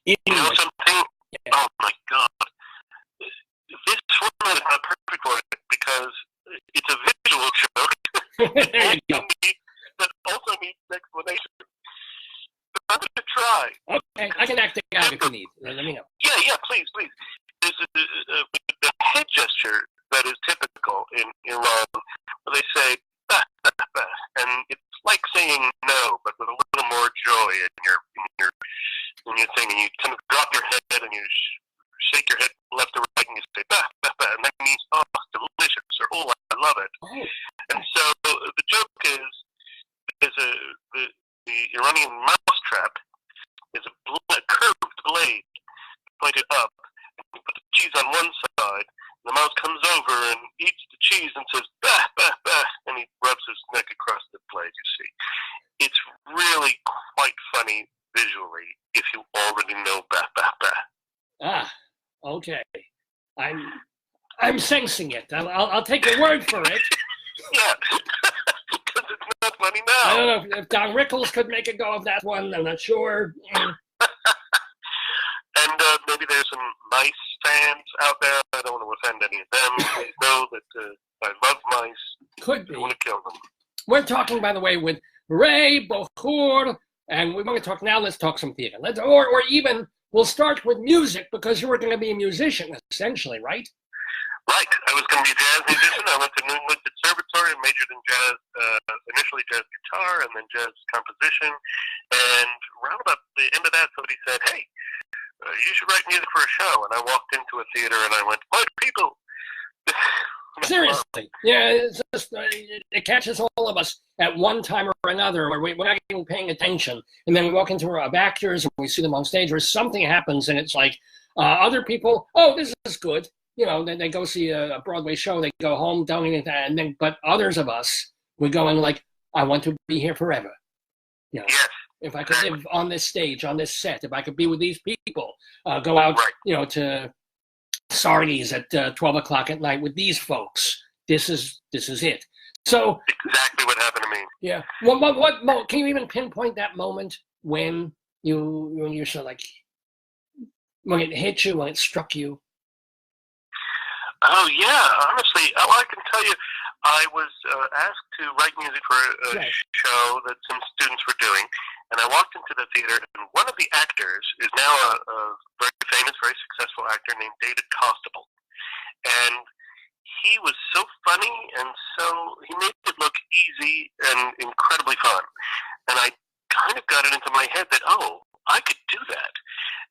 S5: You know something? Yeah. Oh my God! This format is not perfect for it because it's a visual joke.
S1: There you go.
S5: That also needs explanation. But I'm going to try.
S1: Okay, I can act it out if you need. Let me know.
S5: Yeah, please. There's a head gesture that is typical in Iran, where they say bah, bah, bah, and it's like saying no, but with a little more joy in your thing, and you kind of drop your head and you shake your head left to right, and you say bah, bah, bah, and that means oh, delicious, or oh, I love it.
S1: Oh.
S5: And so the joke is the Iranian mousetrap is a curved blade pointed up. And you put the cheese on one side, and the mouse comes over and eats the cheese and says, bah, bah, bah, and he rubs his neck across the blade, you see. It's really quite funny visually if you already know bah, bah, bah.
S1: Ah, okay. I'm sensing it. I'll take your word for it.
S5: Yeah, because it's not funny now.
S1: I don't know if Don Rickles could make a go of that one. I'm not sure.
S5: And maybe there's some nice fans out there. I don't want to offend any of them. Please know that I love mice.
S1: Could be.
S5: I want to kill them.
S1: We're talking, by the way, with Ray Bokhour, and we want to talk now. Let's talk some theater. Or even we'll start with music because you were going to be a musician, essentially, right?
S5: Right. I was going to be a jazz musician. I went to New England Conservatory and majored in jazz, initially jazz guitar and then jazz composition. And around about the end of that, somebody said, hey, you should write music for a show. And I walked into a theater and I went, my people.
S1: Seriously. Yeah, it's just, it catches all of us at one time or another where we're not even paying attention. And then we walk into actors and we see them on stage or something happens and it's like other people, oh, this is good. Then they go see a Broadway show, they go home, don't even, and then, but others of us, we go in like, I want to be here forever.
S5: Yes.
S1: If I could live on this stage, on this set, if I could be with these people, go out, to Sardi's at 12 o'clock at night with these folks. This is it. So
S5: exactly what happened to me.
S1: Yeah. What can you even pinpoint that moment when you're so like, when it hit you, when it struck you?
S5: Oh, yeah. Honestly, I can tell you, I was asked to write music for a show that some students were doing, and I walked into the theater, and one of the actors is now a very famous, very successful actor named David Costable. And he was so funny, and he made it look easy and incredibly fun. And I kind of got it into my head that, oh, I could do that.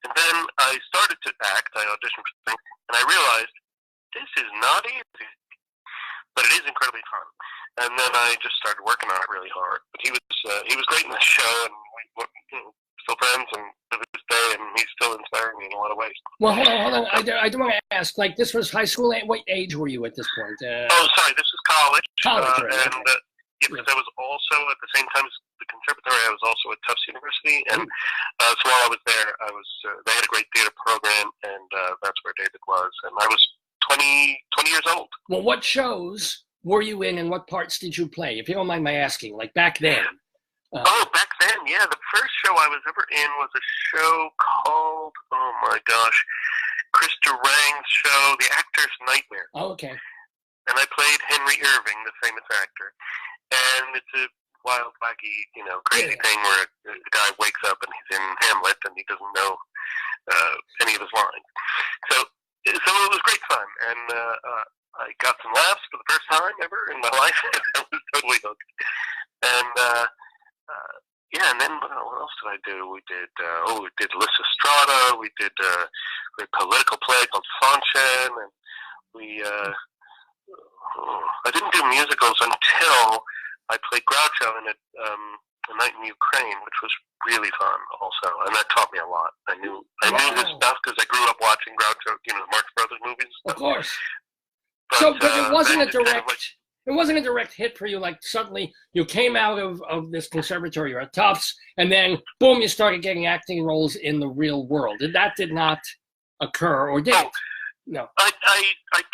S5: And then I started to act, I auditioned for things, and I realized, this is not easy, but it is incredibly fun. And then I just started working on it really hard. But he was great in the show, and we're still friends, and to this day, and he's still inspiring me in a lot of ways.
S1: Well, hold on. I do want to ask, like, this was high school. What age were you at this point?
S5: Oh, sorry, this is college.
S1: College, right?
S5: And because I was also, at the same time as the conservatory, I was also at Tufts University, and so while I was there, they had a great theater program, and that's where David was, and I was 20 years old. Well,
S1: what shows were you in and what parts did you play? If you don't mind my asking, like back then.
S5: Back then, yeah. The first show I was ever in was a show called, oh my gosh, Chris Durang's show, The Actor's Nightmare.
S1: Oh, okay.
S5: And I played Henry Irving, the famous actor. And it's a wild, wacky, crazy thing where a guy wakes up and he's in Hamlet and he doesn't know any of his lines. So it was great fun. And I got some laughs for the first time ever in my life. I was totally hooked. And and then what else did I do? We did Lysistrata. We did a political play called Fanchen, and I didn't do musicals until I played Groucho in A Night in Ukraine, which was really fun also, and that taught me a lot. I knew his stuff because I grew up watching Groucho, the Marx Brothers movies and stuff.
S1: Of course.
S5: But
S1: it wasn't a direct. It wasn't a direct hit for you. Like suddenly you came out of this conservatory, you're at Tufts, and then boom, you started getting acting roles in the real world. That did not occur, or did it? No.
S5: I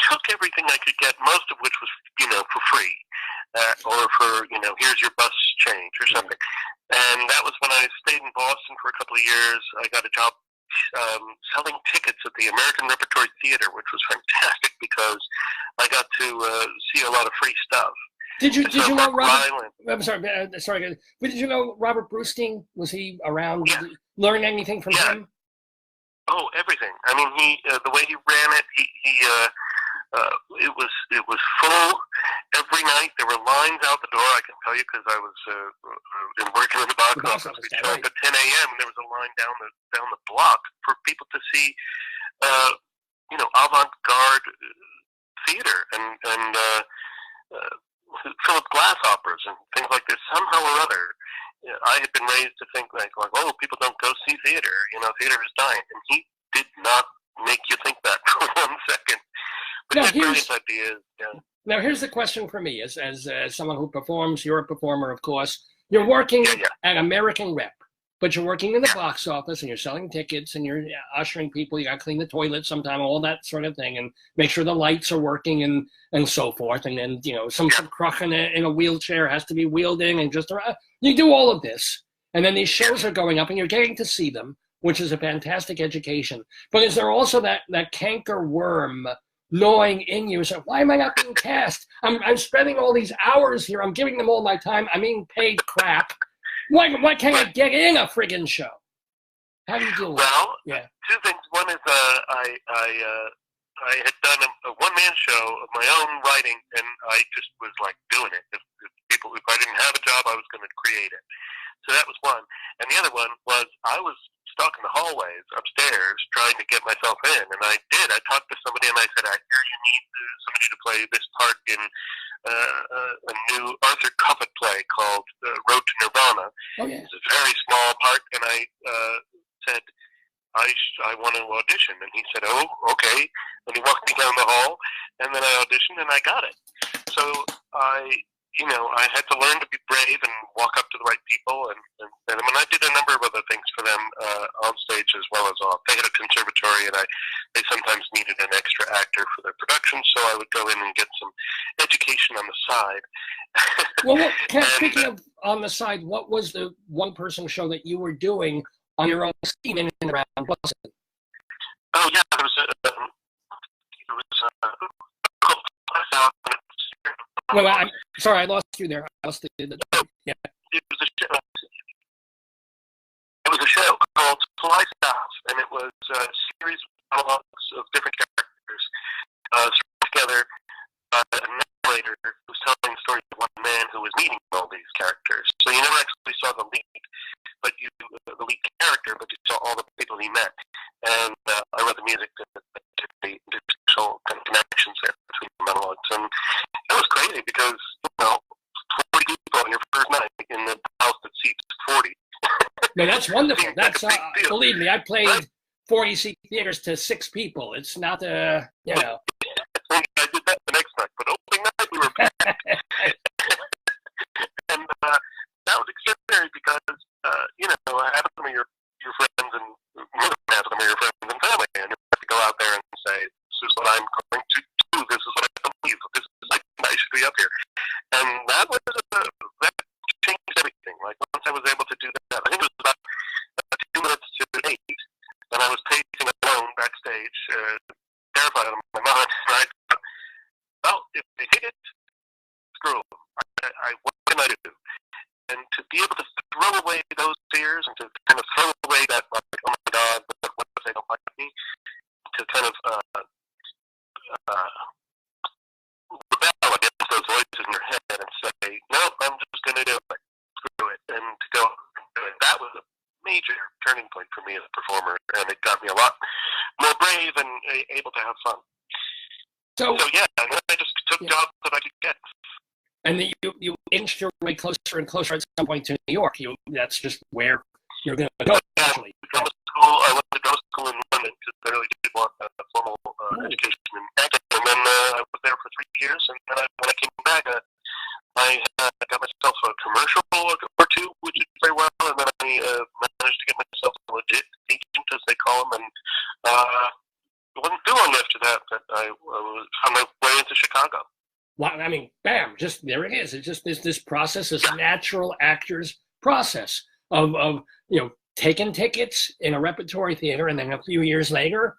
S5: took everything I could get, most of which was for free, or for here's your bus change or something. And that was when I stayed in Boston for a couple of years. I got a job selling tickets at the American Repertory Theater, which was fantastic because I got to see a lot of free stuff.
S1: Did you know Robert? I'm sorry, but did you know Robert Brustein? Was he around?
S5: Yeah.
S1: Did you learn anything from him?
S5: Oh, everything. I mean, the way he ran it, it was full every night. There were lines out the door. I can tell you because I was working in the box office. We showed up at 10 a.m. and there was a line down the block for people to see, avant-garde theater and Philip Glass operas and things like this. Somehow or other, I had been raised to think like, oh, people don't go see theater. Theater is dying, and he did not make you think that for 1 second. But his brilliant ideas. Yeah.
S1: Now, here's the question for me: as someone who performs, you're a performer, of course. You're working at American Rep, but you're working in the box office, and you're selling tickets, and you're ushering people. You got to clean the toilet sometime, all that sort of thing, and make sure the lights are working, and so forth. And then some crook in a wheelchair has to be wheeled in, and just you do all of this, and then these shows are going up, and you're getting to see them, which is a fantastic education. But is there also that canker worm gnawing in you? So why am I not being cast? I'm spending all these hours here. I'm giving them all my time. I'm being paid crap. Why can't I get in a friggin' show? How do you deal with it?
S5: Well, two things. One is I had done a one-man show of my own writing, and I just was like doing it. If I didn't have a job, I was going to create it. So that was one. And the other one was I was stuck in the hallways upstairs trying to get myself in, and I did. I talked to somebody, and I said, I hear you need somebody to play this part in a new Arthur Cuffett play called Road to Nirvana.
S1: Oh, yeah.
S5: It's a very small part, and I said, I want to audition. And he said, oh, okay. And he walked me down the hall, and then I auditioned, and I got it. So I had to learn to be brave and walk up to the right people. And I did a number of other things for them on stage as well as off. They had a conservatory, and they sometimes needed an extra actor for their production, so I would go in and get some education on the side.
S1: Well, speaking of on the side, what was the one-person show that you were doing on your own scene in and around Boston?
S5: Oh, yeah, it was
S1: Well, I'm sorry, I lost you there. I lost the yeah.
S5: It was a show called Fly South, and it was a series of monologues of different characters together. A narrator who was telling the story of one man who was meeting all these characters. So you never actually saw the lead, but the lead character, but you saw all the people he met. And I wrote the music to the social kind of connections there between the monologues. And it was crazy because, 40 people on your first night in the house that seats 40.
S1: No, that's wonderful. That's believe me, I played 40-seat theaters to 6 people. It's not
S5: I did that the next night, but opening night we were packed. And that was extraordinary because, half of them are your friends and more than half of them are your friends and family, and you have to go out there and say, this is what I'm going to do, this is what I believe, this is I should be up here. And that changed everything. Like, once I was able to do that, I think it was about 2 minutes to 8, and I was pacing alone backstage, for me as a performer, and it got me a lot more brave and able to have fun. So yeah, and then I just took jobs that I could get.
S1: And then you inched your way closer and closer at some point to New York. That's just where you're going to go. Actually,
S5: I went to drama school in London because I really did want a formal education in acting. And then I was there for 3 years. And then when I came back, I got myself a commercial or two, which did very well. And then I managed to get myself a legit agent, as they call them. And it wasn't too long after that I found my way into Chicago.
S1: Well, I mean, bam, just there it is. It's just this process, this natural actor's process of taking tickets in a repertory theater, and then a few years later,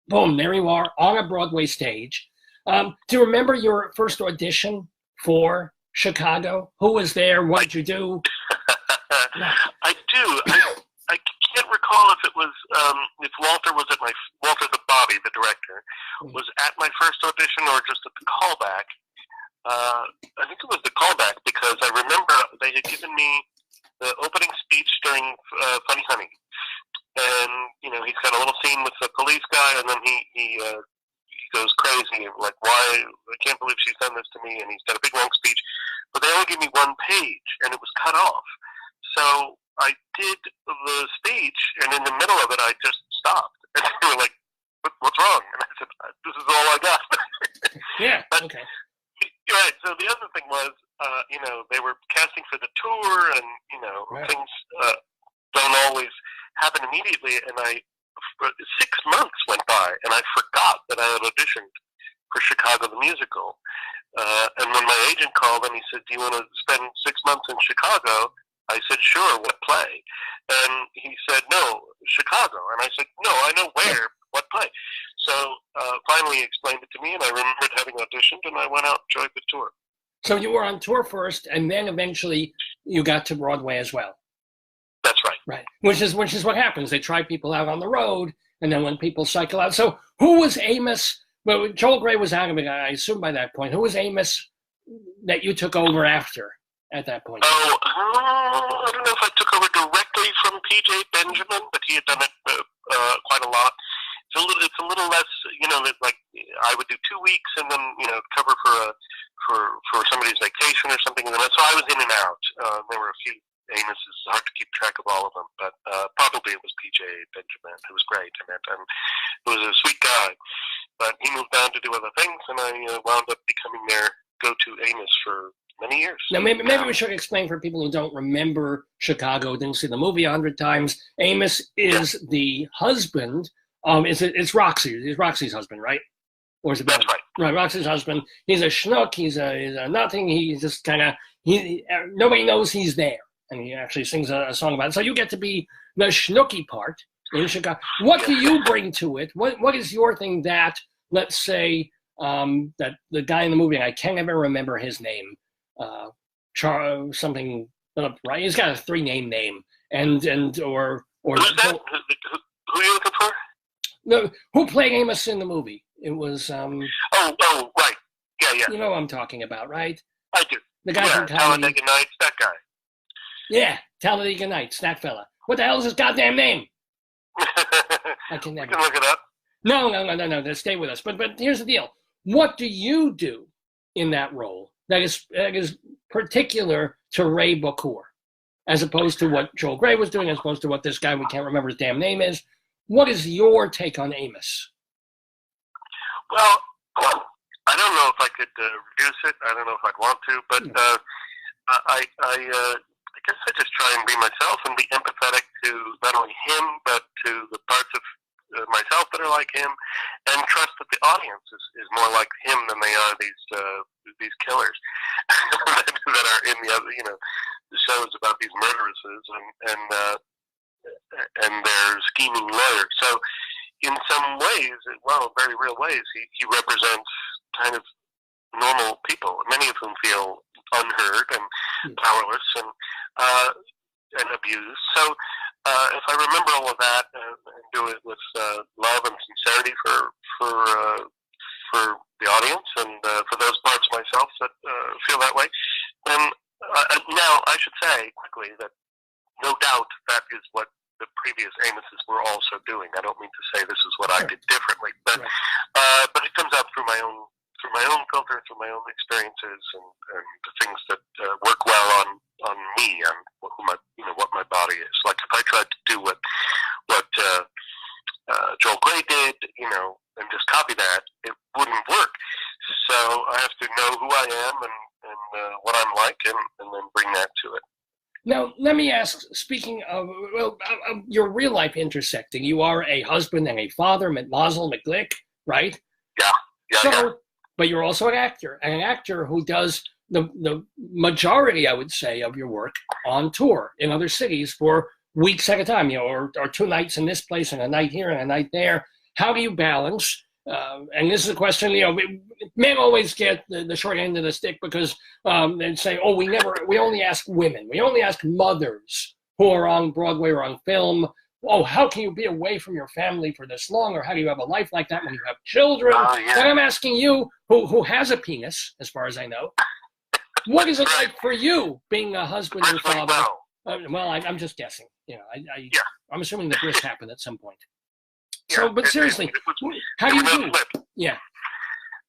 S1: boom, there you are on a Broadway stage. Do you remember your first audition for Chicago? Who was there? What did you do?
S5: I do. I can't recall if it was if Walter was at Walter the Bobby, the director, was at my first audition or just at the callback. I think it was the callback because I remember they had given me the opening speech during Funny Honey, and he's got a little scene with the police guy, and then he goes crazy, like, why, I can't believe she's done this to me, and he's got a big long speech, but they only gave me one page, and it was cut off. So I did the speech, and in the middle of it, I just stopped. And they were like, what's wrong? And I said, this is all I got.
S1: Yeah,
S5: but,
S1: okay.
S5: Right, so the other thing was, they were casting for the tour, and,
S1: right.
S5: Things don't always happen immediately, and 6 months went by, and I forgot that I had auditioned for Chicago the Musical. And when my agent called and he said, do you want to spend 6 months in Chicago? I said, sure, what play? And he said, no, Chicago. And I said, no, I know where, what play? So finally he explained it to me, and I remembered having auditioned, and I went out and joined the tour.
S1: So you were on tour first, and then eventually you got to Broadway as well.
S5: That's right.
S1: Right, which is what happens. They try people out on the road, and then when people cycle out. So who was Amos? Well, Joel Grey was out of it, I assume, by that point. Who was Amos that you took over after at that point?
S5: Oh, I don't know if I took over directly from P.J. Benjamin, but he had done it quite a lot. It's a little less, like I would do 2 weeks and then, cover for somebody's vacation or something. So I was in and out. There were a few Amos. It's hard to keep track of all of them, but probably it was P.J. Benjamin, who was great, and he was a sweet guy. But he moved on to do other things, and I wound up becoming their go-to Amos for many years. Now,
S1: maybe we should explain for people who don't remember Chicago, didn't see the movie 100 times. Amos is the husband. It's Roxy. It's Roxy's husband, right? Or is it?
S5: That's right.
S1: Right, Roxy's husband. He's a schnook. He's a nothing. He's just kind of nobody knows he's there, and he actually sings a song about it. So you get to be the schnooky part in Chicago. What do you bring to it? What is your thing that, let's say, that the guy in the movie, I can't ever remember his name, something, right? He's got a 3-name name, or
S5: who's that? Who are you looking for?
S1: No, who played Amos in the movie? It was
S5: Oh, right. Yeah.
S1: You know what I'm talking about, right?
S5: I do.
S1: The guy from
S5: Talladega Nights, that guy.
S1: Yeah, Talladega Nights, that fella. What the hell is his goddamn name? I can never.
S5: You can look it up.
S1: No. Stay with us. But here's the deal. What do you do in that role that is particular to Ray Bokhour, as opposed to what Joel Grey was doing, as opposed to what this guy we can't remember his damn name is? What is your take on Amos?
S5: Well, I don't know if I could reduce it. I don't know if I'd want to, but I guess I just try and be myself and be empathetic to not only him, but to the parts of myself that are like him, and trust that the audience is more like him than they are these killers that are in the other, the shows about these murderesses and their scheming lawyers. So in some ways, well, very real ways, he represents kind of normal people, many of whom feel unheard and powerless and abused. So if I remember all of that and do it with love and sincerity for the audience and for those parts of myself that feel that way, then now I should say quickly that no doubt that is what the previous maybe as Amos's were also doing. I don't mean to say this is what I did differently, but it comes out through my own filter, through my own experiences, and the things that work well on me and what my body is. Like if I tried to do what Joel Gray did, and just copy that, it wouldn't work. So I have to know who I am and what I'm like, and then bring that to it.
S1: Now, let me ask, speaking of, your real life intersecting, you are a husband and a father, Mazel, McGlick, right?
S5: Yeah.
S1: But you're also an actor who does the majority, I would say, of your work on tour in other cities for weeks at a time, or 2 nights in this place and a night here and a night there. How do you balance? And this is a question, men always get the short end of the stick because they'd say, oh, we only ask women. We only ask mothers who are on Broadway or on film. Oh, how can you be away from your family for this long? Or how do you have a life like that when you have children? And I'm asking you, who has a penis, as far as I know, what is it like for you being a husband and father? Well, I'm just guessing. I'm assuming the bris happened at some point. So, but seriously, how do you do? Yeah.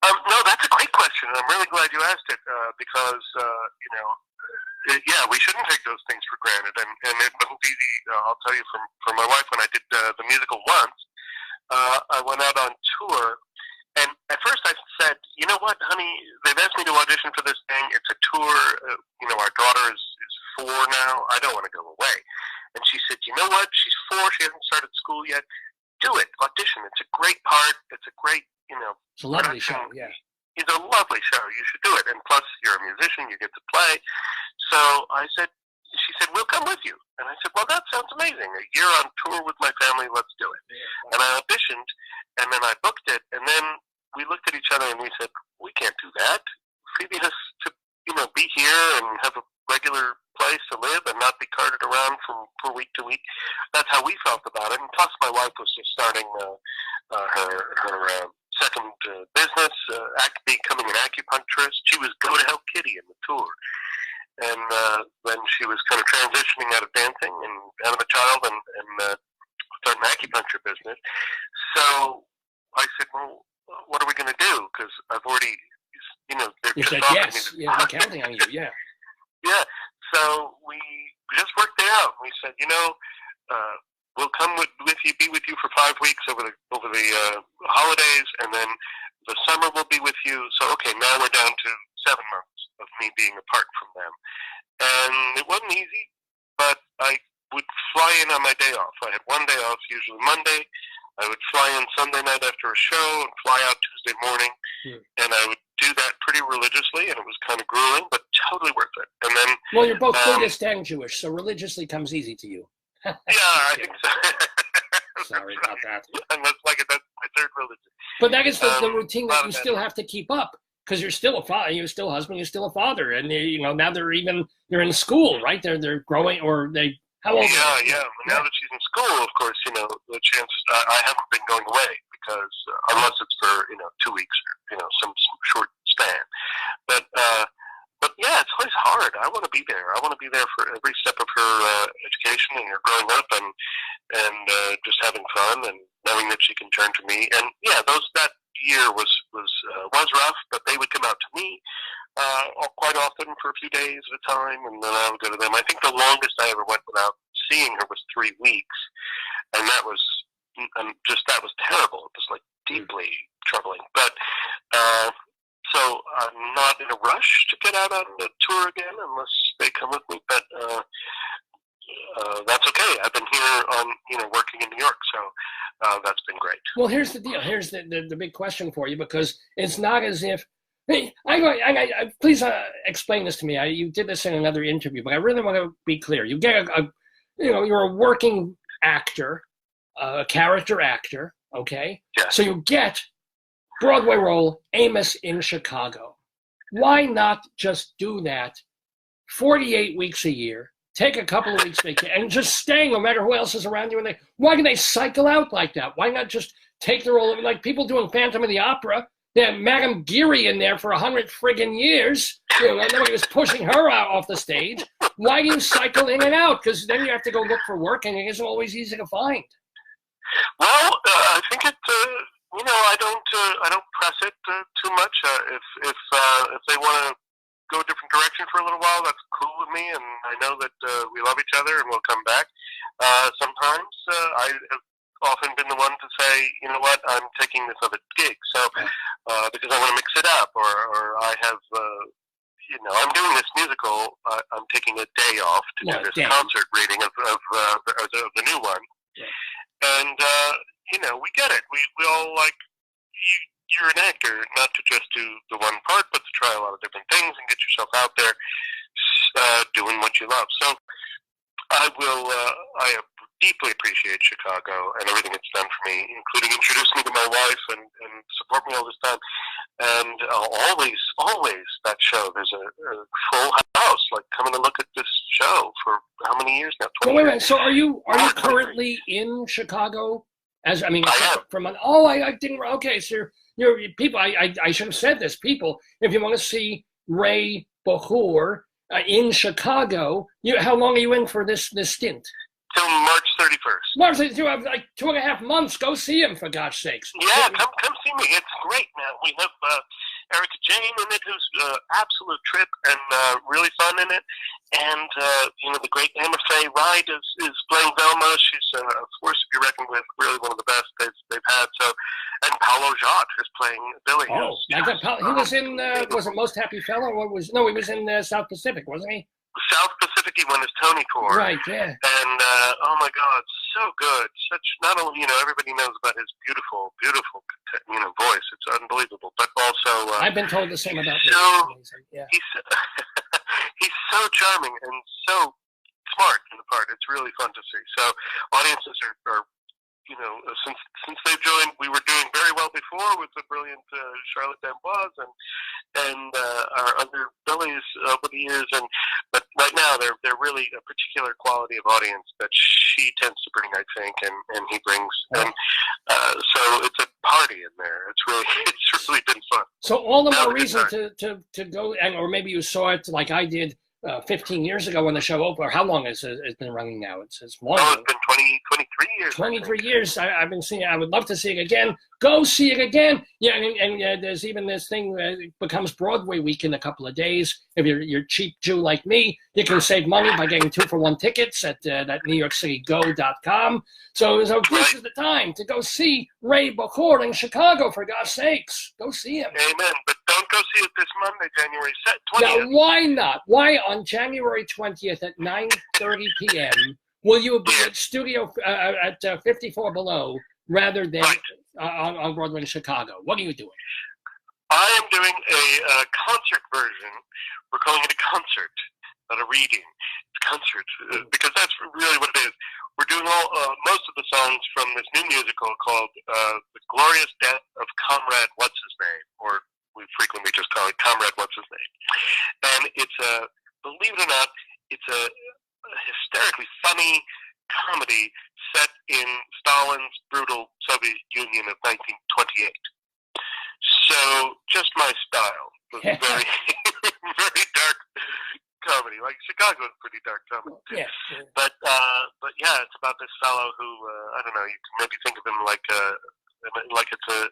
S5: No, that's a great question, and I'm really glad you asked it because we shouldn't take those things for granted, and it wasn't easy. I'll tell you from my wife when I did the musical once. I went out on tour, and at first I said, you know what, honey, they've asked me to audition for this thing. It's a tour. Our daughter is 4 now. I don't want to go away. And she said, you know what? She's 4. She hasn't started school yet. Do it. Audition. It's a great part. It's a great,
S1: it's a lovely show, yeah.
S5: It's a lovely show. You should do it. And plus, you're a musician. You get to play. So she said, we'll come with you. And I said, well, that sounds amazing. A year on tour with my family. Let's do it. And I auditioned, and then I booked it. And then we looked at each other, and we said, we can't do that. Phoebe has to, be here and have a regular place to live and not be carted around from week to week. That's how we felt about it. And plus, my wife was just starting her second business, becoming an acupuncturist. She was Go to Help Kitty in the tour. And then she was kind of transitioning out of dancing and out of a child and starting an acupuncture business. So I said, well, what are we going to do? Because I've already, they're
S1: you
S5: just
S1: said yes. Yeah, they're counting on you, yeah.
S5: Yeah. So we just worked it out. We said, we'll come with you, be with you for 5 weeks over the holidays, and then the summer we'll be with you. So okay, now we're down to 7 months of me being apart from them, and it wasn't easy. But I would fly in on my day off. I had 1 day off, usually Monday. I would fly in Sunday night after a show and fly out Tuesday morning, and I would do that pretty religiously, and it was kind of grueling, but totally worth it. And then,
S1: well, you're both Buddhist and Jewish, so religiously comes easy to you.
S5: Yeah, I think so.
S1: Sorry about that.
S5: And that's my third religion.
S1: But that is the routine that you still have to keep up, because you're still a father, you're still a husband, you're still a father, and now they're in school, right? They're growing, or they. How old?
S5: Yeah. Now that she's in school, of course, the chance. I haven't been going away because unless it's for 2 weeks, or some short span. But yeah, it's always hard. I want to be there. I want to be there for every step of her education and her growing up, and just having fun and knowing that she can turn to me. And yeah, that year was rough, but they would come out to me quite often for a few days at a time, and then I would go to them. I think the longest I ever went without seeing her was 3 weeks, and that was terrible. It was like deeply troubling. But so I'm not in a rush to get out on the tour again unless they come with me. But that's okay. I've been here working in New York, so that's been great.
S1: Well, here's the deal. Here's the big question for you, because it's not as if. Hey, please explain this to me. You did this in another interview, but I really want to be clear. You get you're a working actor, a character actor, okay?
S5: Yeah.
S1: So you get Broadway role, Amos in Chicago. Why not just do that 48 weeks a year, take a couple of weeks vacation, and just stay no matter who else is around you? Why can they cycle out like that? Why not just take the role, like people doing Phantom of the Opera? They had Madame Geary in there for 100 friggin' years. Nobody was pushing her out off the stage. Why do you cycle in and out? Because then you have to go look for work, and it isn't always easy to find.
S5: Well, I think it. I don't press it too much. If they want to go a different direction for a little while, that's cool with me, and I know that we love each other and we'll come back. Sometimes I have often been the one to say, you know what, I'm taking this other gig, so because I want to mix it up, or I have, I'm doing this musical. I'm taking a day off to do this concert reading of the new one, and we get it. We all like. You're an actor, not to just do the one part, but to try a lot of different things and get yourself out there doing what you love. So I deeply appreciate Chicago and everything it's done for me, including introducing me to my wife and support me all this time. And always that show, there's a full house, like coming to look at this show for how many years now? 20
S1: wait a
S5: years.
S1: minute. So are you currently in Chicago? I
S5: am.
S1: I didn't. Okay, so you're people. I should have said this. People, if you want to see Ray Bokhour in Chicago, how long are you in for this stint?
S5: Till March 31st.
S1: March, you have like 2.5 months. Go see him, for gosh sakes.
S5: Yeah, come see me. It's great, man. We have Erica Jane in it, who's absolute trip and really fun in it. And, the great Emma Faye Wright is playing Velma. She's a force to be reckoned with, really one of the best they've had. So, and Paolo Jot is playing Billy.
S1: Oh, he was in, was it Most Happy Fella? He was in South Pacific, wasn't he?
S5: South Pacific, he won his Tony for.
S1: Right, yeah.
S5: And, oh my God, so good. Not only, everybody knows about his beautiful, beautiful, voice. It's unbelievable. But also...
S1: I've been told the same about him. Yeah.
S5: He's so charming and so smart in the part. It's really fun to see. So audiences are since they've joined, we were doing very well before with the brilliant Charlotte D'Amboise and our other Billies over the years, but right now they're really a particular quality of audience that she tends to bring, I think, and he brings, and so it's a party in there. It's really been fun.
S1: So all the more reason to go, or maybe you saw it like I did 15 years ago when the show opened. Or how long has it been running now? It's long.
S5: Oh, it's been 23 years.
S1: 23 years. I've been seeing it. I would love to see it again. Go see it again. Yeah, and there's even this thing it becomes Broadway week in a couple of days. If you're a cheap Jew like me, you can save money by getting 2-for-1 tickets at that NewYorkCityGo.com. So this is the time to go see Ray Bokhour in Chicago, for God's sakes. Go see him.
S5: Amen. But don't go see it this Monday, January 20th.
S1: Now, why not? Why on January 20th at 9:30 p.m. will you be at Studio at 54 Below rather than on Broadway in Chicago? What are you doing?
S5: I am doing a concert version. We're calling it a concert, not a reading. It's a concert because that's really what it is. We're doing most of the songs from this new musical called The Glorious Death of Comrade What's-His-Name, or we frequently just call it Comrade What's-His-Name. And it's believe it or not, it's a hysterically funny comedy set in Stalin's brutal Soviet Union of 1928. So just my style. It was very, very dark comedy. Like Chicago is pretty dark comedy too.
S1: Yeah.
S5: But yeah, it's about this fellow who I don't know. You can maybe think of him like it's a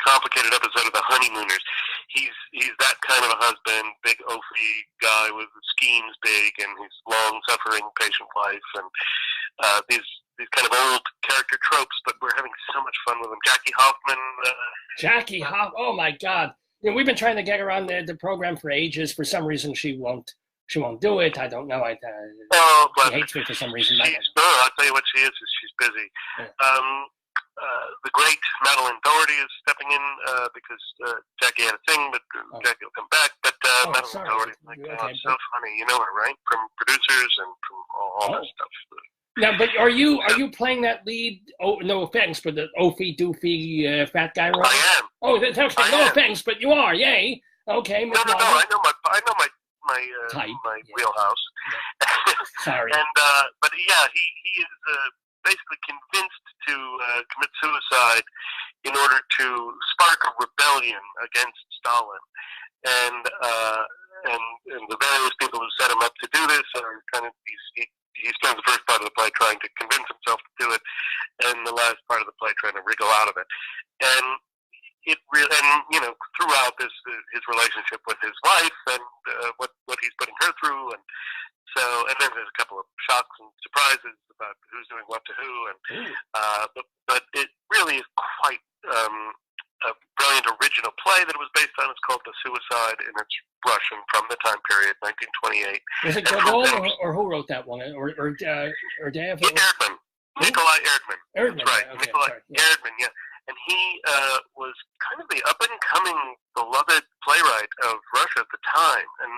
S5: complicated episode of The Honeymooners. He's that kind of a husband, big oafy guy with schemes big, and his long-suffering patient wife, and these kind of old character tropes. But we're having so much fun with them. Jackie Hoffman.
S1: Jackie Hoffman. Oh my God! We've been trying to get her on the program for ages. For some reason, she won't do it. I don't know. She hates me for some reason.
S5: I'll tell you what she is she's busy. Yeah. The great Madeline Doherty is stepping in because Jackie had a thing, but Jackie will come back. But Madeline Doherty, so funny. You know her, right? From producers and from all that stuff.
S1: Now, but are you playing that lead? Oh, no offense, but the oafy, doofy, fat guy role?
S5: I am.
S1: Oh, that's okay. No offense, but you are. Yay. Okay.
S5: No. I know my
S1: type.
S5: My wheelhouse.
S1: Yeah. Sorry.
S5: And but yeah, he is basically convinced to commit suicide in order to spark a rebellion against Stalin, and the various people who set him up to do this are kind of he spends the first part of the play trying to convince himself to do it, and the last part of the play trying to wriggle out of it. And it really, and throughout this, his relationship with his wife and what he's putting her through, and then there's a couple of shocks and surprises about who's doing what to who, and but it really is quite a brilliant original play that it was based on. It's called The Suicide, and it's Russian from the time period, 1928.
S1: Was it Gogol or who wrote that one? Or Daverhood?
S5: Erdman. Nikolai Erdman.
S1: Erdman.
S5: That's right.
S1: Okay,
S5: Nikolai Erdman, yeah. And he was kind of the up-and-coming beloved playwright of Russia at the time. And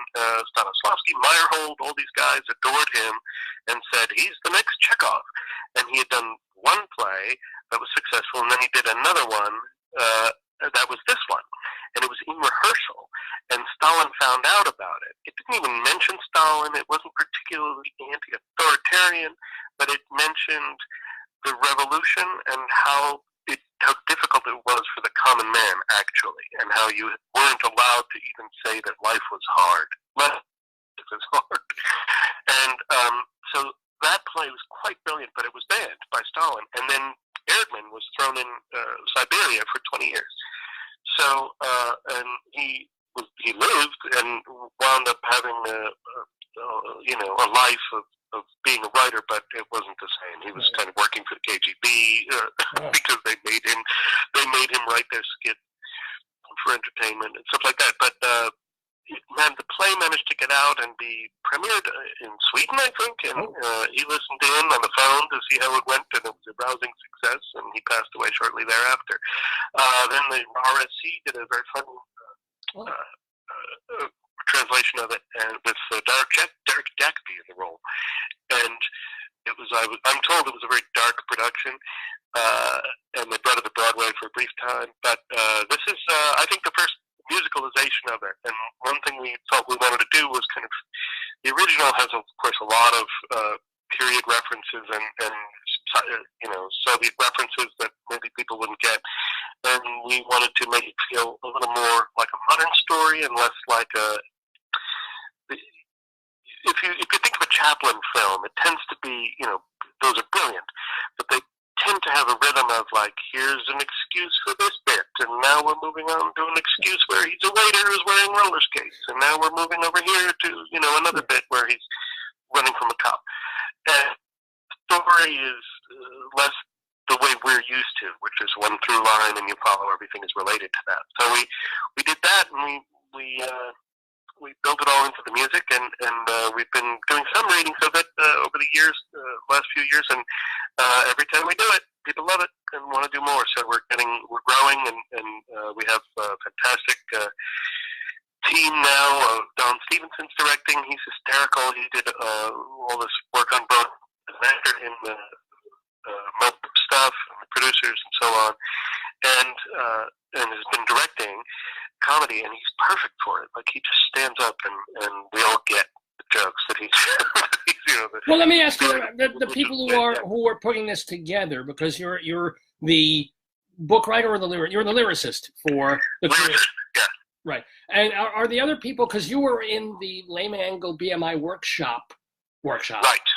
S5: Stanislavski, Meyerhold, all these guys adored him and said, he's the next Chekhov. And he had done one play that was successful, and then he did another one that was this one. And it was in rehearsal, and Stalin found out about it. It didn't even mention Stalin. It wasn't particularly anti-authoritarian, but it mentioned the revolution and how difficult it was for the common man, actually, and how you weren't allowed to even say that life was hard. Life was hard. And so that play was quite brilliant, but it was banned by Stalin. And then Erdman was thrown in Siberia for 20 years. So, and he lived and wound up having a life of being a writer, but it wasn't the same. He was kind of working for the KGB because they made him write their skit for entertainment and stuff like that. But the play managed to get out and be premiered in Sweden, I think, and he listened in on the phone to see how it went, and it was a rousing success, and he passed away shortly thereafter. Then the RSC did a very funny translation of it, and with Derek Jacobi in the role, and it was I'm told it was a very dark production, and they brought it to Broadway for a brief time. But this is I think the first musicalization of it, and one thing we thought we wanted to do was kind of, the original has of course a lot of period references and Soviet references that maybe people wouldn't get, and we wanted to make it feel a little more like a modern story and less like a. If you think of a Chaplin film, it tends to be, those are brilliant, but they tend to have a rhythm of like, here's an excuse for this bit, and now we're moving on to an excuse where he's a waiter who's wearing roller skates, and now we're moving over here to, another bit where he's running from a cop. And the story is less the way we're used to, which is one through line and you follow everything is related to that. So we did that, and we built it all into the music, and we've been doing some readings of it over the years, last few years, and every time we do it, people love it and want to do more. So we're growing, and we have a fantastic team now. Don Stevenson's directing. He's hysterical. He did all this work on both as an actor in the stuff, and the producers, and so on, and has been directing comedy, and he's perfect for it. Like, he just stands up, and we all get the jokes that he's.
S1: Well, let me ask you, the people who are putting this together, because you're the book writer or you're the lyricist for the
S5: lyricist, yeah.
S1: Right. And are the other people, because you were in the Layman Angle BMI workshop
S5: right.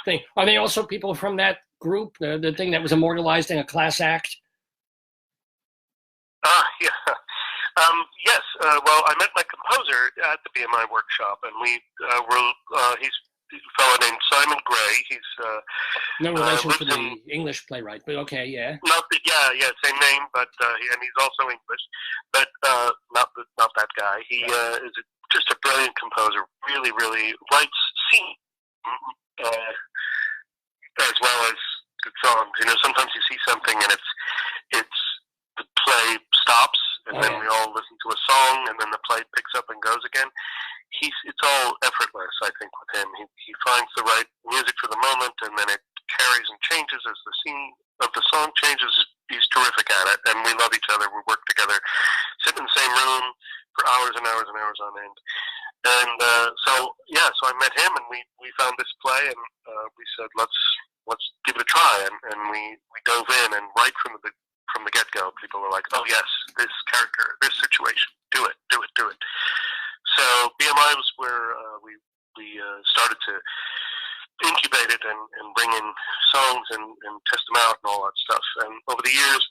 S1: thing, are they also people from that group, the thing that was immortalized in a class act?
S5: Yeah. Yes. Well, I met my composer at the BMI workshop, and we he's a fellow named Simon Gray. He's
S1: no relation to the English playwright, but okay, yeah.
S5: Same name, but and he's also English, but not that guy. He is just a brilliant composer. Really, really writes scene as well as good songs. Sometimes you see something and it's the play stops, and then we all listen to a song, and then the play picks up and goes again. It's all effortless, I think, with him. He finds the right music for the moment, and then it carries and changes as the scene of the song changes. He's terrific at it, and we love each other. We work together, sit in the same room for hours and hours and hours on end. And so I met him, and we found this play, and we said, let's give it a try, and we dove in, and right from the get-go, people were like, oh yes, this character, this situation, do it. So so BMI was where we started to incubate it and bring in songs and test them out and all that stuff. And over the years,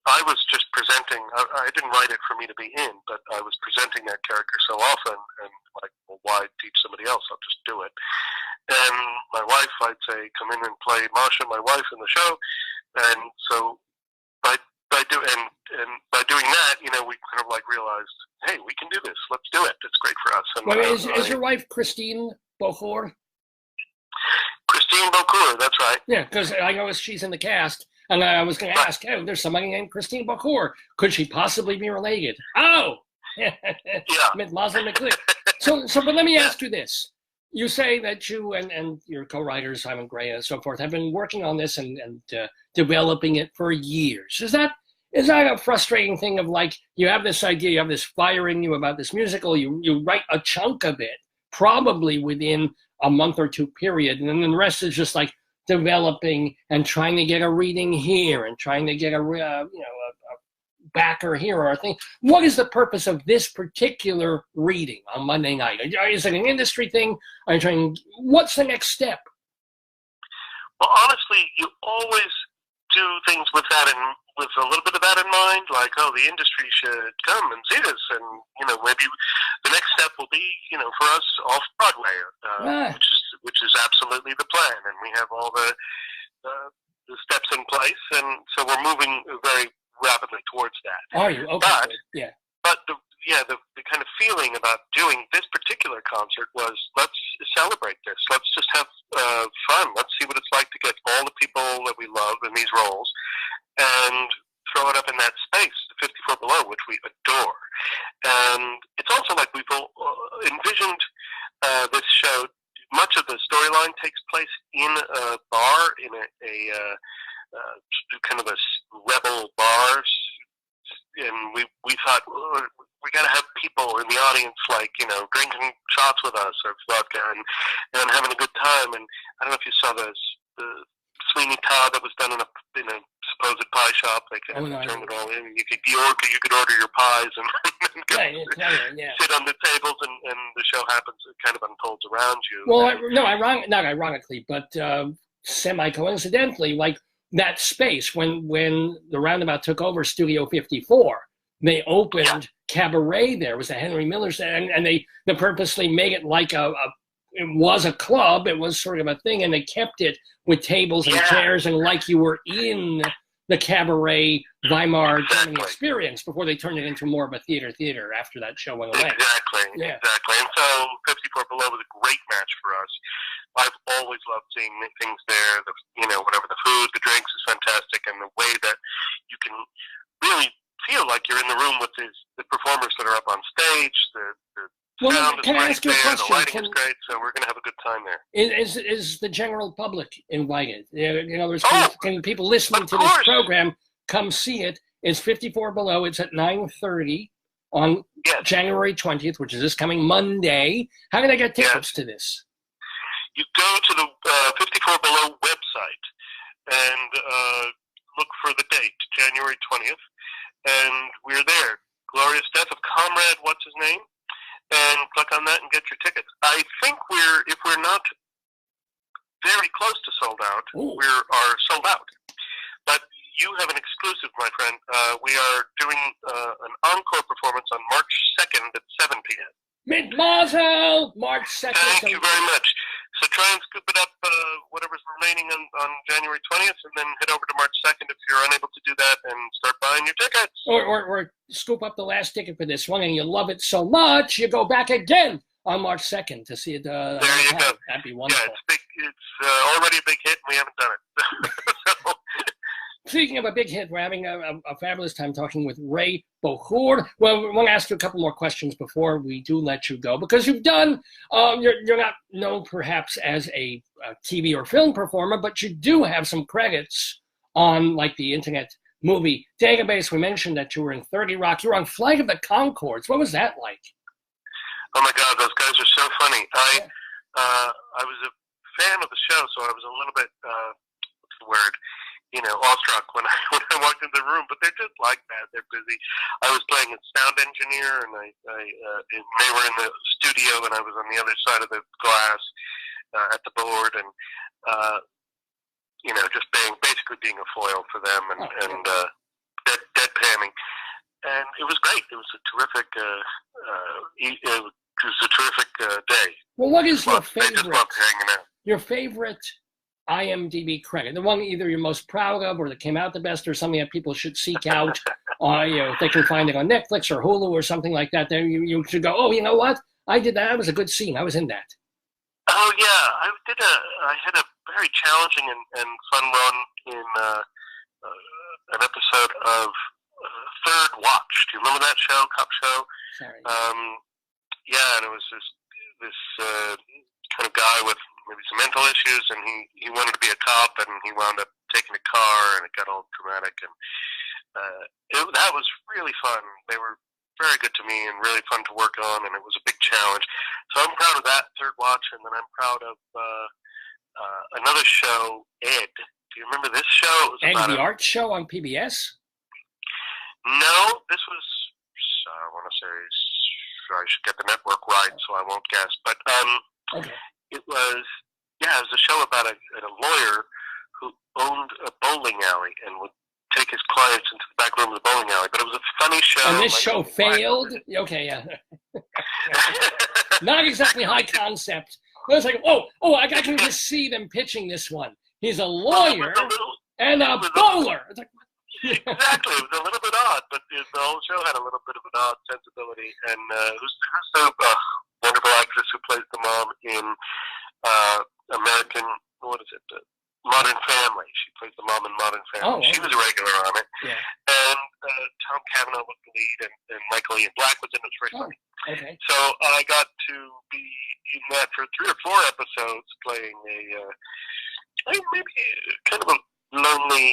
S5: I was just presenting. I didn't write it for me to be in, but I was presenting that character so often, and like, well, why teach somebody else? I'll just do it. And my wife, I'd say, come in and play Masha, my wife, in the show. And so by doing that, we kind of like realized, hey, we can do this. Let's do it. It's great for us. And
S1: is your wife Christine Bokhour?
S5: Christine Bokhour, that's right.
S1: Yeah, because I know she's in the cast, and I was going to ask, oh, there's somebody named Christine Bokhour. Could she possibly be related? Oh!
S5: Yeah.
S1: Mazel Megxit. So, but let me ask you this. You say that you and your co-writers, Simon Gray and so forth, have been working on this and developing it for years. Is that a frustrating thing of, like, you have this idea, you have this fire in you about this musical, you write a chunk of it, probably within a month or two period, and then the rest is just like developing and trying to get a reading here and trying to get a backer here or a thing. What is the purpose of this particular reading on Monday night? Is it an industry thing? Are you trying? What's the next step?
S5: Well, honestly, you always do things with a little bit of that in mind, like, oh, the industry should come and see this, and maybe the next step will be, for us, off Broadway, which is absolutely the plan, and we have all the steps in place, and so we're moving very rapidly towards that.
S1: Are you? Okay.
S5: But the kind of feeling about doing this particular concert was, let's celebrate this. Let's just have fun. Let's see what it's like to get all the people that we love in these roles and throw it up in that space, 54 Below, which we adore. And it's also like we've envisioned this show. Much of the storyline takes place in a bar, in a kind of a rebel bar, and we thought, we got to have people in the audience, like, drinking shots with us or vodka and having a good time. And I don't know if you saw the Sweeney Todd that was done in a supposed pie shop. They could turn it all in. You could order your pies and sit on the tables, and the show happens. It kind of unfolds around you.
S1: Well, not ironically, but semi-coincidentally, like that space when the Roundabout took over Studio 54, they opened Cabaret there. It was a Henry Miller's, and they purposely made it like it was a club. It was sort of a thing, and they kept it with tables and chairs, and like you were in the Cabaret Weimar Germany experience before they turned it into more of a theater after that show went away.
S5: Exactly. And so 54 Below was a great match for us. I've always loved seeing things there. Whatever the food, the drinks is fantastic, and the way that you can really feel like you're in the room with the performers that are up on stage. The sound is great there. The lighting is great, so we're going to have a good time there.
S1: Is the general public invited? Can people listening to this program come see it? It's 54 Below. It's at 9:30 on January 20th, which is this coming Monday. How can I get tickets to this?
S5: You go to the 54 Below website and look for the date, January 20th, and we're there. Glorious Death of Comrade, what's his name? And click on that and get your tickets. I think if we're not very close to sold out, we are sold out. But you have an exclusive, my friend. We are doing an encore performance on March 2nd at 7 p.m.
S1: Mazel! March 2nd.
S5: Thank you very much. So try and scoop it up, whatever's remaining on January 20th, and then head over to March 2nd if you're unable to do that, and start buying your tickets.
S1: Or scoop up the last ticket for this one, and you love it so much, you go back again on March 2nd to see it.
S5: There you go.
S1: That'd be wonderful.
S5: Yeah, it's big. It's already a big hit, and we haven't done it. So.
S1: Speaking of a big hit, we're having a fabulous time talking with Ray Bokhour. Well, we want to ask you a couple more questions before we do let you go, because you've done, you're not known perhaps as a TV or film performer, but you do have some credits on, like, the Internet Movie Database. We mentioned that you were in 30 Rock. You were on Flight of the Conchords. What was that like?
S5: Oh my God, those guys are so funny. I was a fan of the show, so I was a little bit, what's the word, awestruck when I walked into the room. But they're just like that. They're busy. I was playing a sound engineer, and they were in the studio, and I was on the other side of the glass at the board, and just basically being a foil for them, and deadpanning. And it was great. It was a terrific. It was a terrific day.
S1: Well, what is your
S5: They just
S1: favorite?
S5: loved hanging out.
S1: Your favorite IMDb credit, the one either you're most proud of, or that came out the best, or something that people should seek out. If they can find it on Netflix or Hulu or something like that, then you should go, oh, you know what? I did that. That was a good scene. I was in that.
S5: Oh yeah, I had a very challenging and fun run in an episode of Third Watch. Do you remember that show, cop show?
S1: Sorry.
S5: And it was this kind of guy with maybe some mental issues, and he wanted to be a cop, and he wound up taking a car, and it got all dramatic, and that was really fun. They were very good to me and really fun to work on, and it was a big challenge. So I'm proud of that, Third Watch, and then I'm proud of another show, Ed. Do you remember this show? It was
S1: Ed,
S5: about
S1: the art show on PBS?
S5: No, this was, I want to say, I should get the network right, so I won't guess. But
S1: Okay.
S5: it was a show about a lawyer who owned a bowling alley and would take his clients into the back room of the bowling alley. But it was a funny show.
S1: And this show failed? Okay, yeah. Not exactly high concept. It was like, I can just see them pitching this one. He's a lawyer and a bowler. It's like,
S5: exactly. It was a little bit odd, but the whole show had a little bit of an odd sensibility. And who's the wonderful actress who plays the mom in American, Modern Family? She plays the mom in Modern Family. She was a regular on it.
S1: Yeah.
S5: And Tom Cavanaugh was the lead, and Michael Ian Black was in it. It was very funny.
S1: Okay.
S5: So I got to be in that for 3 or 4 episodes, playing maybe kind of a lonely,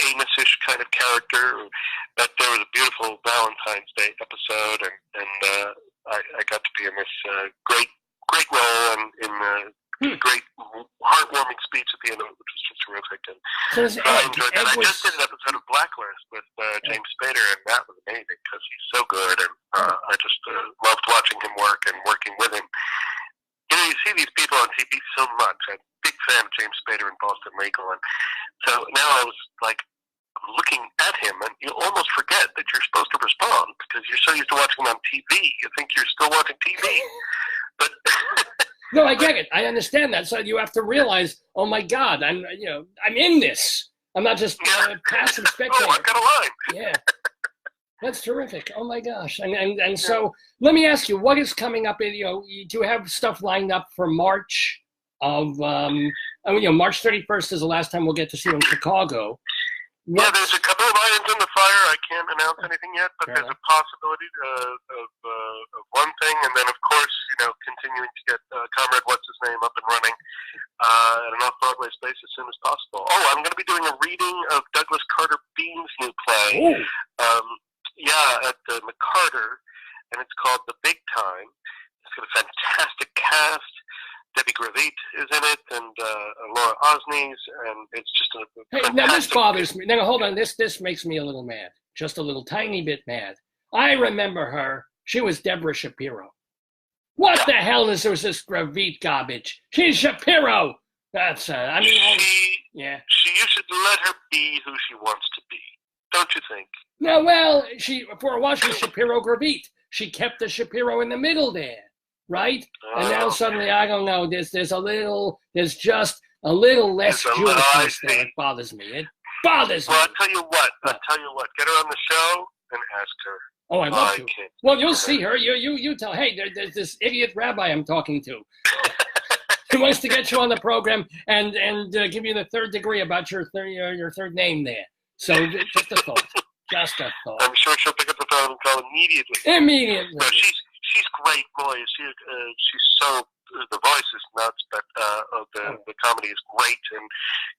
S5: Amos-ish kind of character. But there was a beautiful Valentine's Day episode, and I got to be in this great role and in great heartwarming speech at the end of it, which was just terrific. And
S1: So
S5: I enjoyed that. I just did an episode of Blacklist with James Spader, and that was amazing because he's so good, and I just loved watching him work and working with him. You see these people on TV so much. I'm a big fan of James Spader in Boston Legal, and so now I was like looking at him, and you almost forget that you're supposed to respond because you're so used to watching him on TV. You think you're still watching TV, but
S1: no, I get it. I understand that. So you have to realize, oh my God, I'm in this. I'm not just passive spectator.
S5: I've got a line.
S1: Yeah. That's terrific. Oh my gosh. And so let me ask you, what is coming up? Do you have stuff lined up for March of, March 31st is the last time we'll get to see you in Chicago.
S5: Yeah, there's a couple of irons in the fire. I can't announce anything yet, but there's a possibility of one thing, and then of course, continuing to get Comrade What's-His-Name up and running at an off-Broadway space as soon as possible. Oh, I'm going to be doing a reading of Douglas Carter Bean's new play. At the McCarter, and it's called The Big Time. It's got a fantastic cast. Debbie Gravit is in it, and Laura Osnes, and it's just a fantastic...
S1: Now this bothers me. Now hold on, this makes me a little mad. Just a little tiny bit mad. I remember her. She was Deborah Shapiro. What the hell is this Gravit garbage? She's Shapiro! That's,
S5: you should let her be who she wants to be. Don't you think?
S1: No, well, for a while she was Shapiro Gravit. She kept the Shapiro in the middle there. Right? And now suddenly, I don't know, there's just a little less Jewishness there. It bothers me. It bothers me.
S5: Well, I'll tell you what. Get her on the show and ask her.
S1: Oh, I'd love to. Well, you'll see her. You tell, hey, there's this idiot rabbi I'm talking to. He wants to get you on the program and give you the 3rd degree about your third name there. So just a thought. Just a thought.
S5: I'm sure she'll pick up the phone and call immediately.
S1: Immediately.
S5: No, she's great, boy. She's so, the voice is nuts, but the comedy is great, and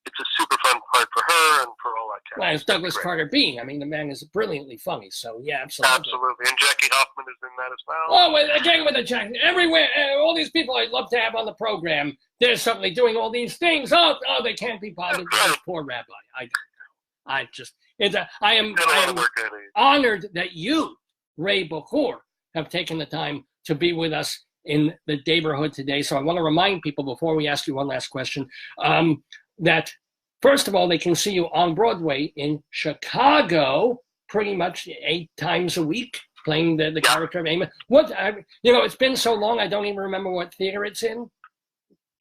S5: it's a super fun part for her and for all I podcast.
S1: Well, it's Douglas Carter Bean. I mean, the man is brilliantly funny. So yeah, absolutely.
S5: Absolutely, and Jackie Hoffman is in that as well.
S1: Oh, well, again with the Jack, everywhere, all these people I'd love to have on the program. They're suddenly doing all these things. Oh, they can't be bothered. Poor Rabbi. I don't know. I am honored that you, Ray Bokhour, have taken the time to be with us in the Daverhood today. So I want to remind people before we ask you one last question, that first of all, they can see you on Broadway in Chicago pretty much 8 times a week, playing the character of Amos. It's been so long, I don't even remember what theater it's in.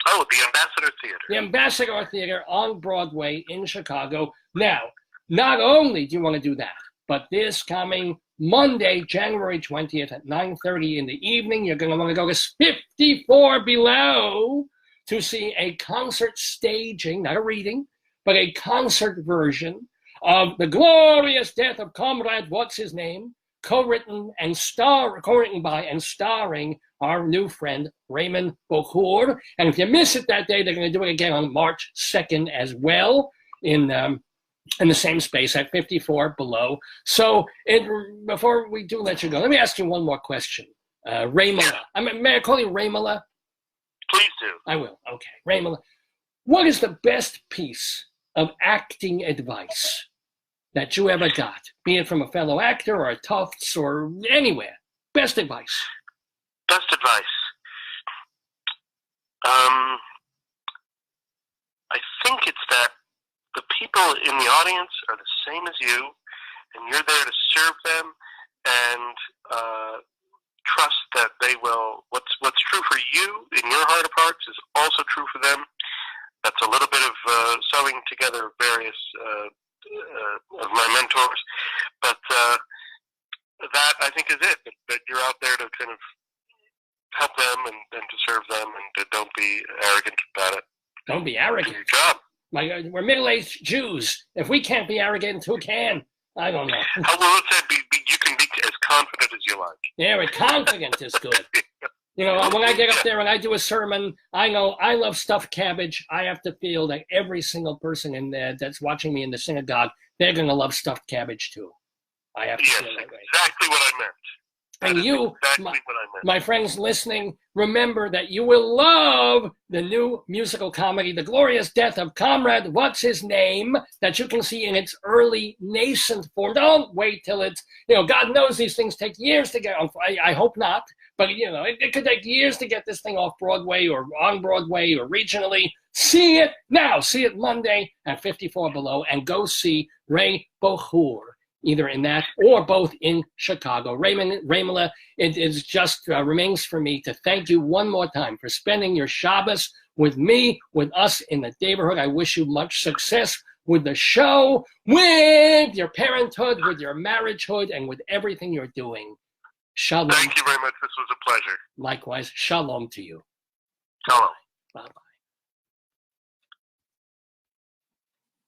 S5: Oh, the Ambassador Theater. The
S1: Ambassador Theater on Broadway in Chicago. Now, not only do you want to do that, but this coming Monday, January 20th at 9:30 in the evening, you're going to want to go to 54 Below to see a concert staging, not a reading, but a concert version of The Glorious Death of Comrade What's His Name, co-written by and starring our new friend Raymond Bokhour. And if you miss it that day, they're going to do it again on March 2nd as well in the same space at 54 Below. So before we do let you go, let me ask you one more question. Raymond, may I call you Raymond?
S5: Please do.
S1: I will. Okay. Raymond, what is the best piece of acting advice that you ever got, be it from a fellow actor or a Tufts or anywhere? Best advice.
S5: Best advice. I think it's that the people in the audience are the same as you, and you're there to serve them and trust that they will. What's true for you in your heart of hearts is also true for them. That's a little bit of sewing together various of my mentors, but that I think is it. That you're out there to kind of help them and to serve them, and don't be arrogant about it.
S1: Don't be arrogant.
S5: Do your job.
S1: We're middle-aged Jews. If we can't be arrogant, who can? I don't know.
S5: Well, let's say you can be as confident as you like.
S1: Yeah, confident is good. When I get up there and I do a sermon, I know I love stuffed cabbage. I have to feel that every single person in there that's watching me in the synagogue, they're going to love stuffed cabbage too. I have to feel that way.
S5: Exactly what I meant.
S1: And you, my friends listening, remember that you will love the new musical comedy, The Glorious Death of Comrade What's His Name, that you can see in its early nascent form. Don't wait till it's, God knows these things take years to get on. I hope not, but it could take years to get this thing off Broadway or on Broadway or regionally. See it now. See it Monday at 54 Below, and go see Ray Bokhour, either in that or both in Chicago. Raymond, it is just remains for me to thank you one more time for spending your Shabbos with me, with us in the Daverhood. I wish you much success with the show, with your parenthood, with your marriagehood, and with everything you're doing. Shalom.
S5: Thank you very much. This was a pleasure.
S1: Likewise, shalom to you.
S5: Shalom.
S1: Bye-bye.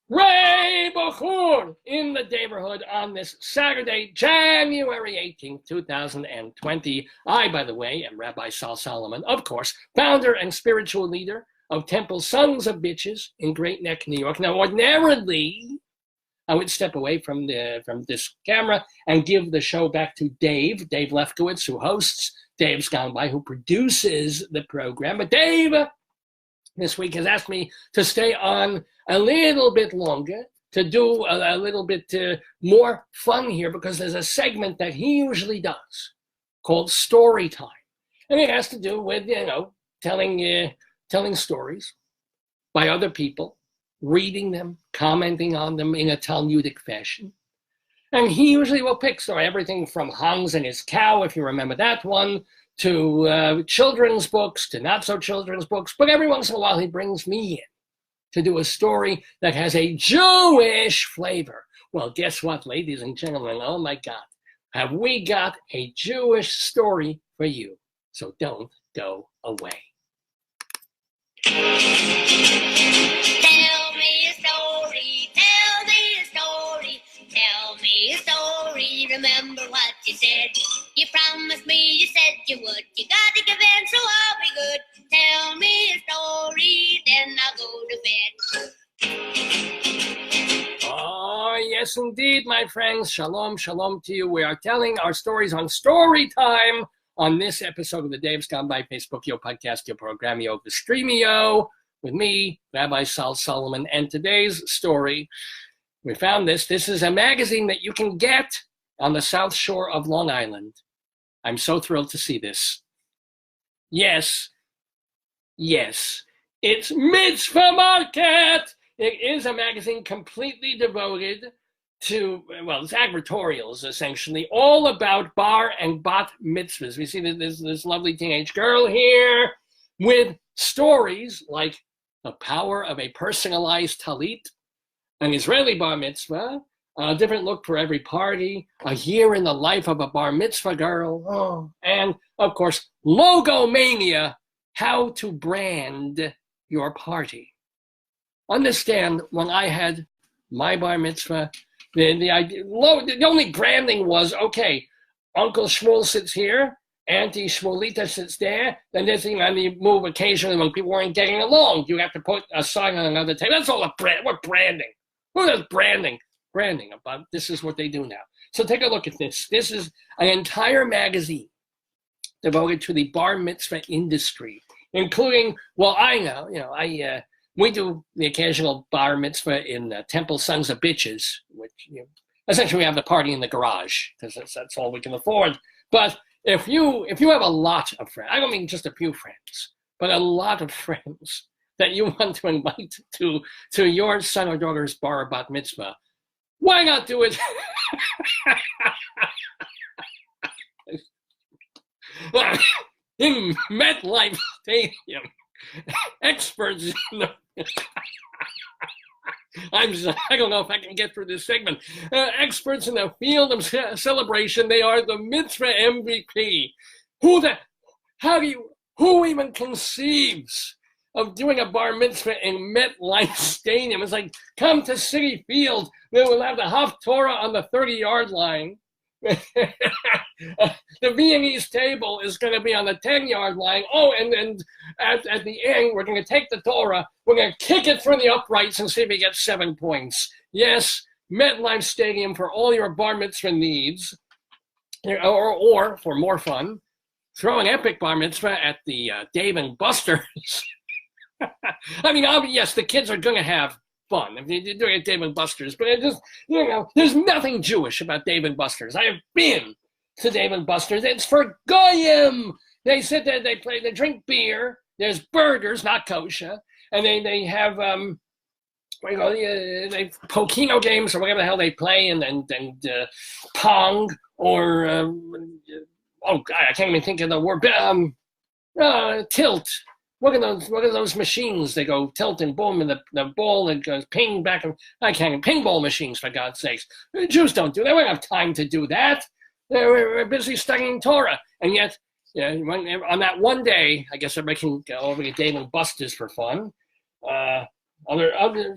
S1: Ray Bokhour in the Daverhood on this Saturday, January 18th, 2020. I, by the way, am Rabbi Sal Solomon, of course, founder and spiritual leader of Temple Sons of Bitches in Great Neck, New York. Now, ordinarily, I would step away from this camera and give the show back to Dave Lefkowitz, who hosts Dave's Gone By, who produces the program. But Dave, this week, has asked me to stay on a little bit longer, to do a little bit more fun here, because there's a segment that he usually does called StoryTime. And it has to do with, telling stories by other people, reading them, commenting on them in a Talmudic fashion. And he usually will pick everything from Hans and His Cow, if you remember that one, to children's books, to not so children's books. But every once in a while he brings me in to do a story that has a Jewish flavor. Well, guess what, ladies and gentlemen? Oh my God, have we got a Jewish story for you? So don't go away.
S6: Tell me a story, tell me a story, tell me a story. Remember what you said. You promised me, you said you would. You gotta give in, so I'll be good. Tell me a story, then I'll go to bed.
S1: All Yes, indeed, my friends. Shalom, shalom to you. We are telling our stories on StoryTime on this episode of the Dave's Gone By Facebookio Podcastio Programmio the Streamio with me, Rabbi Sal Solomon, and today's story. We found this. This is a magazine that you can get on the South Shore of Long Island. I'm so thrilled to see this. Yes, it's Mitzvah Market. It is a magazine completely devoted to, well, it's advertorials, essentially, all about bar and bat mitzvahs. We see that there's this lovely teenage girl here with stories like the power of a personalized talit, an Israeli bar mitzvah, a different look for every party, a year in the life of a bar mitzvah girl, and, of course, Logomania, how to brand your party. Understand, when I had my bar mitzvah, the only branding was, okay, Uncle Shmuel sits here, Auntie Shmuelita sits there, then there's thing on the move occasionally when people weren't getting along. You have to put a sign on another table. That's all a brand. What branding? Who does branding? Branding, about this is what they do now. So take a look at this. This is an entire magazine devoted to the bar mitzvah industry, including, well, I know, we do the occasional bar mitzvah in Temple Sons of Bitches, which essentially we have the party in the garage because that's all we can afford. But if you have a lot of friends, I don't mean just a few friends, but a lot of friends that you want to invite to your son or daughter's bar or bat mitzvah, why not do it? In MetLife Stadium, experts in the I don't know if I can get through this segment. Experts in the field of celebration, they are the mitzvah MVP. Who even conceives of doing a bar mitzvah in MetLife Stadium? It's like, come to Citi Field. They will have the Haftorah on the 30-yard line. The Viennese table is going to be on the 10-yard line. Oh, and at the end, we're going to take the Torah, we're going to kick it through the uprights and see if we get 7 points. Yes, MetLife Stadium for all your bar mitzvah needs, or for more fun, throw an epic bar mitzvah at the Dave and Buster's. I mean, yes, the kids are going to have fun if you're doing it Dave and Buster's, but it just, there's nothing Jewish about Dave and Buster's. I have been to Dave and Buster's. It's for goyim. They sit there, they drink beer. There's burgers, not kosher, and they have they Pokino games or whatever the hell they play, and Pong or oh God, I can't even think of the word. Tilt. What are those machines? They go tilt and boom, and the ball and goes ping back. And pinball machines, for God's sakes. The Jews don't do that. We don't have time to do that. We're busy studying Torah. And yet, on that one day, I guess everybody can go over to Dave and Buster's for fun.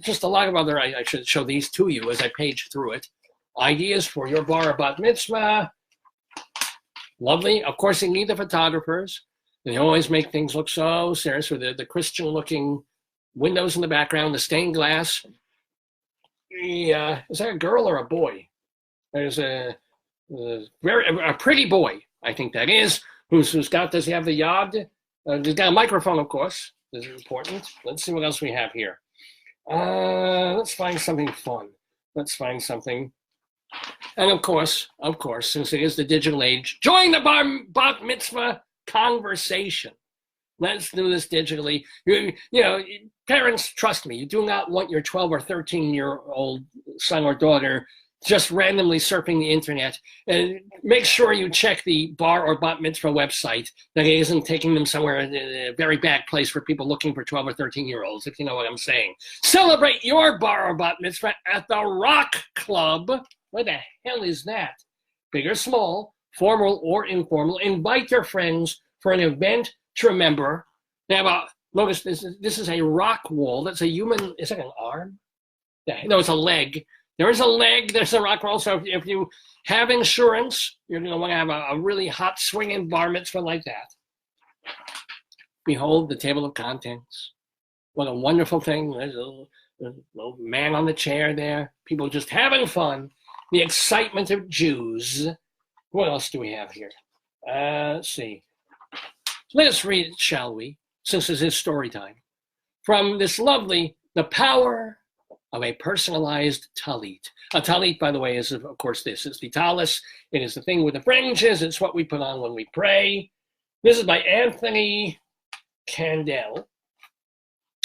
S1: Just a lot of other, I should show these to you as I page through it. Ideas for your bar or bat mitzvah. Lovely. Of course, you need the photographers. They always make things look so serious with the Christian-looking windows in the background, the stained glass. Is that a girl or a boy? There's a pretty boy, I think that is, does he have the yad? He's got a microphone, of course. This is important. Let's see what else we have here. Let's find something fun. Let's find something. And of course, since it is the digital age, join the bat mitzvah conversation. Let's do this digitally. Parents, trust me, you do not want your 12 or 13-year-old son or daughter just randomly surfing the internet. And make sure you check the bar or bat mitzvah website, that it isn't taking them somewhere in a very bad place for people looking for 12 or 13-year-olds, if you know what I'm saying. Celebrate your bar or bat mitzvah at the Rock Club. Where the hell is that? Big or small, formal or informal. Invite your friends for an event to remember. Now, notice this is a rock wall. That's a human. Is that an arm? Yeah, no, it's a leg. There is a leg. There's a rock wall. So if you have insurance, you're going to want to have a really hot swinging bar mitzvah like that. Behold the table of contents. What a wonderful thing. There's little man on the chair there. People just having fun. The excitement of Jews. What else do we have here? Let's see. Let us read it, shall we? Since this is story time. From this lovely, The Power of a Personalized Talit. A talit, by the way, is, of course, this. It's the tallis. It is the thing with the fringes. It's what we put on when we pray. This is by Anthony Candell.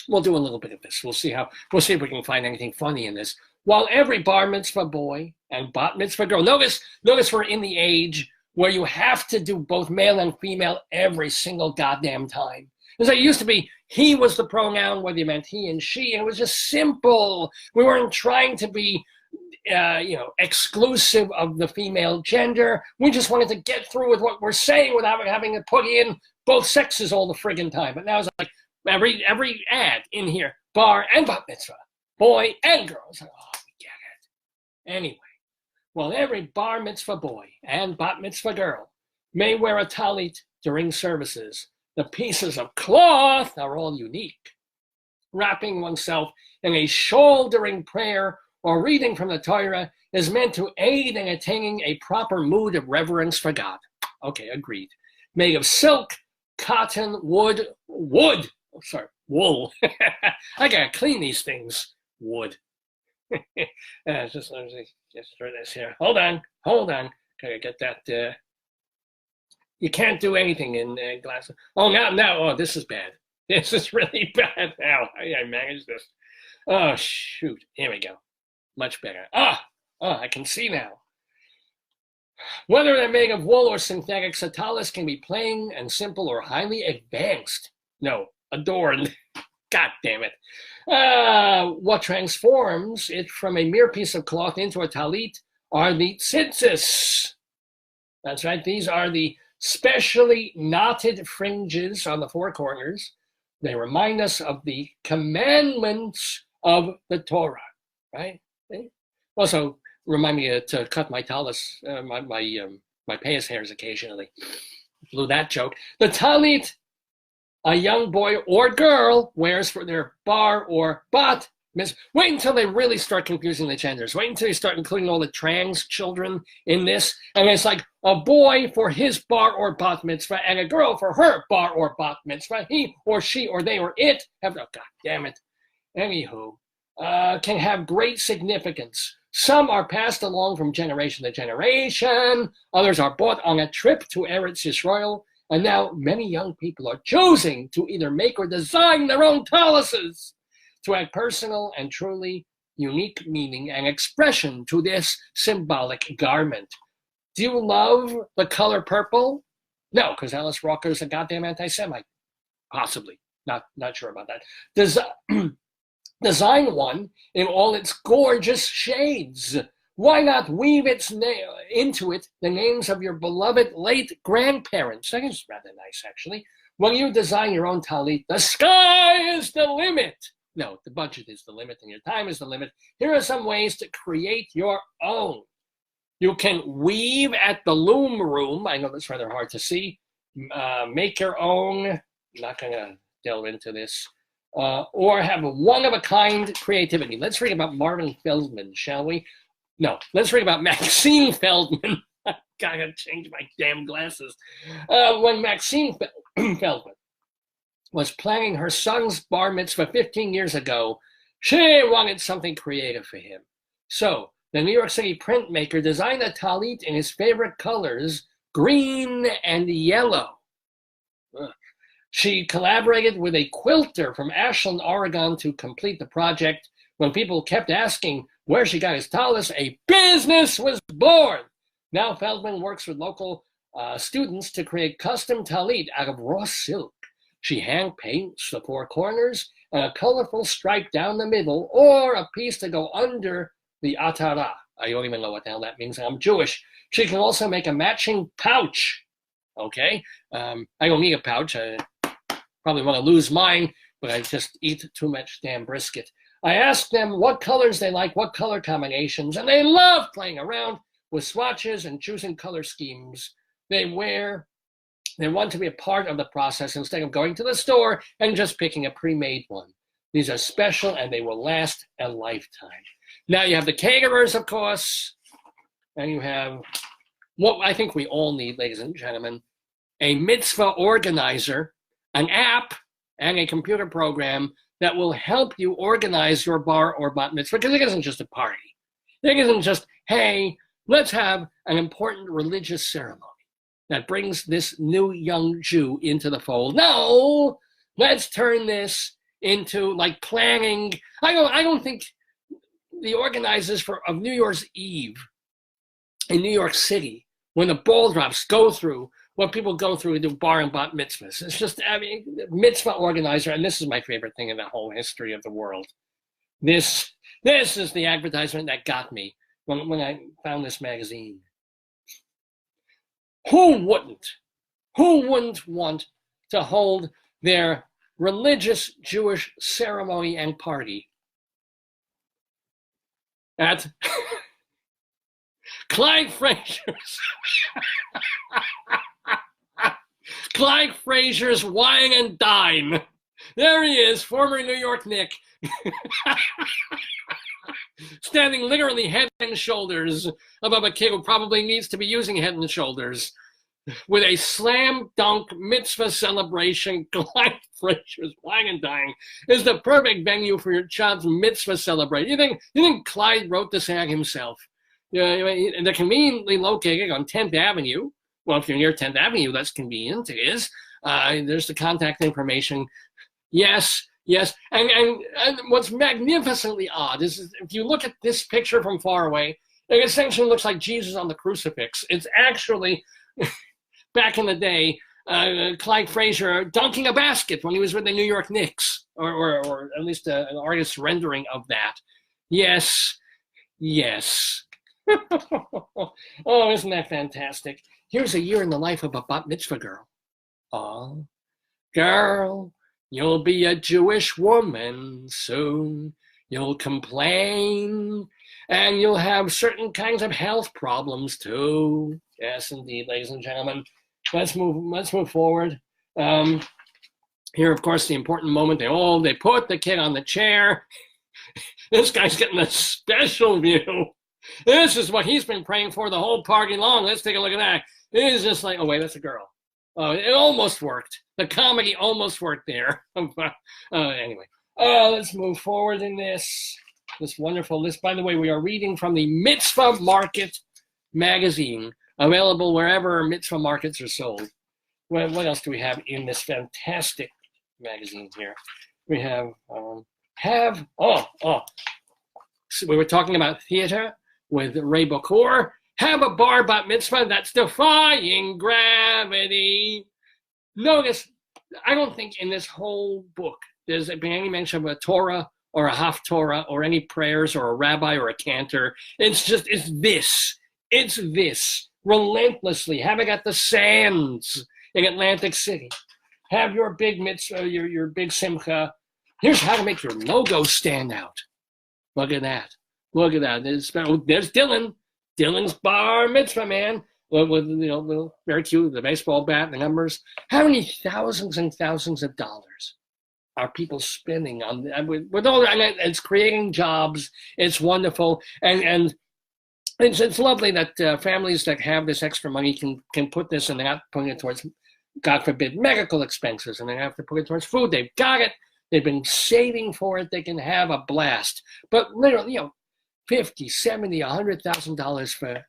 S1: We'll do a little bit of this. We'll see if we can find anything funny in this. While every bar mitzvah boy and bat mitzvah girl, notice we're in the age where you have to do both male and female every single goddamn time. Because it used to be, he was the pronoun, whether you meant he and she, and it was just simple. We weren't trying to be, exclusive of the female gender. We just wanted to get through with what we're saying without having to put in both sexes all the friggin' time. But now it's like every ad in here, bar and bat mitzvah, boy and girl. It's like, oh, we get it. Anyway, well, every bar mitzvah boy and bat mitzvah girl may wear a talit during services. The pieces of cloth are all unique. Wrapping oneself in a shawl during prayer or reading from the Torah is meant to aid in attaining a proper mood of reverence for God. Okay, agreed. Made of silk, cotton, wool. I gotta clean these things. Wood. Just throw this here. Hold on. Gotta get that. You can't do anything in glasses. Oh, now, this is bad. This is really bad now. I managed this. Oh, shoot. Here we go. Much better. I can see now. Whether they're made of wool or synthetic, talis can be plain and simple or highly advanced. No, adorned. God damn it. What transforms it from a mere piece of cloth into a talit are the tzitzis. That's right. These are the specially knotted fringes on the four corners. They remind us of the commandments of the Torah, right? They also remind me to cut my tallis, my payas hairs occasionally. Blew that joke. The talit a young boy or girl wears for their bar or bat mitzvah. Wait until they really start confusing the genders. Wait until you start including all the trans children in this. And it's like a boy for his bar or bat mitzvah and a girl for her bar or bat mitzvah. He or she or they or it have, oh, God damn it. Anywho, can have great significance. Some are passed along from generation to generation. Others are bought on a trip to Eretz Yisrael. And now many young people are choosing to either make or design their own talises to add personal and truly unique meaning and expression to this symbolic garment. Do you love the color purple? No, because Alice Walker is a goddamn anti-Semite. Possibly. Not sure about that. Design one in all its gorgeous shades. Why not weave into it the names of your beloved late grandparents? That is rather nice, actually. When you design your own talit, the sky is the limit. No, the budget is the limit and your time is the limit. Here are some ways to create your own. You can weave at the loom room. I know that's rather hard to see. Make your own. I'm not going to delve into this. Or have a one-of-a-kind creativity. Let's read about Marvin Feldman, shall we? No, let's read about Maxine Feldman. I gotta change my damn glasses. When Maxine Feldman was planning her son's bar mitzvah 15 years ago, she wanted something creative for him. So the New York City printmaker designed a talit in his favorite colors, green and yellow. She collaborated with a quilter from Ashland, Oregon to complete the project. When people kept asking where she got his talis, a business was born. Now Feldman works with local students to create custom talit out of raw silk. She hand paints the four corners and a colorful stripe down the middle or a piece to go under the atara. I don't even know what the hell that means. I'm Jewish. She can also make a matching pouch. Okay, I don't need a pouch. I probably want to lose mine, but I just eat too much damn brisket. I asked them what colors they like, what color combinations, and they love playing around with swatches and choosing color schemes. They want to be a part of the process instead of going to the store and just picking a pre-made one. These are special, and they will last a lifetime. Now you have the caterers, of course, and you have what I think we all need, ladies and gentlemen, a mitzvah organizer, an app, and a computer program that will help you organize your bar or bat mitzvah, because it isn't just a party. It isn't just, hey, let's have an important religious ceremony that brings this new young Jew into the fold. No, let's turn this into like planning. I don't think the organizers of New Year's Eve in New York City, when the ball drops, go through what people go through to do bar and bat mitzvahs. It's just, I mean, mitzvah organizer, and this is my favorite thing in the whole history of the world. This is the advertisement that got me when I found this magazine. Who wouldn't want to hold their religious Jewish ceremony and party at Clyde Frazier's Wine and Dine. There he is, former New York Knick, standing literally head and shoulders above a kid who probably needs to be using head and shoulders, with a slam dunk mitzvah celebration. Clyde Frazier's Wine and Dine is the perfect venue for your child's mitzvah celebration. You think Clyde wrote this ad himself? They're conveniently located on 10th Avenue. Well, if you're near 10th Avenue, that's convenient. It is. There's the contact information. Yes. And what's magnificently odd is if you look at this picture from far away, it essentially looks like Jesus on the crucifix. It's actually, back in the day, Clyde Frazier dunking a basket when he was with the New York Knicks, or at least an artist's rendering of that. Yes. Oh, isn't that fantastic? Here's a year in the life of a bat mitzvah girl. Oh, girl, you'll be a Jewish woman soon. You'll complain, and you'll have certain kinds of health problems too. Yes, indeed, ladies and gentlemen. Let's move forward. Here, of course, the important moment. They put the kid on the chair. This guy's getting a special view. This is what he's been praying for the whole party long. Let's take a look at that. It is just like, oh, wait, that's a girl. It almost worked. The comedy almost worked there. Anyway, let's move forward in this wonderful list. By the way, we are reading from the Mitzvah Market magazine, available wherever mitzvah markets are sold. What else do we have in this fantastic magazine here? We have, so we were talking about theater with Raymond Bokhour. Have a bar bat mitzvah that's defying gravity. Notice, I don't think in this whole book there's been any mention of a Torah or a Haftorah or any prayers or a rabbi or a cantor. It's this relentlessly. Have it at the Sands in Atlantic City. Have your big mitzvah, your big simcha. Here's how to make your logo stand out. Look at that. There's Dylan. Dylan's bar mitzvah, man. With little, very cute, the baseball bat and the numbers. How many thousands and thousands of dollars are people spending on with all that? It's creating jobs. It's wonderful, and it's lovely that families that have this extra money can put this, and they're not putting it towards, God forbid, medical expenses, and they have to put it towards food. They've got it. They've been saving for it. They can have a blast. But literally, $50, $70, $100,000 for,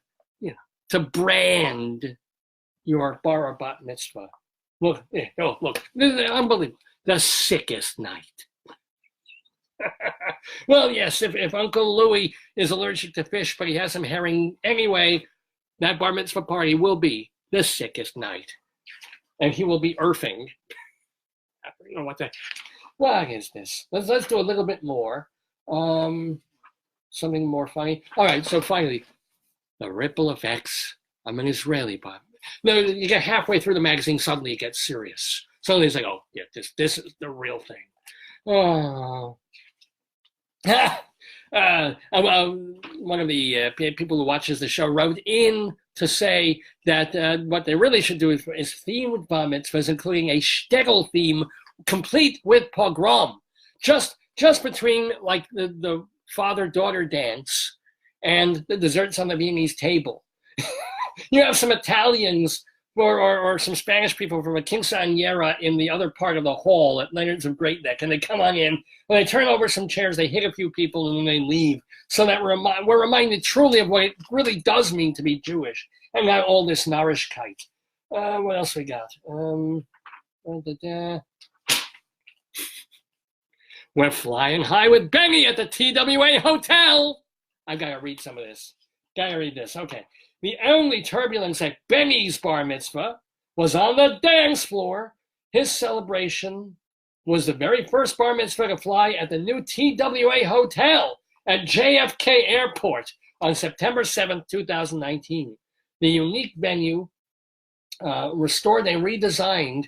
S1: to brand your bar or bat mitzvah. Look, this is unbelievable. The sickest night. Well, yes, if Uncle Louie is allergic to fish, but he has some herring anyway, that bar mitzvah party will be the sickest night. And he will be earthing. What is this? Let's do a little bit more. Something more funny. All right, so finally, the ripple effects of an Israeli bomb. No, you get halfway through the magazine, suddenly it gets serious. Suddenly it's like, oh, yeah, this is the real thing. Oh. One of the people who watches the show wrote in to say that what they really should do is themed bar mitzvahs, including a shtegel theme, complete with pogrom. Just just between like the father-daughter dance and the desserts on the Viennese table. You have some Italians or some Spanish people from a quinceañera in the other part of the hall at Leonard's of Great Neck, and they come on in, and they turn over some chairs, they hit a few people, and then they leave. So that we're reminded truly of what it really does mean to be Jewish, and not all this Narishkeit. What else we got? We're flying high with Benny at the TWA Hotel. I've got to read some of this. Got to read this. Okay. The only turbulence at Benny's bar mitzvah was on the dance floor. His celebration was the very first bar mitzvah to fly at the new TWA Hotel at JFK Airport on September 7th, 2019. The unique venue restored and redesigned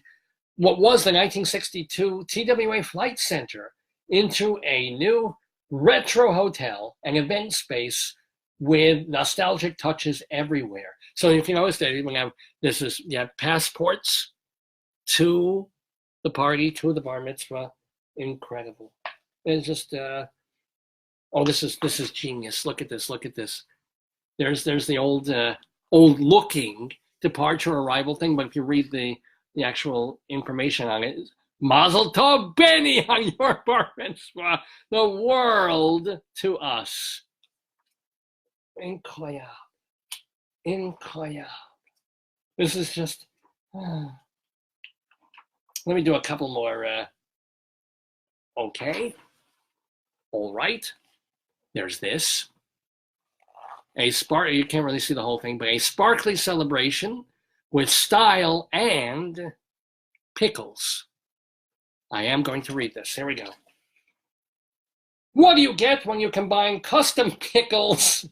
S1: what was the 1962 TWA Flight Center into a new retro hotel and event space with nostalgic touches everywhere. So if you notice that we have you have passports to the party, to the bar mitzvah. Incredible. It's just this is genius. Look at this. There's the old looking departure arrival thing, but if you read the actual information on it, Mazel Tov Benny on your bar mitzvah, the world to us. Incroyable. This is just, let me do a couple more, okay, all right, there's this, you can't really see the whole thing, but a sparkly celebration with style and pickles. I am going to read this, here we go. What do you get when you combine custom pickles?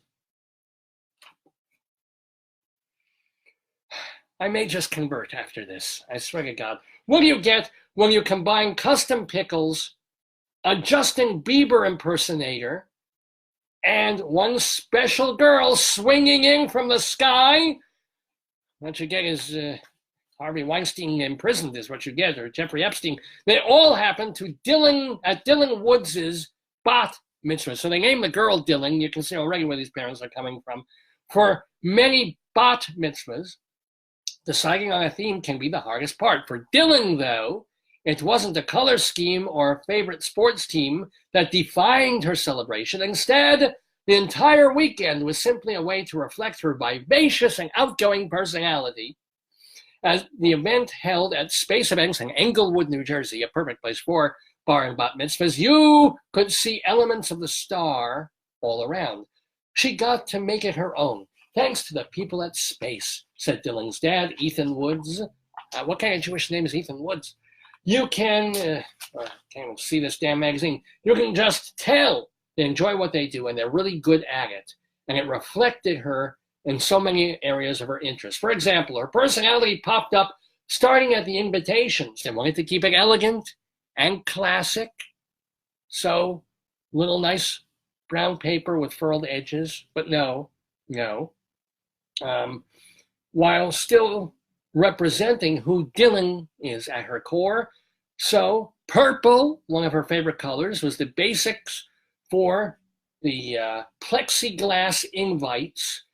S1: I may just convert after this. I swear to God. What do you get when you combine custom pickles, a Justin Bieber impersonator, and one special girl swinging in from the sky? What you get is Harvey Weinstein imprisoned is what you get, or Jeffrey Epstein. They all happen to Dylan Woods' bat mitzvah. So they named the girl Dylan. You can see already where these parents are coming from. For many bat mitzvahs, deciding on a theme can be the hardest part. For Dylan, though, it wasn't a color scheme or favorite sports team that defined her celebration. Instead, the entire weekend was simply a way to reflect her vivacious and outgoing personality. As the event held at Space Events in Englewood, New Jersey, a perfect place for bar and bat mitzvahs, you could see elements of the star all around. She got to make it her own. Thanks to the people at Space, said Dylan's dad, Ethan Woods. What kind of Jewish name is Ethan Woods? You can, can't even see this damn magazine. You can just tell they enjoy what they do and they're really good at it. And it reflected her in so many areas of her interest. For example, her personality popped up starting at the invitations. They wanted to keep it elegant and classic. So, little nice brown paper with furled edges, but no. While still representing who Dylan is at her core. So purple, one of her favorite colors, was the basics for the plexiglass invites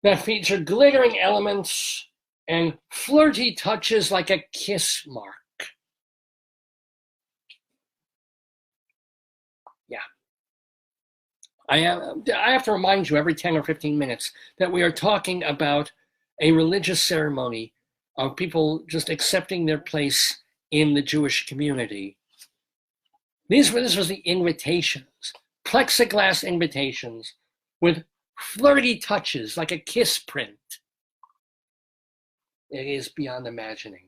S1: that feature glittering elements and flirty touches like a kiss mark. Yeah. I have to remind you every 10 or 15 minutes that we are talking about a religious ceremony of people just accepting their place in the Jewish community. This was the invitations, plexiglass invitations with flirty touches like a kiss print. It is beyond imagining.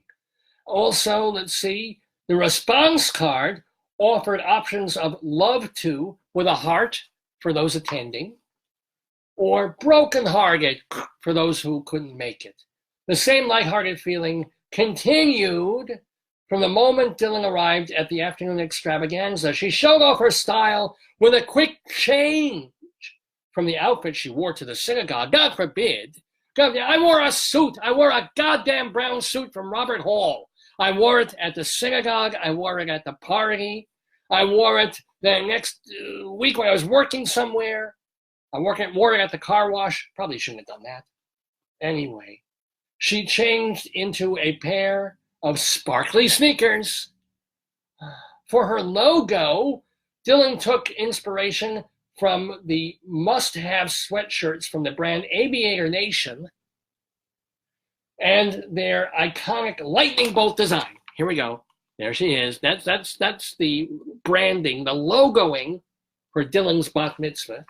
S1: Also, let's see, the response card offered options of love to with a heart for those attending, or broken-hearted for those who couldn't make it. The same lighthearted feeling continued from the moment Dylan arrived at the afternoon extravaganza. She showed off her style with a quick change from the outfit she wore to the synagogue. God forbid. I wore a suit. I wore a goddamn brown suit from Robert Hall. I wore it at the synagogue. I wore it at the party. I wore it Then next week when I was working somewhere, I'm working at the car wash. Probably shouldn't have done that. Anyway, she changed into a pair of sparkly sneakers. For her logo, Dylan took inspiration from the must-have sweatshirts from the brand Aviator Nation and their iconic lightning bolt design. Here we go. There she is. That's the branding, the logoing for Dylan's bat mitzvah.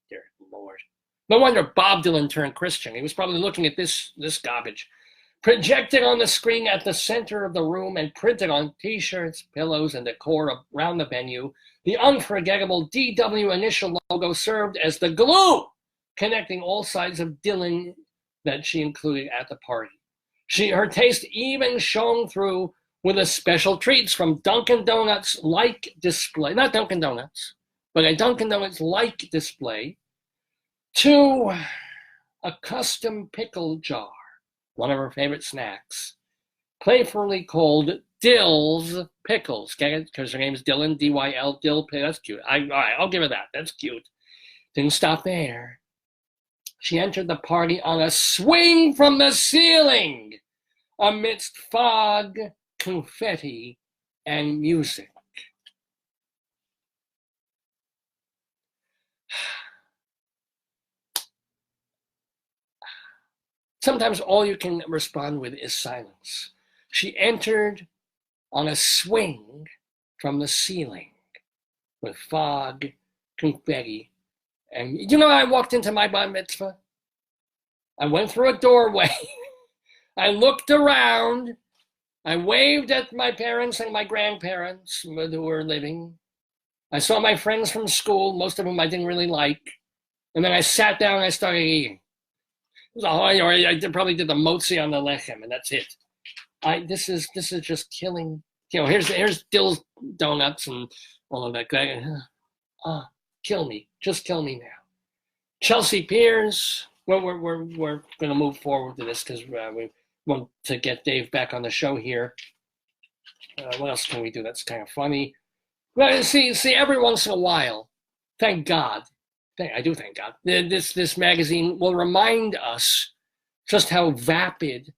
S1: Dear Lord. No wonder Bob Dylan turned Christian. He was probably looking at this garbage. Projected on the screen at the center of the room and printed on t-shirts, pillows, and decor around the venue, the unforgettable DW initial logo served as the glue connecting all sides of Dylan that she included at the party. Her taste even shone through with a special treats from Dunkin' Donuts-like display, not Dunkin' Donuts, but a Dunkin' Donuts-like display, to a custom pickle jar, one of her favorite snacks, playfully called Dill's Pickles. Get it? Because her name is Dylan, D-Y-L, Dill Pickles. That's cute. All right, I'll give her that. That's cute. Didn't stop there. She entered the party on a swing from the ceiling amidst fog, confetti, and music. Sometimes all you can respond with is silence. She entered on a swing from the ceiling with fog, confetti, and I walked into my bar mitzvah. I went through a doorway. I looked around. I waved at my parents and my grandparents who were living. I saw my friends from school, most of them I didn't really like. And then I sat down and I started eating. I probably did the motzi on the lechem, and that's it. This is just killing. Here's Dill's donuts and all of that. Kill me. Just kill me now. Chelsea Piers. Well, we're going to move forward to this because we want to get Dave back on the show here. What else can we do that's kind of funny? Well, see, every once in a while, thank God, I do thank God, this magazine will remind us just how vapid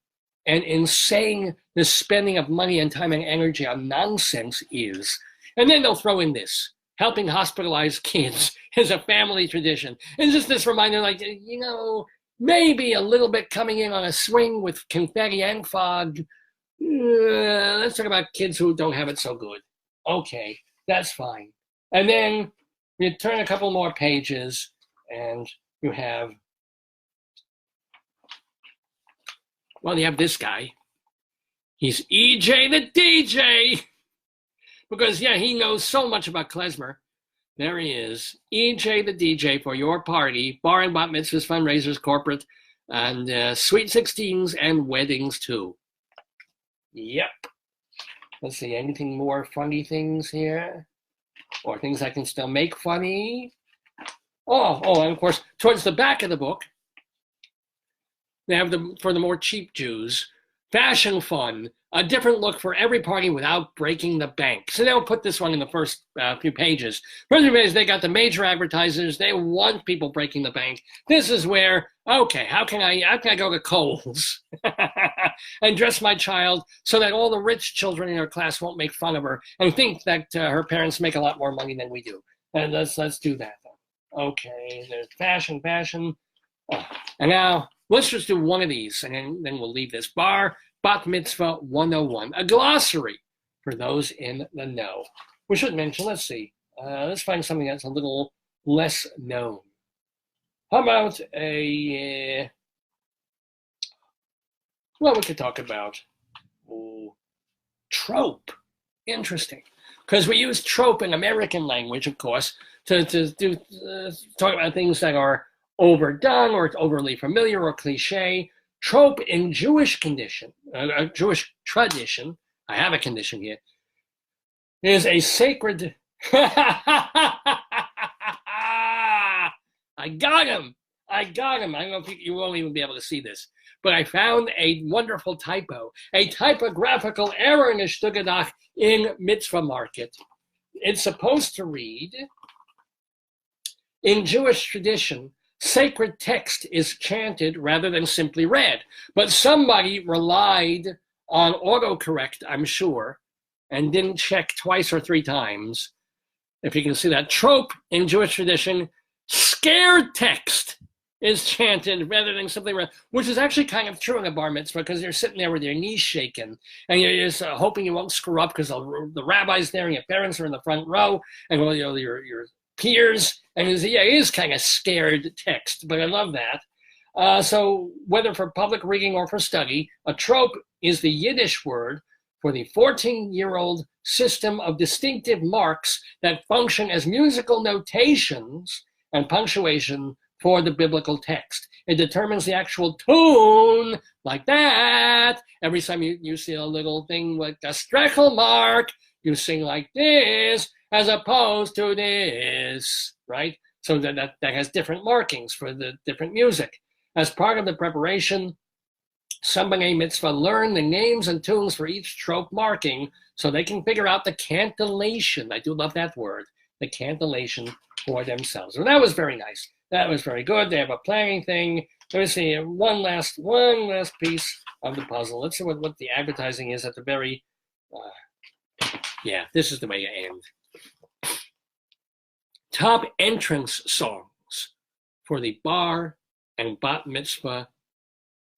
S1: and insane the spending of money and time and energy on nonsense is. And then they'll throw in this. Helping hospitalized kids is a family tradition. And just this reminder, maybe a little bit coming in on a swing with confetti and fog. Let's talk about kids who don't have it so good. Okay, that's fine. And then you turn a couple more pages and you have this guy. He's EJ the DJ. Because, he knows so much about klezmer. There he is, EJ the DJ for your party, bar and bat mitzvahs, fundraisers, corporate, and sweet 16s and weddings too. Yep. Let's see, anything more funny things here? Or things I can still make funny? Oh, and of course, towards the back of the book, they have for the more cheap Jews, fashion fun, a different look for every party without breaking the bank. So they'll put this one in the first few pages. First few pages, they got the major advertisers. They want people breaking the bank. This is where, okay, how can I go to Kohl's and dress my child so that all the rich children in her class won't make fun of her and think that her parents make a lot more money than we do. And let's do that. Okay, there's fashion. Oh. And now let's just do one of these, and then we'll leave this. Bat Mitzvah 101, a glossary for those in the know. We should mention, let's see, let's find something that's a little less known. How about we could talk about trope. Interesting. Because we use trope in American language, of course, to talk about things that are overdone or overly familiar or cliche. Trope in Jewish Jewish tradition, I have a condition here, is a sacred... I got him. I don't know if you won't even be able to see this, but I found a wonderful typo, a typographical error in the Stuttgart in Mitzvah Market. it's supposed to read, in Jewish tradition, sacred text is chanted rather than simply read. But somebody relied on autocorrect, I'm sure, and didn't check twice or three times. If you can see that trope in Jewish tradition, scared text is chanted rather than simply read, which is actually kind of true in a bar mitzvah because you're sitting there with your knees shaking and you're just hoping you won't screw up because the rabbi's there and your parents are in the front row and all your peers. And it is kind of scared text, but I love that. So whether for public reading or for study, a trope is the Yiddish word for the 14-year-old system of distinctive marks that function as musical notations and punctuation for the biblical text. It determines the actual tune, like that. Every time you see a little thing like a strechel mark, you sing like this, as opposed to this, right? So that has different markings for the different music. As part of the preparation, some B'nai Mitzvah learn the names and tunes for each trope marking so they can figure out the cantillation. I do love that word, the cantillation for themselves. So that was very nice. That was very good. They have a planning thing. Let me see one last piece of the puzzle. Let's see what the advertising is at the very, yeah, this is the way you end. Top entrance songs for the bar and bat mitzvah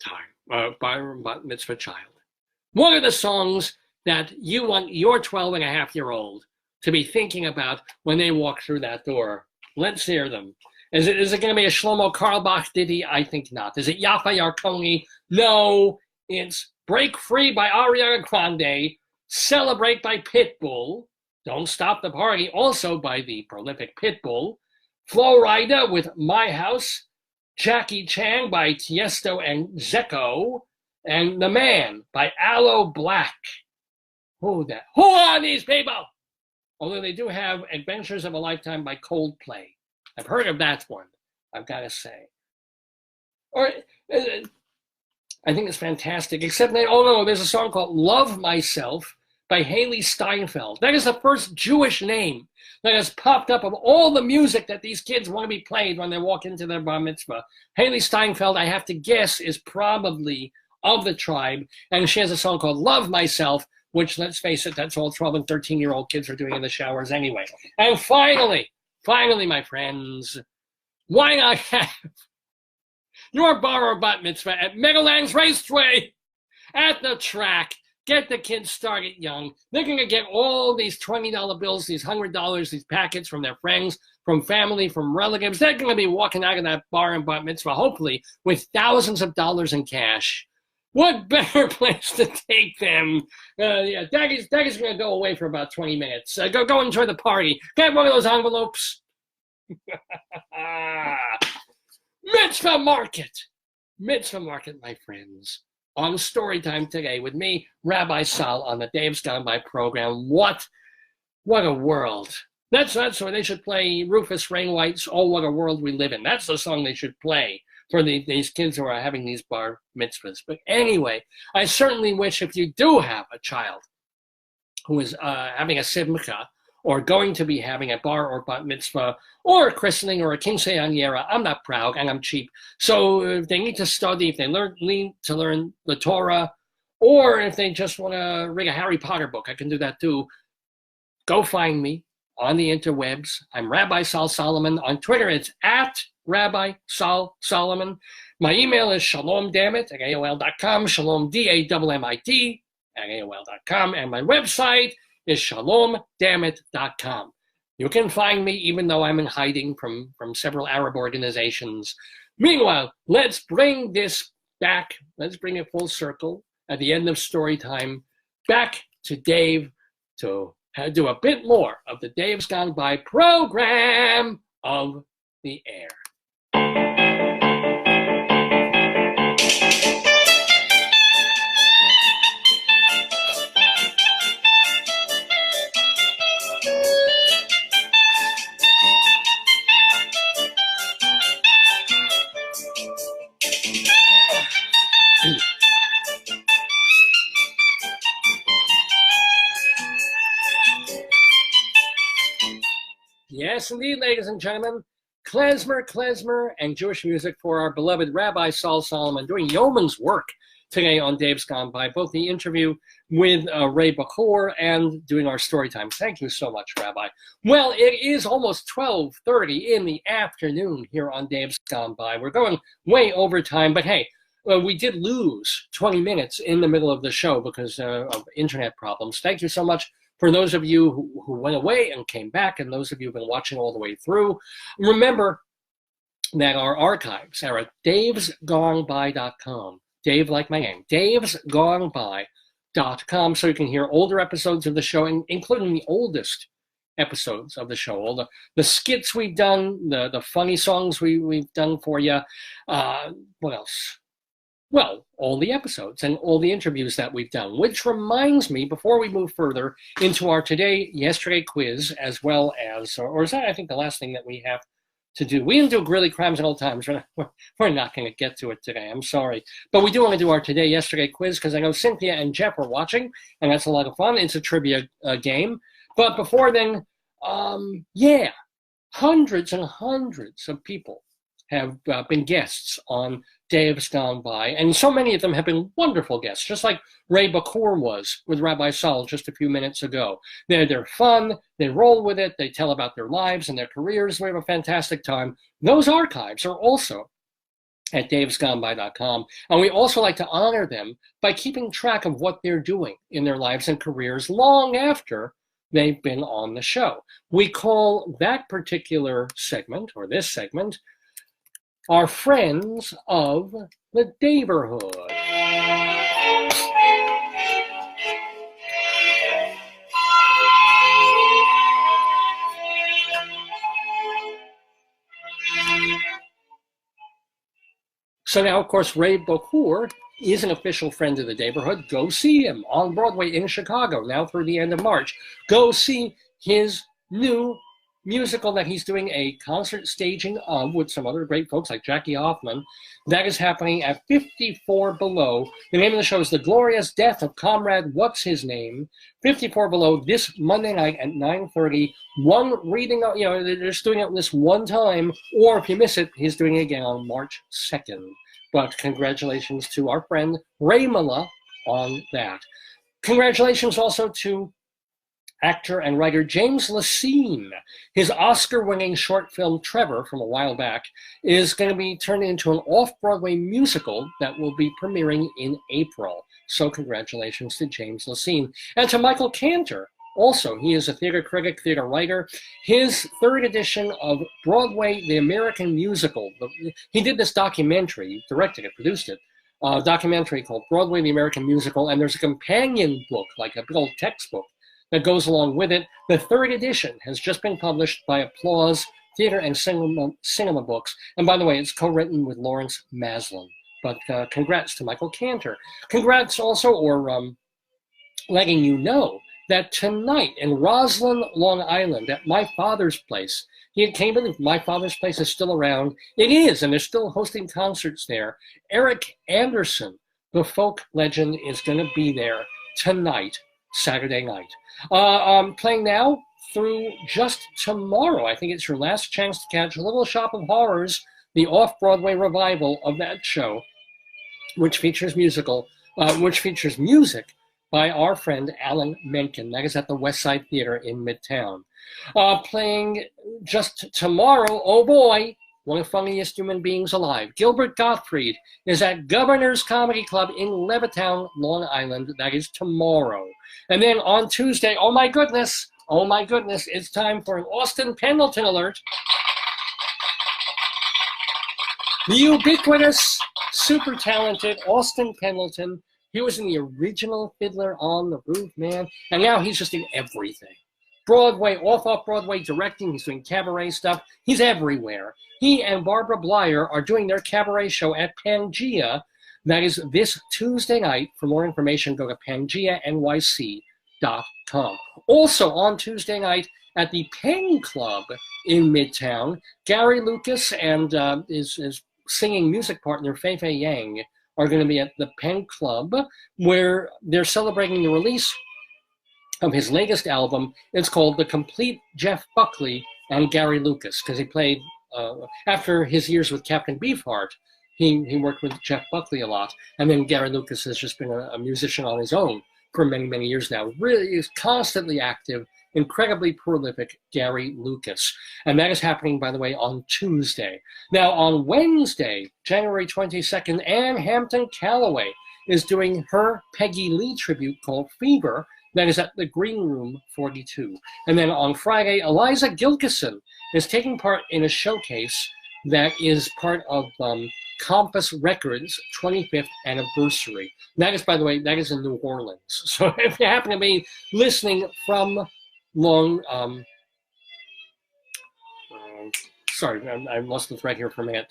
S1: time, bar and bat mitzvah child. What are the songs that you want your 12-and-a-half-year-old to be thinking about when they walk through that door? Let's hear them. Is it going to be a Shlomo Carlebach ditty? I think not. Is it Yafa Yarkoni? No. It's Break Free by Ariana Grande, Celebrate by Pitbull, Don't Stop the Party, also by the prolific Pitbull, Flo Rida with My House, Jackie Chan by Tiesto and Zeko, and The Man by Aloe Black. Who are these people? Although they do have Adventures of a Lifetime by Coldplay. I've heard of that one, I've got to say. Or I think it's fantastic, except there's a song called Love Myself by Haley Steinfeld. That is the first Jewish name that has popped up of all the music that these kids want to be played when they walk into their bar mitzvah. Haley Steinfeld, I have to guess, is probably of the tribe, and she has a song called Love Myself, which, let's face it, that's all 12 and 13-year-old kids are doing in the showers anyway. And finally, my friends, why not have your bar or bat mitzvah at Meadowlands Raceway at the track? Get the kids started young. They're going to get all these $20 bills, these $100, these packets from their friends, from family, from relatives. They're going to be walking out of that bar and bat mitzvah, hopefully, with thousands of dollars in cash. What better place to take them? Daggy's going to go away for about 20 minutes. Go enjoy the party. Get one of those envelopes. Mitzvah Market, my friends. On Storytime today with me, Rabbi Sal, on the Dave's Gone By program. What a world. That's what they should play. Rufus Wainwright's Oh, What a World We Live In. That's the song they should play for these kids who are having these bar mitzvahs. But anyway, I certainly wish if you do have a child who is having a simcha or going to be having a bar or bat mitzvah or a christening or a kinsei anyera, I'm not proud and I'm cheap. So if they need to study, if they need to learn the Torah, or if they just want to read a Harry Potter book, I can do that too. Go find me on the interwebs. I'm Rabbi Sal Solomon. On Twitter, it's at Rabbi Sal Solomon. My email is shalomdammit@aol.com, shalomdammit @aol.com, and my website is shalomdammit.com. You can find me even though I'm in hiding from several Arab organizations. Meanwhile, let's bring this back. Let's bring it full circle at the end of story time back to Dave to do a bit more of the Dave's Gone By program of the air. Yes, indeed, ladies and gentlemen. Klezmer, and Jewish music for our beloved Rabbi Saul Solomon doing yeoman's work today on Dave's Gone By, both the interview with Ray Bokhour and doing our story time. Thank you so much, Rabbi. Well, it is almost 12:30 in the afternoon here on Dave's Gone By. We're going way over time, but hey, we did lose 20 minutes in the middle of the show because of internet problems. Thank you so much for those of you who went away and came back, and those of you who've been watching all the way through. Remember that our archives are at davesgoneby.com. Dave, like my name, davesgoneby.com, so you can hear older episodes of the show, including the oldest episodes of the show, all the skits we've done, the funny songs we've done for you. What else? Well, all the episodes and all the interviews that we've done, which reminds me, before we move further into our yesterday quiz, as well as, or is that, I think, the last thing that we have to do? We didn't do Grilly Crimes at Old Times. We're not going to get to it today. I'm sorry. But we do want to do our yesterday quiz because I know Cynthia and Jeff are watching, and that's a lot of fun. It's a trivia game. But before then, yeah, hundreds and hundreds of people have been guests on Dave's Gone By, and so many of them have been wonderful guests, just like Ray Bokhour was with Rabbi Saul just a few minutes ago. They're fun, they roll with it, they tell about their lives and their careers. We have a fantastic time. Those archives are also at davesgoneby.com, and we also like to honor them by keeping track of what they're doing in their lives and careers long after they've been on the show. We call that particular segment, or this segment, our friends of the Daverhood. So now, of course, Ray Bokhour is an official friend of the Daverhood. Go see him on Broadway in Chicago now through the end of March. Go see his new musical that he's doing a concert staging of with some other great folks like Jackie Hoffman. That is happening at 54 Below. The name of the show is The Glorious Death of Comrade What's His Name. 54 Below this Monday night at 9:30. One reading, they're just doing it this one time, or if you miss it, he's doing it again on March 2nd. But congratulations to our friend Raymond on that. Congratulations also to actor and writer James Lacine. His Oscar-winning short film Trevor from a while back is going to be turned into an off-Broadway musical that will be premiering in April. So congratulations to James Lacine. And to Michael Cantor. Also, he is a theater critic, theater writer. His third edition of Broadway, the American Musical. He did this documentary, directed it, produced it, documentary called Broadway, the American Musical, and there's a companion book, like a big old textbook, that goes along with it. The third edition has just been published by Applause Theater and Cinema Books. And by the way, it's co-written with Lawrence Maslin. But congrats to Michael Cantor. Congrats also, or letting you know, that tonight in Roslyn, Long Island, at My Father's Place, he came in, My Father's Place is still around. It is, and they're still hosting concerts there. Eric Anderson, the folk legend, is going to be there tonight, Saturday night. Playing now through just tomorrow. I think it's your last chance to catch Little Shop of Horrors, the off-Broadway revival of that show, which features music by our friend Alan Menken. That is at the West Side Theater in Midtown. Playing just tomorrow, oh boy, one of the funniest human beings alive, Gilbert Gottfried, is at Governor's Comedy Club in Levittown, Long Island. That is tomorrow. And then on Tuesday, oh my goodness, it's time for an Austin Pendleton alert. The ubiquitous, super talented Austin Pendleton. He was in the original Fiddler on the Roof, man, and now he's just in everything. Broadway, off-Broadway directing, he's doing cabaret stuff. He's everywhere. He and Barbara Blyer are doing their cabaret show at Pangea. That is this Tuesday night. For more information, go to PangeaNYC.com. Also on Tuesday night at the Penn Club in Midtown, Gary Lucas and his singing music partner, Fei Fei Yang, are going to be at the Penn Club, where they're celebrating the release of his latest album. It's called The Complete Jeff Buckley and Gary Lucas, because he played, after his years with Captain Beefheart, he worked with Jeff Buckley a lot. And then Gary Lucas has just been a musician on his own for many, many years now. Really is constantly active, incredibly prolific Gary Lucas. And that is happening, by the way, on Tuesday. Now, on Wednesday, January 22nd, Ann Hampton Calloway is doing her Peggy Lee tribute called Fever. That is at the Green Room 42. And then on Friday, Eliza Gilkison is taking part in a showcase that is part of Compass Records' 25th anniversary. That is, by the way, that is in New Orleans. So if you happen to be listening from sorry, I lost the thread here for a minute.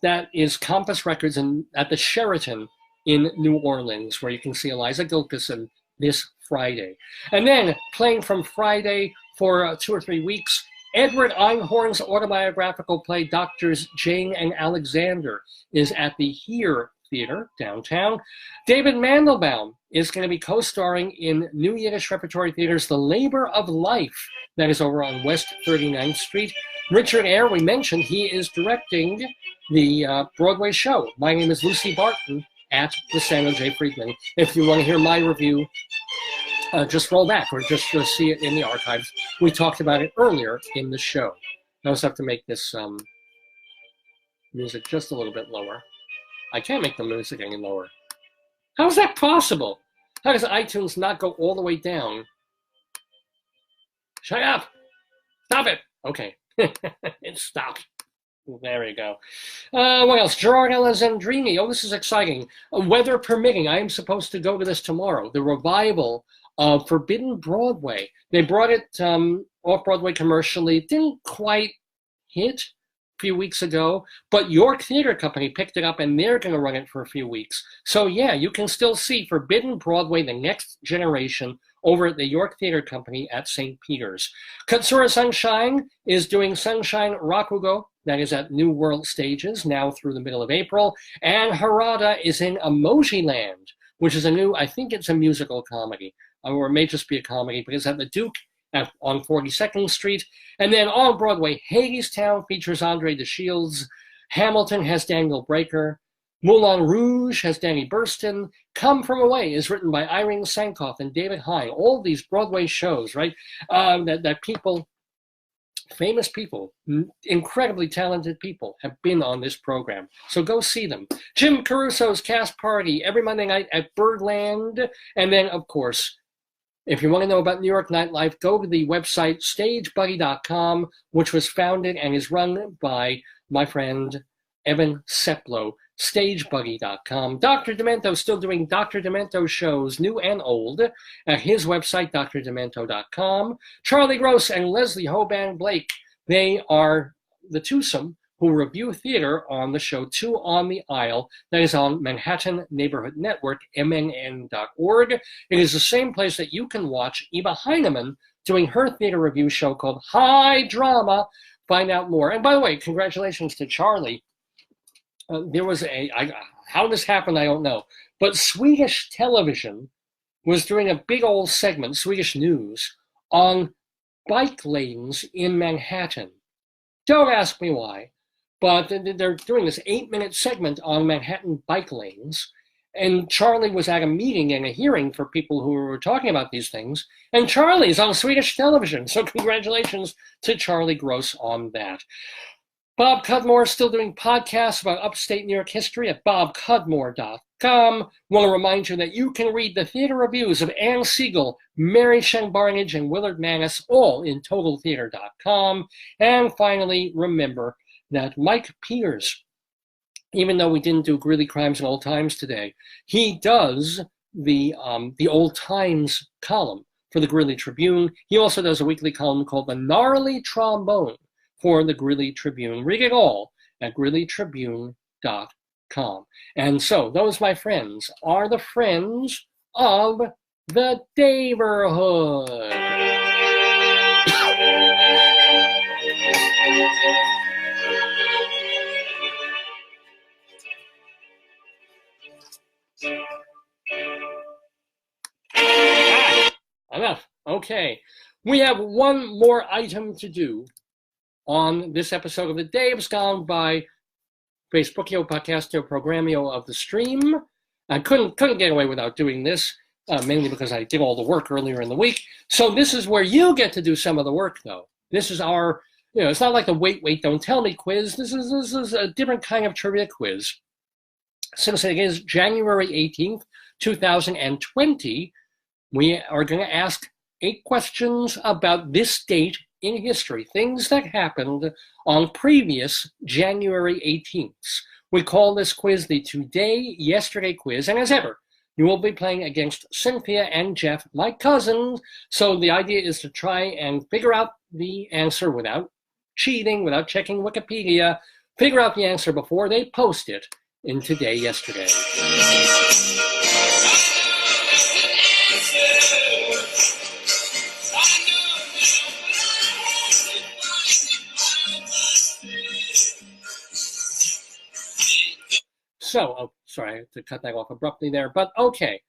S1: That is Compass Records at the Sheraton in New Orleans, where you can see Eliza Gilkison this Friday. And then playing from Friday for 2 or 3 weeks, Edward Einhorn's autobiographical play Doctors Jane and Alexander is at the Here Theater downtown. David Mandelbaum is going to be co-starring in New Yiddish Repertory Theater's The Labor of Life. That is over on West 39th Street. Richard Eyre, we mentioned, he is directing the Broadway show. My Name is Lucy Barton at the Samuel J. Friedman. If you want to hear my review, just roll back or just see it in the archives. We talked about it earlier in the show. I also have to make this music just a little bit lower. I can't make the music any lower. How is that possible? How does iTunes not go all the way down? Shut up! Stop it! Okay, it stopped. There we go. What else? Gerard Alessandrini. Oh, this is exciting. Weather permitting, I am supposed to go to this tomorrow. The revival of Forbidden Broadway. They brought it off-Broadway commercially. It didn't quite hit a few weeks ago, but York Theater Company picked it up and they're going to run it for a few weeks. So yeah, you can still see Forbidden Broadway, The Next Generation, over at the York Theater Company at St. Peter's. Katsura Sunshine is doing Sunshine Rakugo. That is at New World Stages now through the middle of April. And Harada is in Emoji Land, which is a new, I think it's a musical comedy, or it may just be a comedy, but it's at the Duke on 42nd Street. And then on Broadway, Hadestown features Andre DeShields. Hamilton has Daniel Breaker. Moulin Rouge has Danny Burston. Come From Away is written by Irene Sankoff and David Hine. All these Broadway shows, right, that people, famous people, incredibly talented people have been on this program. So go see them. Jim Caruso's Cast Party every Monday night at Birdland. And then, of course, if you want to know about New York nightlife, go to the website stagebuddy.com, which was founded and is run by my friend Evan Seplow. StageBuddy.com. Dr. Demento still doing Dr. Demento shows, new and old, at his website, drdemento.com. Charlie Gross and Leslie Hoban Blake, they are the twosome who review theater on the show Two on the Aisle. That is on Manhattan Neighborhood Network, mnn.org. It is the same place that you can watch Eva Heinemann doing her theater review show called High Drama. Find out more. And by the way, congratulations to Charlie. There was how this happened, I don't know, but Swedish television was doing a big old segment, Swedish news, on bike lanes in Manhattan. Don't ask me why, but they're doing this 8-minute segment on Manhattan bike lanes. And Charlie was at a meeting and a hearing for people who were talking about these things. And Charlie's on Swedish television. So congratulations to Charlie Gross on that. Bob Cudmore is still doing podcasts about upstate New York history at bobcudmore.com. Want to remind you that you can read the theater reviews of Anne Siegel, Mary Sheng Barnage, and Willard Manis, all in totaltheater.com. And finally, remember that Mike Peters, even though we didn't do Greeley Crimes and Old Times today, he does the Old Times column for the Greeley Tribune. He also does a weekly column called The Gnarly Trombone for the Greeley Tribune. Read it all at greeleytribune.com. And so those, my friends, are the friends of the Daverhood. Enough. Okay. We have one more item to do on this episode of The Day of Gone by Facebookio, Podcastio, Programmio of the stream. I couldn't get away without doing this, mainly because I did all the work earlier in the week. So this is where you get to do some of the work, though. This is our, it's not like the wait, don't tell me quiz. This is a different kind of trivia quiz. Since it is January 18th, 2020, we are going to ask 8 questions about this date in history, things that happened on previous January 18th. We call this quiz the Today, Yesterday quiz, and as ever, you will be playing against Cynthia and Jeff, my cousins, so the idea is to try and figure out the answer without cheating, without checking Wikipedia, figure out the answer before they post it in Today, Yesterday. So, oh, sorry, I had to cut that off abruptly there, but okay.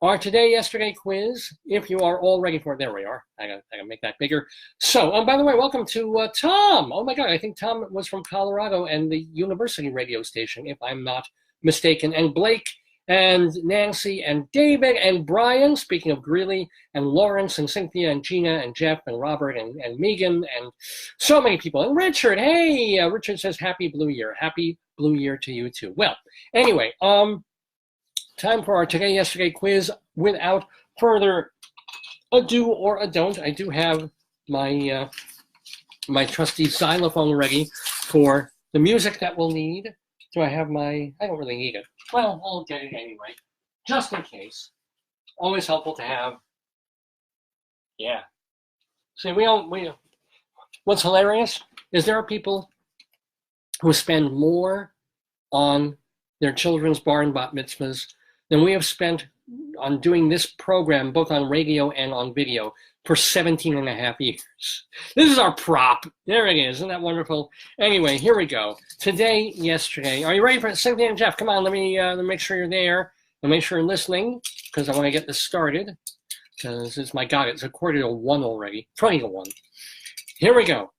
S1: Our Today, Yesterday quiz, if you are all ready for it, there we are. I gotta make that bigger. So, by the way, welcome to Tom. Oh my God, I think Tom was from Colorado and the university radio station, if I'm not mistaken. And Blake and Nancy and David and Brian, speaking of Greeley, and Lawrence and Cynthia and Gina and Jeff and Robert and Megan and so many people. And Richard, hey, Richard says Happy Blue Year. Happy Blue Year to you too. Well, anyway, time for our Today, Yesterday quiz. Without further ado or don't, I do have my my trusty xylophone ready for the music that we'll need. Do I have my, I don't really need it. Well, I'll get it anyway, just in case. Always helpful to have. Yeah. See, what's hilarious is there are people who spend more on their children's bar and bat mitzvahs than we have spent on doing this program, both on radio and on video, for 17 and a half years. This is our prop. There it is. Isn't that wonderful? Anyway, here we go. Today, yesterday. Are you ready for it? Cynthia and Jeff, come on. Let me make sure you're there and make sure you're listening, because I want to get this started. Because it's my God, it's a quarter to 1 already. 20 to 1. Here we go.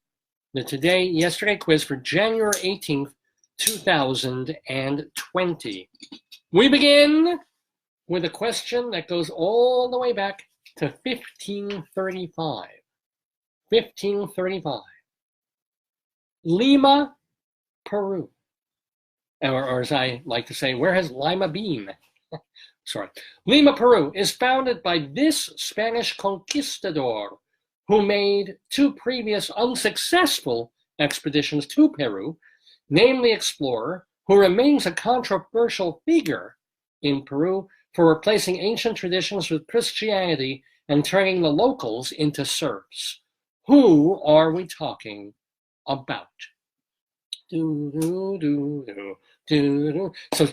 S1: The Today, Yesterday quiz for January 18th, 2020. We begin with a question that goes all the way back to 1535. 1535. Lima, Peru. Or as I like to say, where has Lima been? Sorry. Lima, Peru is founded by this Spanish conquistador who made 2 previous unsuccessful expeditions to Peru, namely explorer, who remains a controversial figure in Peru for replacing ancient traditions with Christianity and turning the locals into serfs. Who are we talking about? So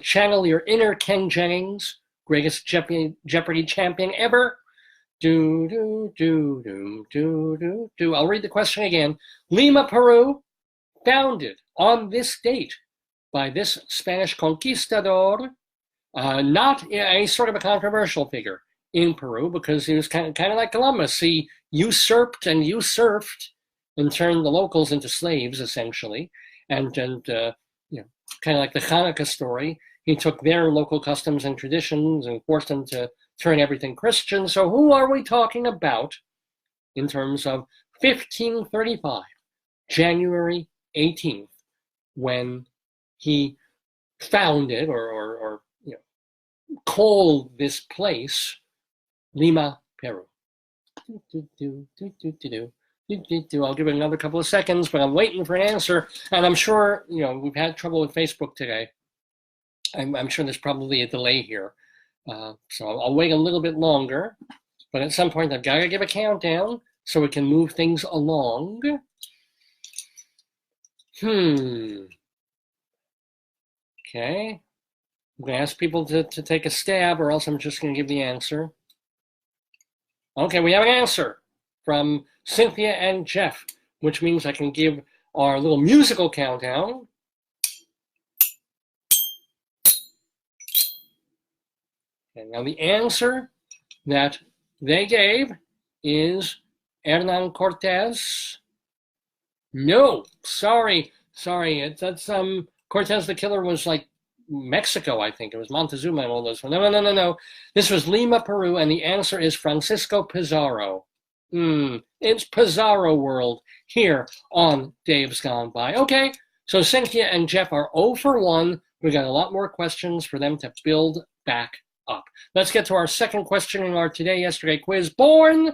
S1: channel your inner Ken Jennings, greatest Jeopardy champion ever. I'll read the question again. Lima, Peru, founded on this date by this Spanish conquistador, not a sort of a controversial figure in Peru, because he was kind of like Columbus. He usurped and usurped and turned the locals into slaves, essentially. And kind of like the Hanukkah story, he took their local customs and traditions and forced them to turn everything Christian. So who are we talking about in terms of 1535, January 18th, when he founded or called this place Lima, Peru? I'll give it another couple of seconds, but I'm waiting for an answer. And I'm sure, we've had trouble with Facebook today. I'm sure there's probably a delay here. So I'll wait a little bit longer. But at some point, I've got to give a countdown so we can move things along. Okay. I'm going to ask people to take a stab, or else I'm just going to give the answer. Okay, we have an answer from Cynthia and Jeff, which means I can give our little musical countdown. And now the answer that they gave is Hernan Cortés, No, sorry. That's Cortez the Killer was like Mexico, I think. It was Montezuma and all those. No. This was Lima, Peru, and the answer is Francisco Pizarro. It's Pizarro world here on Dave's Gone By. Okay, so Cynthia and Jeff are 0 for 1. We got a lot more questions for them to build back up. Let's get to our second question in our Today Yesterday quiz. Born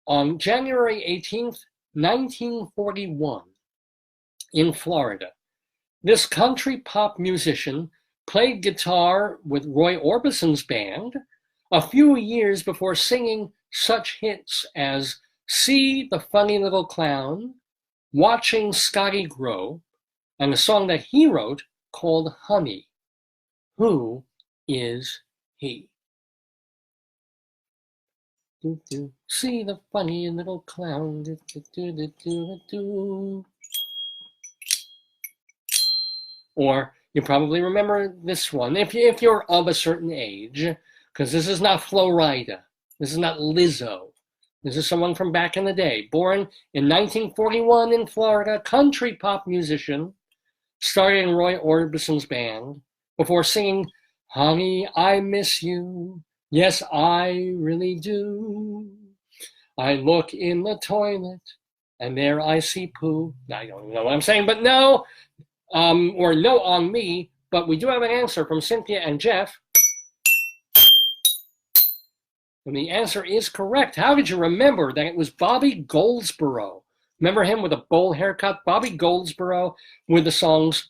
S1: on January 18th, 1941 in Florida. This country pop musician played guitar with Roy Orbison's band a few years before singing such hits as See the Funny Little Clown, Watching Scotty Grow, and a song that he wrote called Honey. Who is he? See the funny little clown. Or you probably remember this one if you're of a certain age, because this is not Flo Rida. This is not Lizzo. This is someone from back in the day. Born in 1941 in Florida, country pop musician, started in Roy Orbison's band before singing Honey, I Miss You. Yes, I really do. I look in the toilet and there I see poo. I don't know what I'm saying, but no. Or no on me, but we do have an answer from Cynthia and Jeff. And the answer is correct. How did you remember that it was Bobby Goldsboro? Remember him with a bowl haircut? Bobby Goldsboro with the songs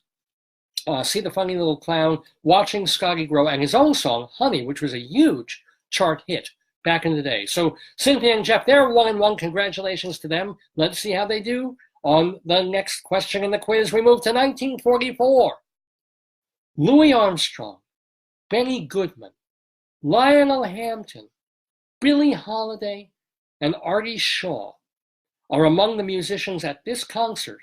S1: See the Funny Little Clown, Watching Scotty Grow, and his own song, Honey, which was a huge chart hit back in the day. So Cynthia and Jeff, they're 1-1. Congratulations to them. Let's see how they do. On the next question in the quiz, we move to 1944. Louis Armstrong, Benny Goodman, Lionel Hampton, Billie Holiday, and Artie Shaw are among the musicians at this concert,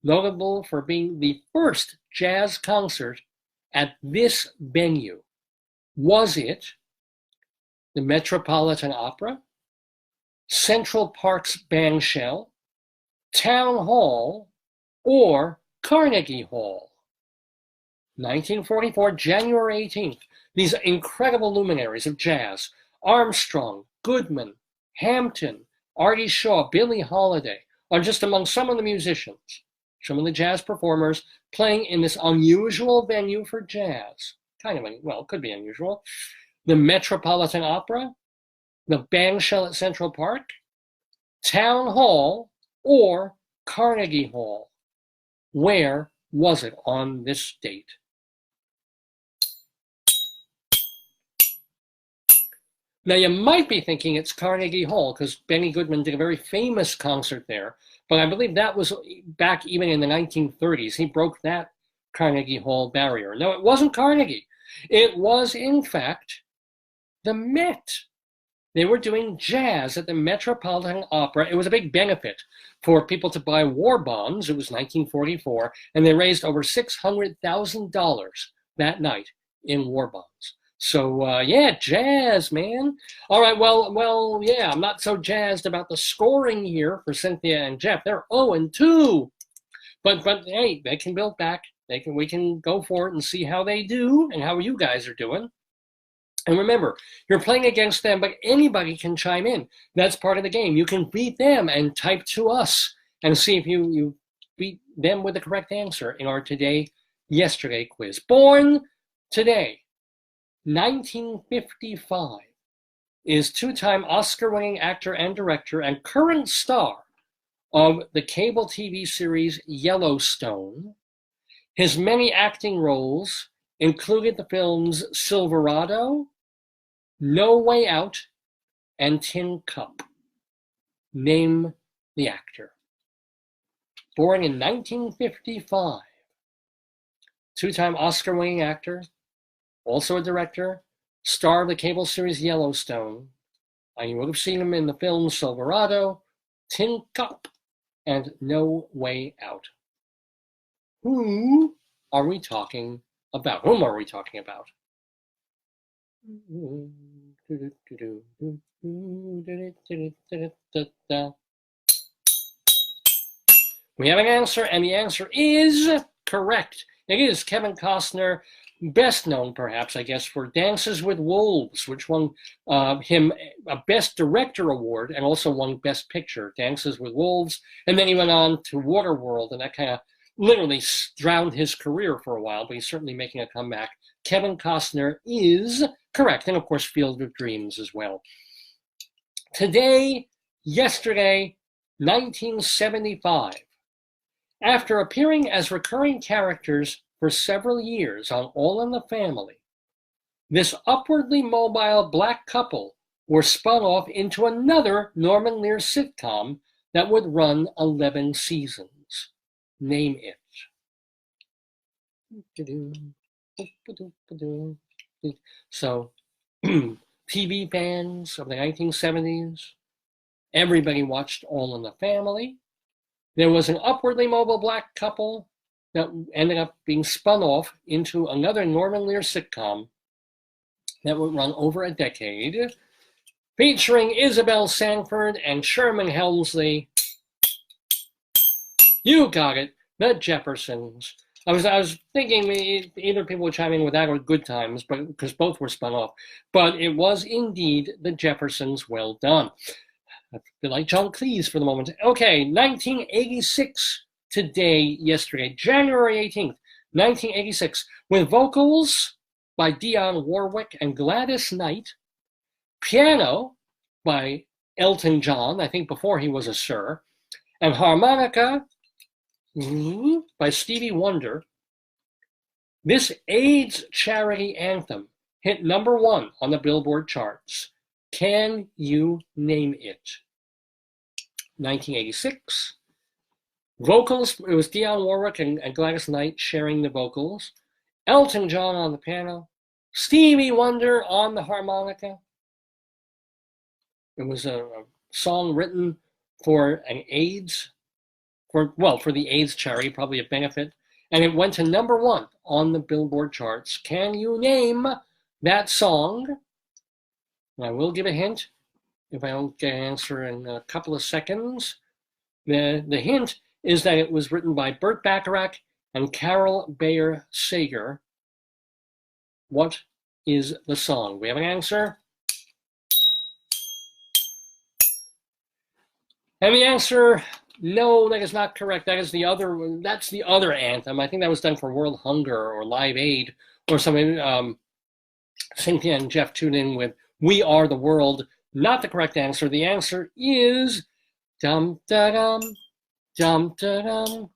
S1: notable for being the first jazz concert at this venue. Was it the Metropolitan Opera, Central Park's Bandshell, Town Hall, or Carnegie Hall? 1944, January 18th. These incredible luminaries of jazz, Armstrong, Goodman, Hampton, Artie Shaw, Billie Holiday, are just among some of the musicians, some of the jazz performers playing in this unusual venue for jazz. It could be unusual. The Metropolitan Opera, the Bandshell at Central Park, Town Hall, or Carnegie Hall. Where was it on this date? Now, you might be thinking it's Carnegie Hall because Benny Goodman did a very famous concert there, but I believe that was back even in the 1930s. He broke that Carnegie Hall barrier. No, it wasn't Carnegie. It was, in fact, the Met. They were doing jazz at the Metropolitan Opera. It was a big benefit for people to buy war bonds. It was 1944, and they raised over $600,000 that night in war bonds. So, yeah, jazz, man. All right, well, yeah, I'm not so jazzed about the scoring here for Cynthia and Jeff. They're 0-2. But hey, they can build back. We can go for it and see how they do and how you guys are doing. And remember, you're playing against them, but anybody can chime in. That's part of the game. You can beat them and type to us and see if you beat them with the correct answer in our Today Yesterday quiz. Born today, 1955, is two-time Oscar-winning actor and director and current star of the cable TV series Yellowstone. His many acting roles included the films Silverado, No Way Out, and Tin Cup. Name the actor. Born in 1955, two-time Oscar-winning actor, also a director, star of the cable series Yellowstone. And you would have seen him in the films Silverado, Tin Cup, and No Way Out. Who are we talking about? Whom are we talking about? We have an answer, and the answer is correct. It is Kevin Costner, best known perhaps, I guess, for Dances with Wolves, which won him a Best Director award and also won Best Picture, Dances with Wolves. And then he went on to Waterworld, and that kind of literally drowned his career for a while, but he's certainly making a comeback. Kevin Costner is correct, and of course, Field of Dreams as well. Yesterday, 1975. After appearing as recurring characters for several years on All in the Family, this upwardly mobile black couple were spun off into another Norman Lear sitcom that would run 11 seasons. Name it. So, TV fans of the 1970s, everybody watched All in the Family. There was an upwardly mobile black couple that ended up being spun off into another Norman Lear sitcom that would run over a decade, featuring Isabel Sanford and Sherman Hemsley. You got it, the Jeffersons. I was thinking either people would chime in with that or Good Times, but because both were spun off. But it was indeed the Jeffersons. Well done. I feel like John Cleese for the moment. Okay, 1986 yesterday, January 18th, 1986, with vocals by Dionne Warwick and Gladys Knight, piano by Elton John, I think before he was a Sir, and harmonica by Stevie Wonder. This AIDS charity anthem hit #1 on the Billboard charts. Can you name it? 1986. Vocals, it was Dionne Warwick and Gladys Knight sharing the vocals. Elton John on the piano. Stevie Wonder on the harmonica. It was a song written for an AIDS, for the AIDS charity, probably a benefit. And it went to #1 on the Billboard charts. Can you name that song? I will give a hint if I don't get an answer in a couple of seconds. The hint is that it was written by Burt Bacharach and Carol Bayer Sager. What is the song? We have an answer. And the answer, no, that is not correct. That's the other anthem. I think that was done for World Hunger or Live Aid or something. Cynthia and Jeff tuned in with We Are the World. Not the correct answer. The answer is dum da dum dum da dum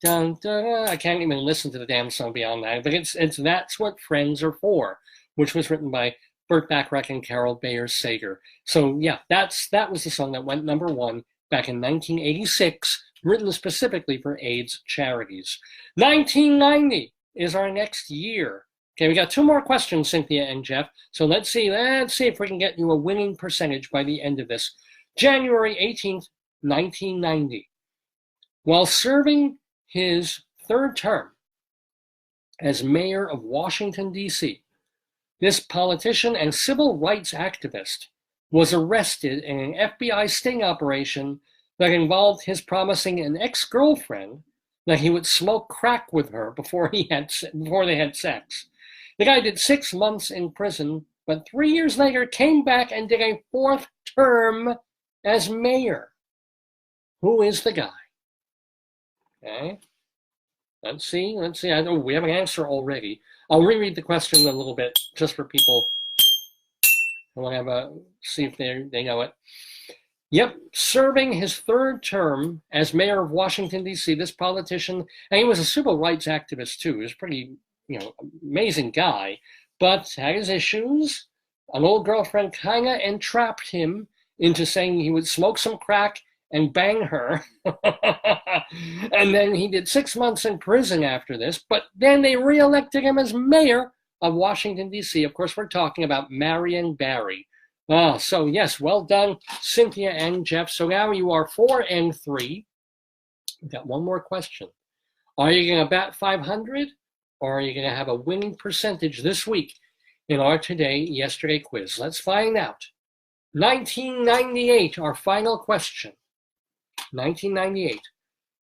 S1: dum da da. I can't even listen to the damn song beyond that. But it's That's What Friends Are For, which was written by Burt Bacharach and Carol Bayer Sager. So yeah, that was the song that went #1 back in 1986, written specifically for AIDS charities. 1990 is our next year. Okay, we got 2 more questions, Cynthia and Jeff. So let's see if we can get you a winning percentage by the end of this. January 18th, 1990. While serving his 3rd term as mayor of Washington, D.C., this politician and civil rights activist was arrested in an FBI sting operation that involved his promising an ex-girlfriend that he would smoke crack with her before they had sex. The guy did 6 months in prison, but 3 years later came back and did a 4th term as mayor. Who is the guy? Okay. Let's see. I know we have an answer already. I'll reread the question a little bit just for people who want to see if they know it. Yep, serving his 3rd term as mayor of Washington, D.C., this politician, and he was a civil rights activist too. He was a pretty, amazing guy, but had his issues. An old girlfriend kind of entrapped him into saying he would smoke some crack and bang her. And then he did 6 months in prison after this, but then they reelected him as mayor of Washington, D.C. Of course, we're talking about Marion Barry. So yes, well done, Cynthia and Jeff. So now you are 4 and 3. We've got 1 more question. Are you going to bat 500, or are you going to have a winning percentage this week in our yesterday quiz? Let's find out. 1998, our final question. 1998.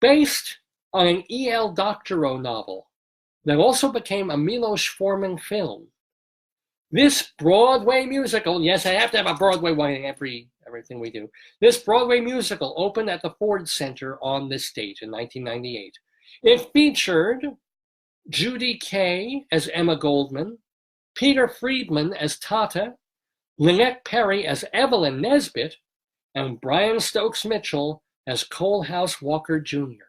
S1: based on an E.L. Doctorow novel that also became a Milos Forman film. This Broadway musical, yes, I have to have a Broadway one in everything we do. This Broadway musical opened at the Ford Center on this date in 1998. It featured Judy Kaye as Emma Goldman, Peter Friedman as Tata, Lynette Perry as Evelyn Nesbit, and Brian Stokes Mitchell as Coalhouse Walker Jr.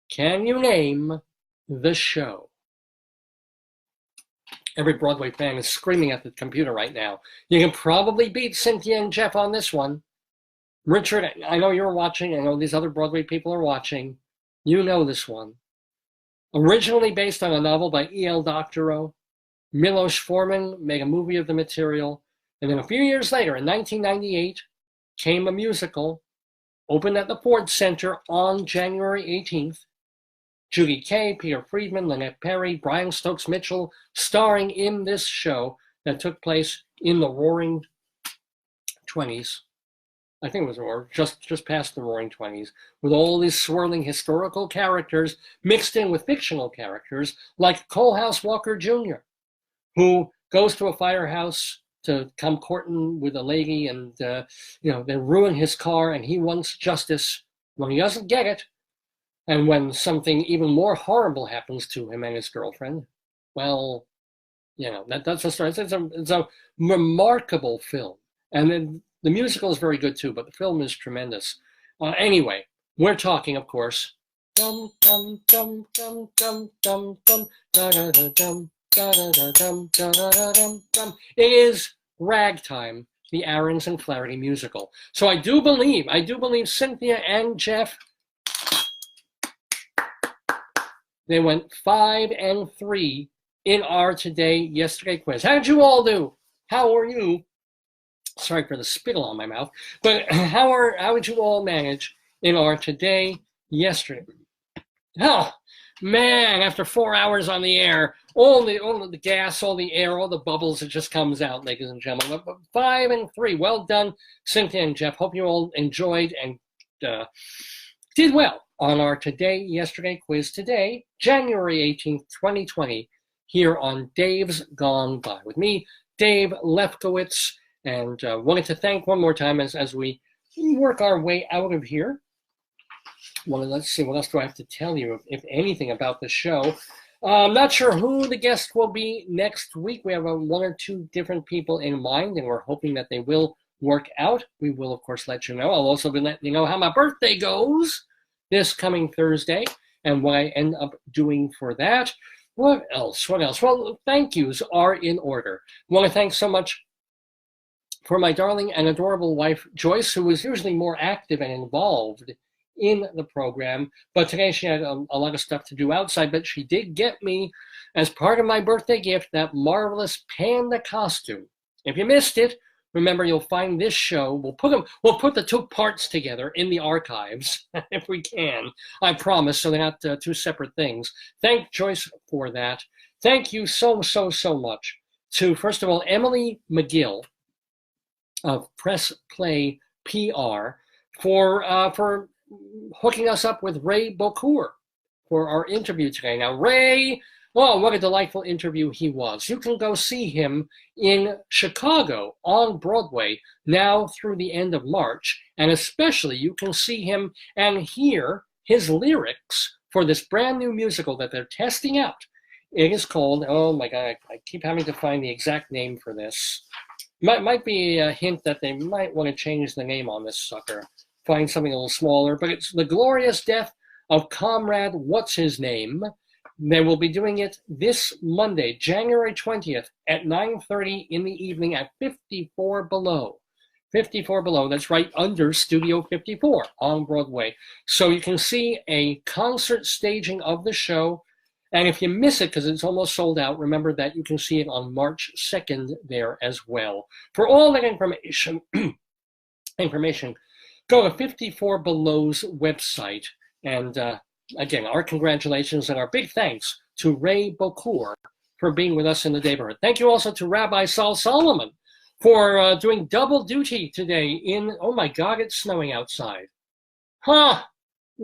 S1: Can you name the show? Every Broadway fan is screaming at the computer right now. You can probably beat Cynthia and Jeff on this one. Richard, I know you're watching. I know these other Broadway people are watching. You know this one. Originally based on a novel by E.L. Doctorow, Milos Forman made a movie of the material. And then a few years later, in 1998, came a musical, opened at the Ford Center on January 18th. Judy Kaye, Peter Friedman, Lynette Perry, Brian Stokes Mitchell, starring in this show that took place in the Roaring 20s. I think it was just past the Roaring 20s, with all these swirling historical characters mixed in with fictional characters like Coalhouse Walker Jr., who goes to a firehouse to come courting with a lady and, they ruin his car, and he wants justice. When he doesn't get it, and when something even more horrible happens to him and his girlfriend, well, that's a story. It's a remarkable film. And then the musical is very good too, but the film is tremendous. Anyway, we're talking, of course, dum dum dum dum dum dum dum da da da dum da da da dum da da da dum dum. It is Ragtime, the Aarons and Flaherty musical. So I do believe Cynthia and Jeff, they went 5 and 3 in our yesterday quiz. How did you all do? How are you? Sorry for the spittle on my mouth, but how would you all manage in our yesterday? Oh man, after 4 hours on the air, all the gas, all the air, all the bubbles, it just comes out, ladies and gentlemen. But 5 and 3, well done, Cynthia and Jeff. Hope you all enjoyed and did well on our yesterday quiz today, January 18th, 2020, here on Dave's Gone By. With me, Dave Lefkowitz, and wanted to thank one more time as we work our way out of here. Well, let's see, what else do I have to tell you, if anything, about the show? I'm not sure who the guest will be next week. We have 1 or 2 different people in mind, and we're hoping that they will work out. We will, of course, let you know. I'll also be letting you know how my birthday goes this coming Thursday and what I end up doing for that. What else? Well, thank yous are in order. I want to thank so much for my darling and adorable wife, Joyce, who is usually more active and involved in the program, but today she had a lot of stuff to do outside, but she did get me, as part of my birthday gift, that marvelous panda costume. If you missed it, remember, you'll find this show. We'll put the 2 parts together in the archives, if we can, I promise, so they're not 2 separate things. Thank Joyce for that. Thank you so much to, first of all, Emily McGill of Press Play PR for hooking us up with Ray Bokhour for our interview today. Now, Ray, oh, what a delightful interview he was. You can go see him in Chicago on Broadway now through the end of March, and especially you can see him and hear his lyrics for this brand new musical that they're testing out. It is called, oh my God, I keep having to find the exact name for this. Might be a hint that they might want to change the name on this sucker. Find something a little smaller, but it's The Glorious Death of Comrade What's-His-Name. They will be doing it this Monday, January 20th at 9:30 in the evening at 54 Below. 54 Below, that's right under Studio 54 on Broadway. So you can see a concert staging of the show. And if you miss it, because it's almost sold out, remember that you can see it on March 2nd there as well. For all that information, go to 54 Below's website. And again, our congratulations and our big thanks to Ray Bokhour for being with us in the Daverhood. Thank you also to Rabbi Saul Solomon for doing double duty today in, oh my God, it's snowing outside. Huh,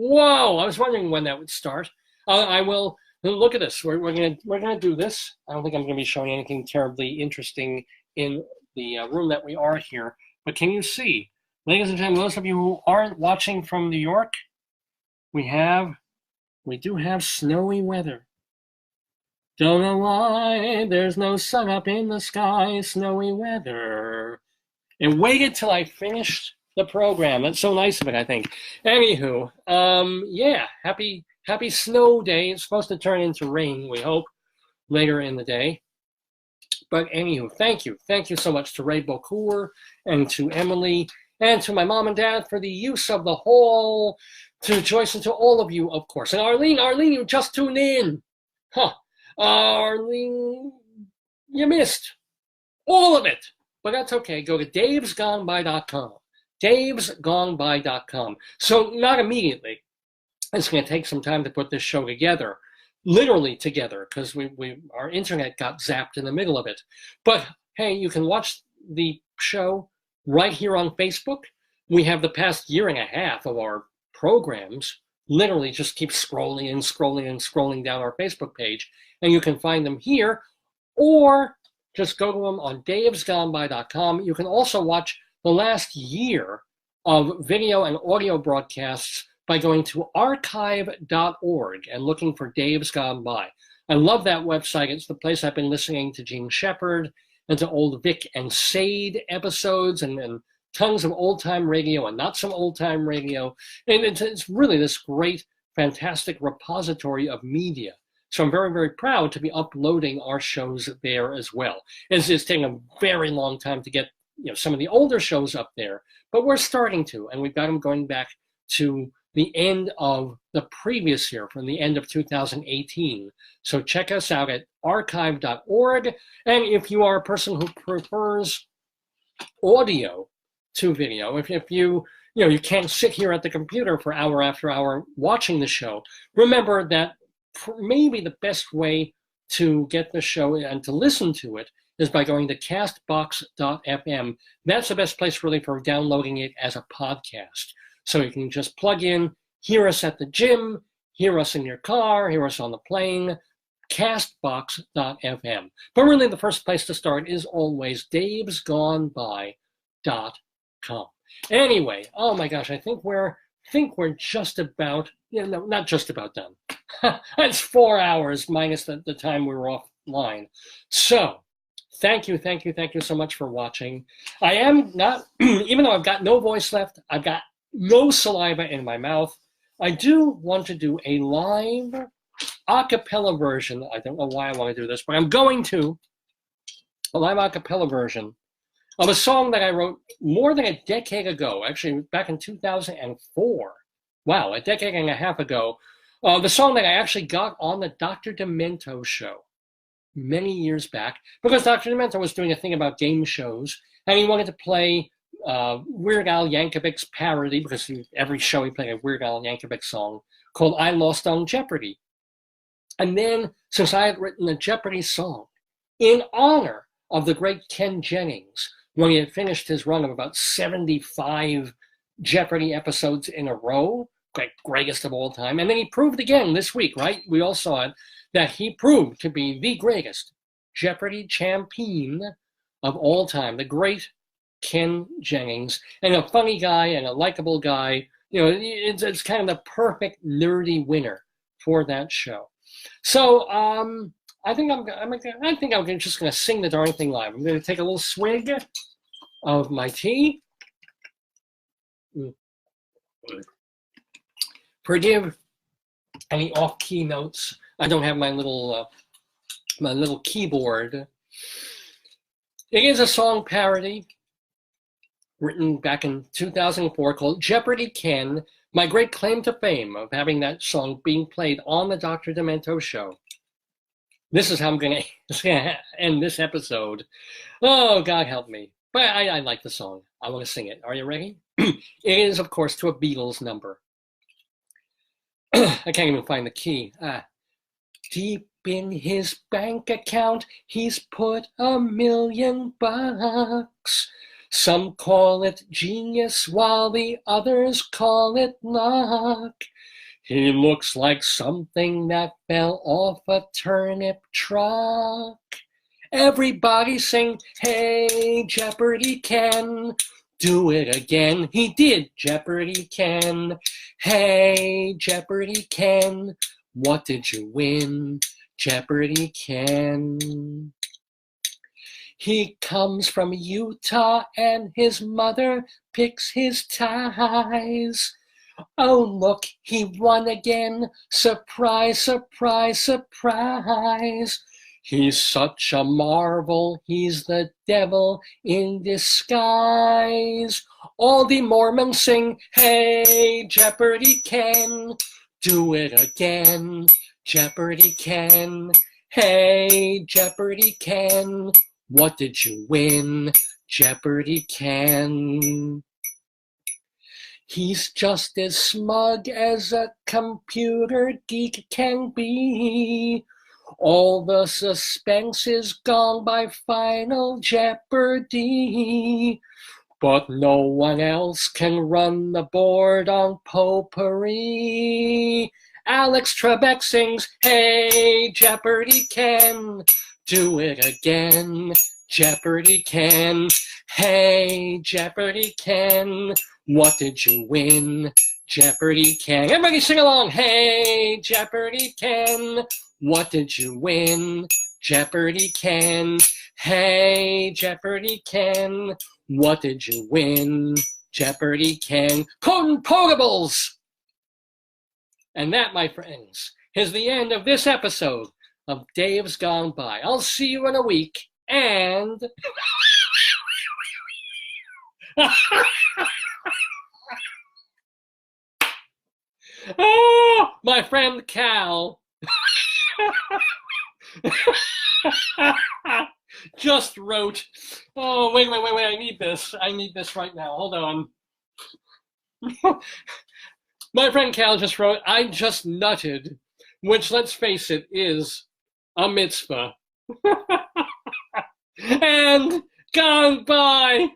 S1: Whoa, I was wondering when that would start. I will look at this. We're gonna do this. I don't think I'm gonna be showing anything terribly interesting in the room that we are here. But can you see, ladies and gentlemen, those of you who aren't watching from New York, we do have snowy weather. Don't know why there's no sun up in the sky, snowy weather. And waited till I finished the program. That's so nice of it, I think. Anywho, yeah, happy snow day. It's supposed to turn into rain, we hope, later in the day. But anywho, thank you. Thank you so much to Raymond Bokhour and to Emily and to my mom and dad for the use of the hall, to Joyce and to all of you, of course. And Arlene, you just tuned in. Huh. Arlene, you missed all of it. But that's okay. Go to davesgoneby.com. davesgoneby.com. So not immediately. It's going to take some time to put this show together. Literally together, because our internet got zapped in the middle of it. But hey, you can watch the show right here on Facebook. We have the past year and a half of our programs. Literally just keep scrolling and scrolling and scrolling down our Facebook page, and you can find them here, or just go to them on davesgoneby.com. You can also watch the last year of video and audio broadcasts by going to archive.org and looking for Dave's Gone By. I love that website. It's the place I've been listening to Gene Shepard and to old Vic and Sade episodes and tons of old-time radio and not some old-time radio. And it's really this great, fantastic repository of media. So I'm very, very proud to be uploading our shows there as well. It's taking a very long time to get some of the older shows up there, but we're starting to, and we've got them going back to the end of the previous year, from the end of 2018. So check us out at archive.org. And if you are a person who prefers audio to video, if you can't sit here at the computer for hour after hour watching the show, remember that maybe the best way to get the show and to listen to it is by going to castbox.fm. That's the best place really for downloading it as a podcast. So you can just plug in, hear us at the gym, hear us in your car, hear us on the plane, castbox.fm. But really the first place to start is always davesgoneby.com. Anyway, oh my gosh, I think we're just about, no, not just about done. That's 4 hours minus the time we were offline. So thank you so much for watching. I am not, even though I've got no voice left, I've got no saliva in my mouth, I do want to do a live a cappella version. I don't know why I want to do this, but I'm going to. A live a cappella version of a song that I wrote more than a decade ago, actually back in 2004. Wow, a decade and a half ago. The song that I actually got on the Dr. Demento show many years back, because Dr. Demento was doing a thing about game shows, and he wanted to play Weird Al Yankovic's parody, because every show he played a Weird Al Yankovic song called I Lost on Jeopardy. And then, since I had written a Jeopardy song in honor of the great Ken Jennings, when he had finished his run of about 75 Jeopardy episodes in a row, greatest of all time, and then he proved again this week, right? We all saw it, that he proved to be the greatest Jeopardy champion of all time, the great Ken Jennings, and a funny guy and a likable guy. It's kind of the perfect nerdy winner for that show. So I think I'm just going to sing the darn thing live. I'm going to take a little swig of my tea. Forgive any off-key notes. I don't have my little keyboard. It is a song parody written back in 2004 called Jeopardy Ken, my great claim to fame of having that song being played on the Dr. Demento show. This is how I'm going to end this episode. Oh, God help me. But I like the song. I want to sing it. Are you ready? It is, of course, to a Beatles number. I can't even find the key. Deep in his bank account, he's put $1 million. Some call it genius, while the others call it luck. He looks like something that fell off a turnip truck. Everybody sing, hey, Jeopardy Ken. Do it again. He did, Jeopardy Ken. Hey, Jeopardy Ken. What did you win, Jeopardy Ken? He comes from Utah and his mother picks his ties. Oh, look, he won again. Surprise, surprise, surprise. He's such a marvel. He's the devil in disguise. All the Mormons sing, hey, Jeopardy Ken. Do it again, Jeopardy Ken. Hey, Jeopardy Ken. What did you win, Jeopardy Ken? He's just as smug as a computer geek can be. All the suspense is gone by Final Jeopardy. But no one else can run the board on potpourri. Alex Trebek sings, hey, Jeopardy Ken. Do it again, Jeopardy Ken. Hey, Jeopardy Ken. What did you win, Jeopardy Ken? Everybody sing along. Hey, Jeopardy Ken. What did you win, Jeopardy Ken? Hey, Jeopardy Ken. What did you win, Jeopardy Ken? Cotton Potables! And that, my friends, is the end of this episode of Dave's Gone By. I'll see you in a week, and... Oh, my friend Cal just wrote, oh, wait, I need this right now, hold on. My friend Cal just wrote, I just nutted, which, let's face it, is a mitzvah. And gone by.